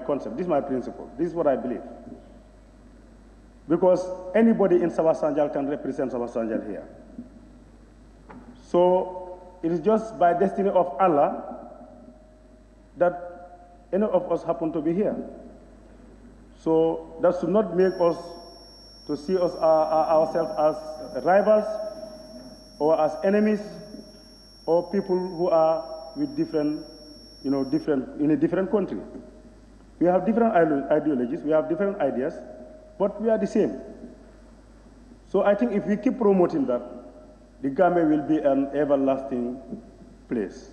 concept. This is my principle. This is what I believe. Because anybody in Sabah Sanjal can represent Sabah Sanjal here. So it is just by destiny of Allah that any of us happen to be here. So that should not make us to see ourselves as rivals or as enemies or people who are with different, in a different country. We have different ideologies, we have different ideas, but we are the same. So I think if we keep promoting that, the Gambia will be an everlasting place.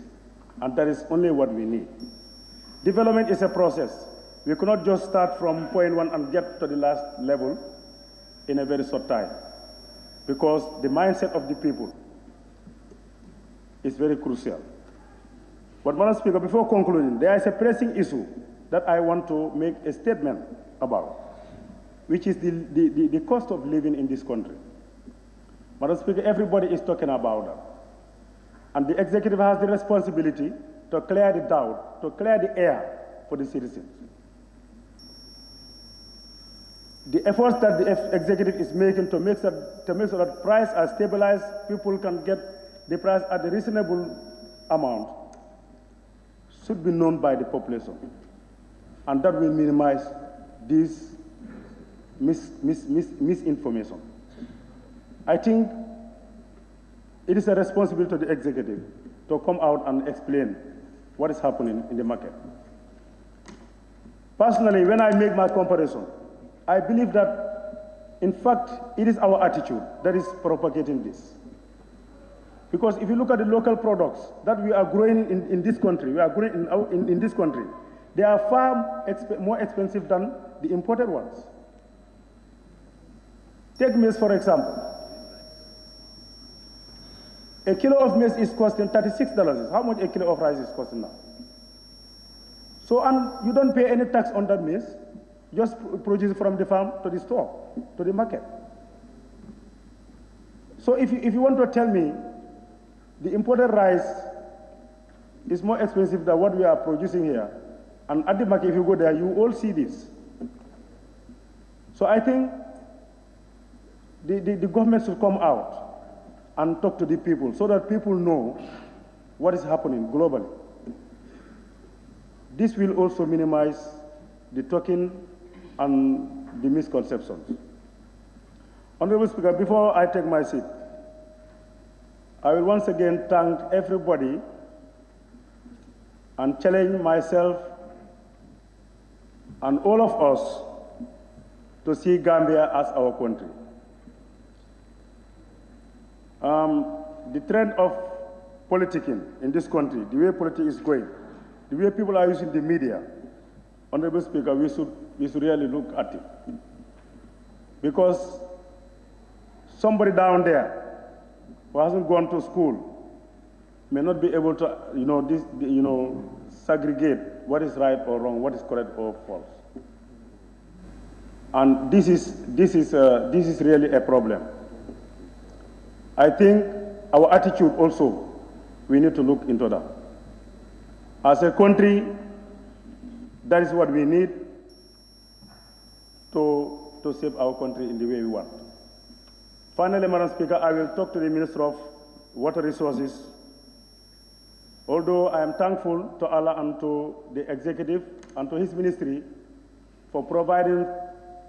And that is only what we need. Development is a process. We cannot just start from point one and get to the last level in a very short time, because the mindset of the people is very crucial. But Madam Speaker, before concluding, there is a pressing issue that I want to make a statement about, which is the cost of living in this country. Madam Speaker, everybody is talking about that. And the executive has the responsibility to clear the doubt, to clear the air for the citizens. The efforts that the executive is making to make sure that price are stabilized, people can get the price at a reasonable amount, should be known by the population. And that will minimize this misinformation. I think it is a responsibility to the executive to come out and explain what is happening in the market. Personally, when I make my comparison, I believe that, in fact, it is our attitude that is propagating this. Because if you look at the local products that we are growing in this country, in this country, they are far more expensive than the imported ones. Take maize, for example. A kilo of maize is costing $36. How much a kilo of rice is costing now? So, and you don't pay any tax on that maize. Just produce from the farm to the store, to the market. So if you want to tell me the imported rice is more expensive than what we are producing here, And at the market, if you go there, you all see this. So I think the government should come out and talk to the people so that people know what is happening globally. This will also minimize the talking and the misconceptions. Honorable Speaker, before I take my seat, I will once again thank everybody and challenge myself and all of us to see Gambia as our country. The trend of politicking in this country, the way politics is going, the way people are using the media, Honorable Speaker, we should really look at it. Because somebody down there who hasn't gone to school may not be able to, segregate what is right or wrong, what is correct or false. And this is really a problem. I think our attitude also, we need to look into that. As a country, that is what we need to save our country in the way we want. Finally, Madam Speaker, I will talk to the Minister of Water Resources. Although I am thankful to Allah and to the executive and to his ministry for providing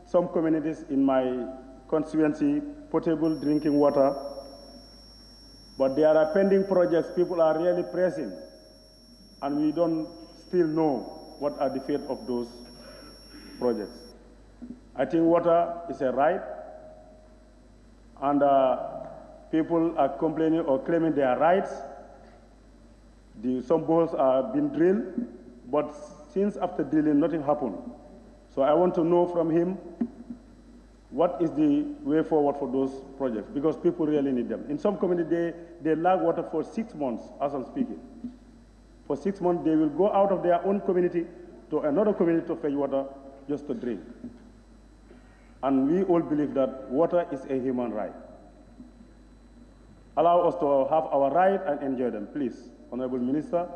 some communities in my constituency potable drinking water, but there are pending projects people are really pressing, and we don't still know what are the fate of those projects. I think water is a right, and people are complaining or claiming their rights. Some bores are being drilled, but since after drilling, nothing happened. So I want to know from him what is the way forward for those projects, because people really need them. In some communities, they lack water for 6 months, as I'm speaking. For 6 months, they will go out of their own community to another community to fetch water just to drink. And we all believe that water is a human right. Allow us to have our right and enjoy them, please. Honorable Minister,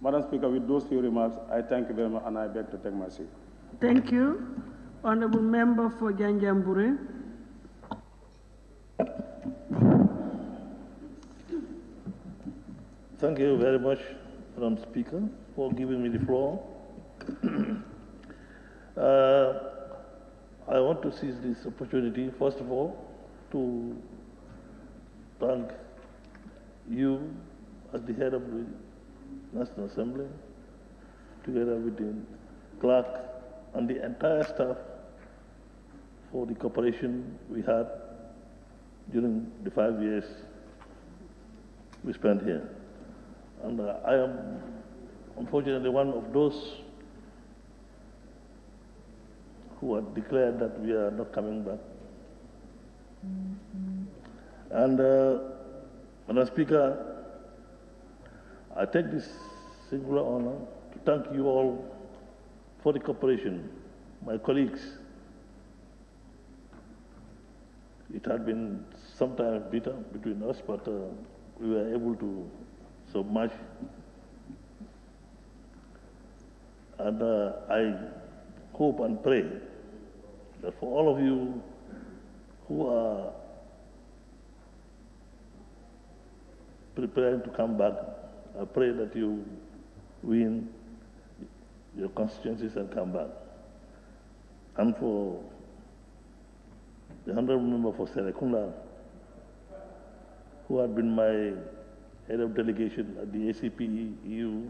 Madam Speaker, with those few remarks, I thank you very much and I beg to take my seat. Thank you. Honorable Member for Janjambure. Thank you very much, Madam Speaker, for giving me the floor. I want to seize this opportunity, first of all, to thank you as the head of the National Assembly, together with the clerk and the entire staff, for the cooperation we had during the 5 years we spent here. And I am unfortunately one of those who had declared that we are not coming back. And Madam Speaker, I take this singular honor to thank you all for the cooperation, my colleagues. It had been sometimes bitter between us, but we were able to submerge. And I hope and pray that for all of you who are preparing to come back, I pray that you win your constituencies and come back. And for the Honorable Member for Serekunda, who had been my head of delegation at the ACP EU,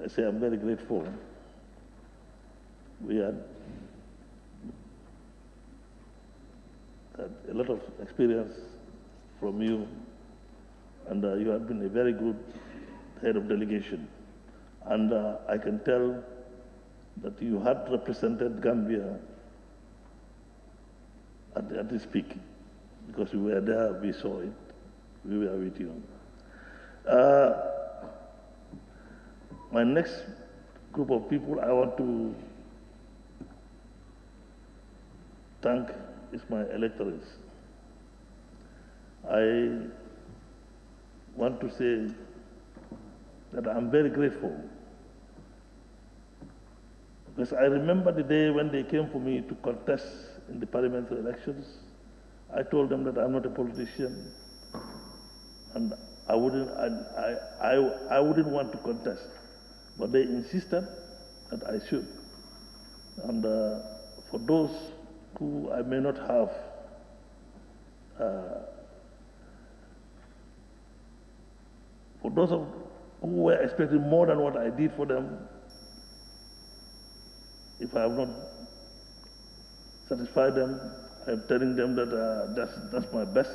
I say I'm very grateful. We had a lot of experience from you, and you have been a very good head of delegation. And I can tell that you had represented Gambia at this peak, because we were there, we saw it, we were with you. My next group of people I want to thank is my electors. I want to say that I'm very grateful Because I remember the day when they came for me to contest in the parliamentary elections. I told them that I'm not a politician, and I wouldn't want to contest. But they insisted that I should. And for those who I may not have for those who were expecting more than what I did for them, if I have not satisfied them, I'm telling them that that's my best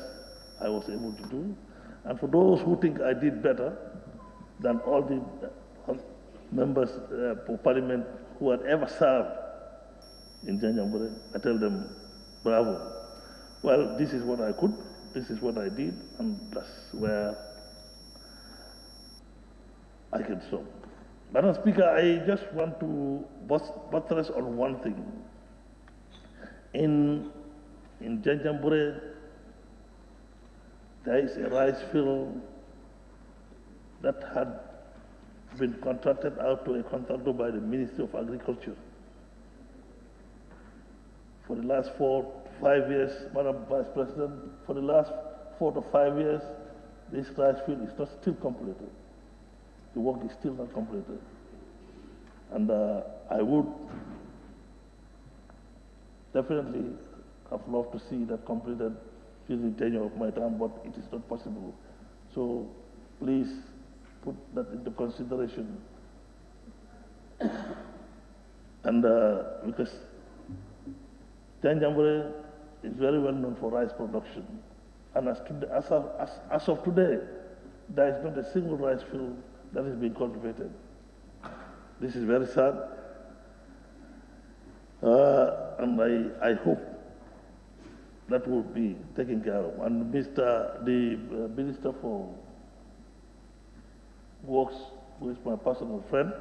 I was able to do. And for those who think I did better than all the members for parliament who had ever served in Janjambure, I tell them, bravo. Well, this is what I could, this is what I did, and that's where I can stop. Madam Speaker, I just want to buttress on one thing. In Janjambure, there is a rice field that had been contracted out to a contractor by the Ministry of Agriculture. For the last 4 to 5 years, Madam Vice President, for the last 4 to 5 years, this rice field is not still completed. The work is still not completed. And I would definitely have loved to see that completed during the tenure of my term, but it is not possible. So please put that into consideration. And because Janjambure is very well known for rice production. And as of today, there is not a single rice field that is being cultivated. This is very sad. And I hope that will be taken care of. And the Minister for Works, who is my personal friend,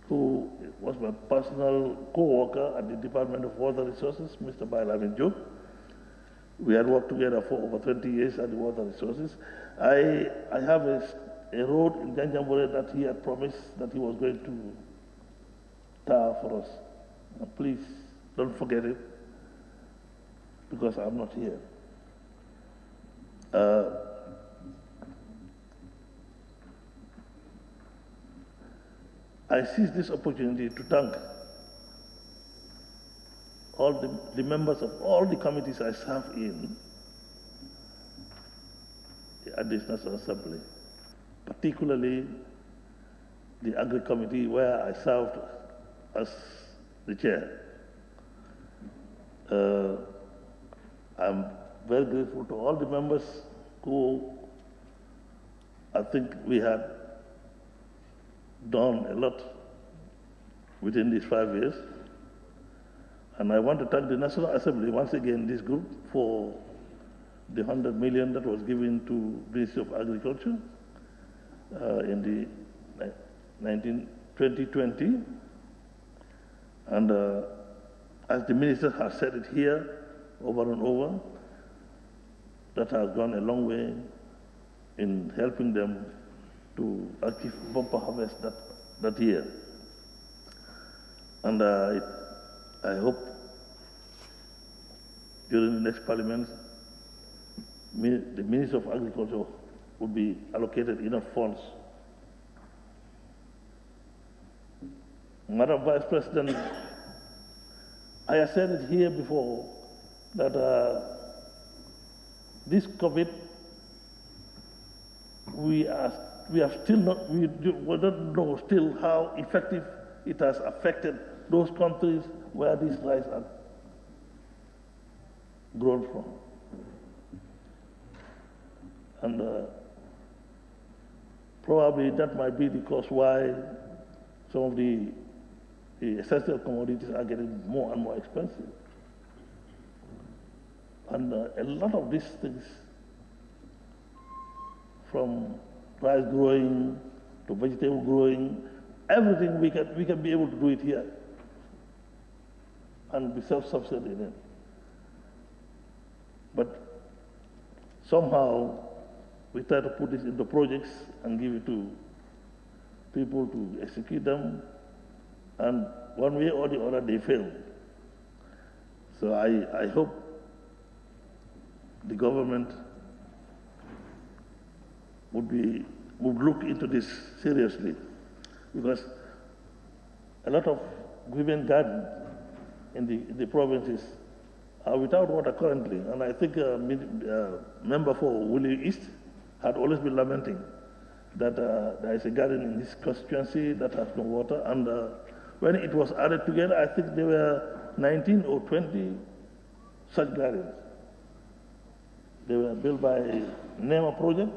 who was my personal co-worker at the Department of Water Resources, Mr. Bailamin Job. We had worked together for over 20 years at the Water Resources. I have a road in Janjambure that he had promised that he was going to tar for us. Now, please don't forget it, because I'm not here. I seize this opportunity to thank all the members of all the committees I serve in at this National Assembly, particularly the Agri Committee, where I served as the chair. I'm very grateful to all the members who I think we had done a lot within these 5 years. And I want to thank the National Assembly, once again, this group, for the 100 million that was given to Ministry of Agriculture in the 2020. And as the Minister has said it here over and over, that has gone a long way in helping them to achieve bumper harvest that year. And I hope during the next Parliament, the Minister of Agriculture will be allocated enough funds. Madam Vice President, I have said it here before that this COVID, we don't know still how effective it has affected those countries where these rice are grown from. And probably that might be the cause why some of the essential commodities are getting more and more expensive. And a lot of these things, from rice growing to vegetable growing, everything we can be able to do it here and be self-sufficient in it. But somehow we try to put this into projects and give it to people to execute them, and one way or the other they failed. So I hope the government would look into this seriously, because a lot of women gardens in the provinces are without water currently, and I think member for Woolly East had always been lamenting that there is a garden in his constituency that has no water, and when it was added together, I think there were 19 or 20 such gardens. They were built by NEMA project,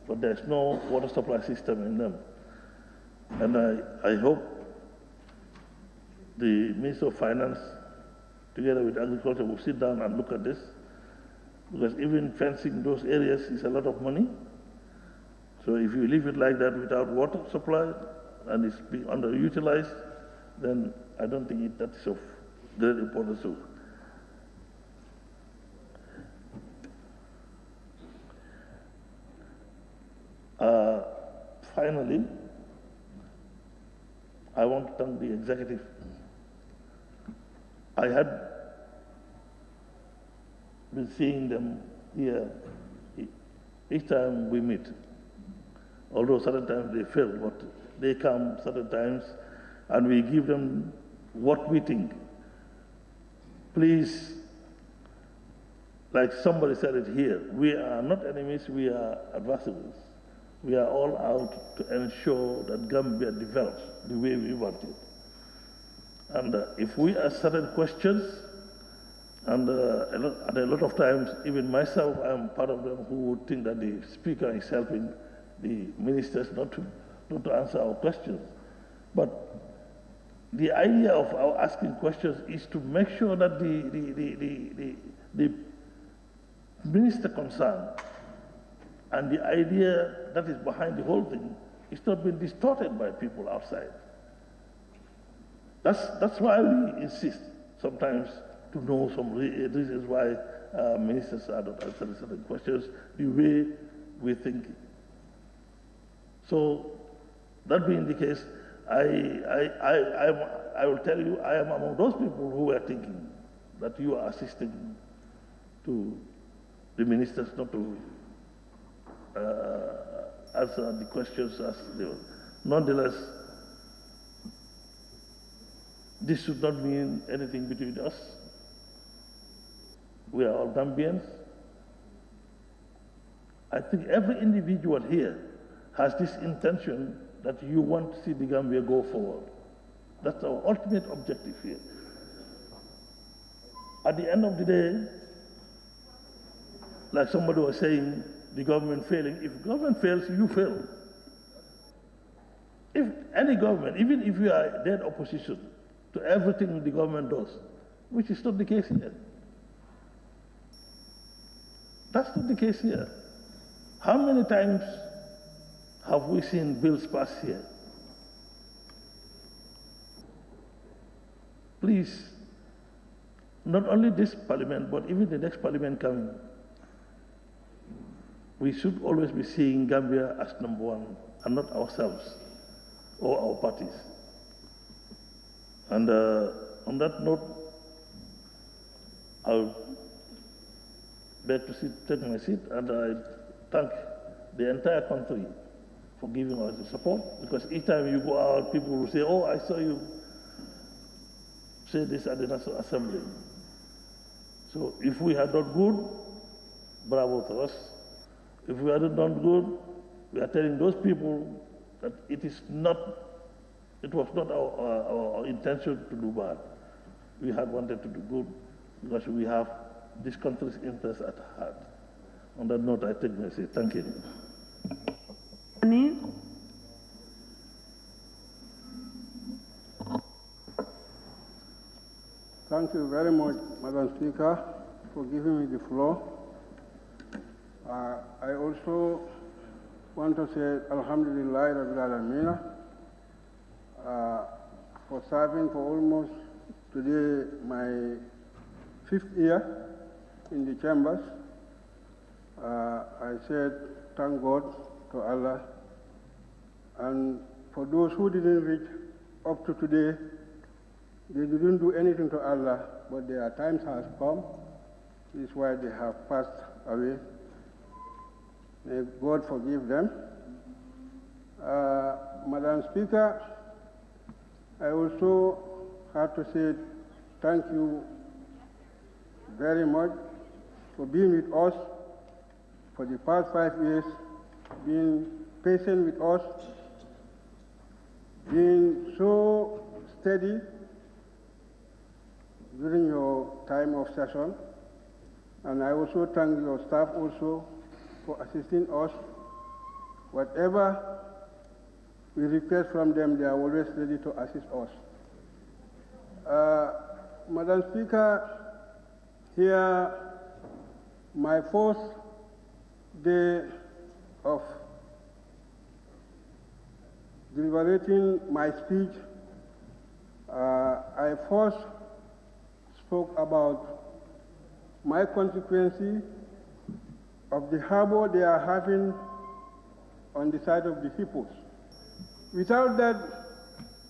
but there's no water supply system in them. And I hope the Minister of Finance, together with Agriculture, will sit down and look at this, because even fencing those areas is a lot of money. So if you leave it like that without water supply and it's being underutilized, then I don't think that is of great importance. Finally, I want to thank the executive. I had been seeing them here each time we meet, although certain times they fail, but they come certain times and we give them what we think. Please, like somebody said it here, we are not enemies, we are adversaries. We are all out to ensure that Gambia develops the way we want it. And if we ask certain questions, and a lot of times, even myself, I'm part of them who would think that the speaker is helping the ministers not to answer our questions. But the idea of our asking questions is to make sure that the minister concerned and the idea that is behind the whole thing is not being distorted by people outside. That's why we insist sometimes to know some reasons why ministers are not answering certain questions the way we think. So that being the case, I will tell you, I am among those people who are thinking that you are assisting to the ministers not to answer the questions as they were. Nonetheless, this should not mean anything between us. We are all Gambians. I think every individual here has this intention that you want to see the Gambia go forward. That's our ultimate objective here. At the end of the day, like somebody was saying, the government failing. If government fails, you fail. If any government, even if you are dead opposition to everything the government does, which is not the case here. That's not the case here. How many times have we seen bills pass here? Please, not only this parliament, but even the next parliament coming, we should always be seeing Gambia as number one and not ourselves or our parties. And on that note, I'll beg to take my seat, and I thank the entire country for giving us the support, because each time you go out, people will say, oh, I saw you say this at the National Assembly. So if we had done good, bravo to us. If we hadn't done good, we are telling those people that it was not our intention to do bad. We had wanted to do good because we have this country's interests at heart. On that note, I take my seat. Thank you. Thank you very much, Madam Speaker, for giving me the floor. I also want to say Alhamdulillah Rabbil Alameen for serving for almost today my 5th year in the chambers. I said thank God to Allah, and for those who didn't reach up to today, They didn't do anything to Allah, but their times has come. This is why they have passed away. May God forgive them. Madam Speaker, I also have to say thank you very much for being with us for the past 5 years, being patient with us, being so steady during your time of session. And I also thank your staff also for assisting us. Whatever we request from them, they are always ready to assist us. Madam Speaker, here my first day of deliberating my speech, I first spoke about my constituency of the harbor they are having on the side of the Hippos. Without that,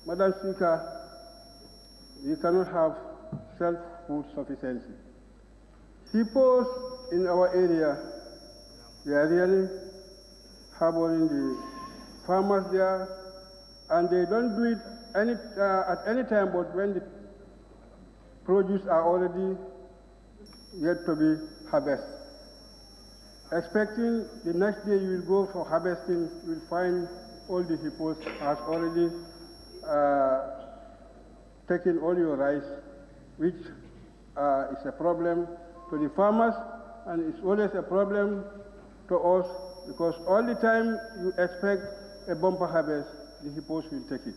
Madam Speaker, we cannot have self-food sufficiency. Hippos in our area, they are really harboring the farmers there, and they don't do it at any time but when the produce are already yet to be harvested. Expecting the next day you will go for harvesting, you will find all the hippos has already taken all your rice, which is a problem to the farmers, and it's always a problem to us because all the time you expect a bumper harvest, the hippos will take it.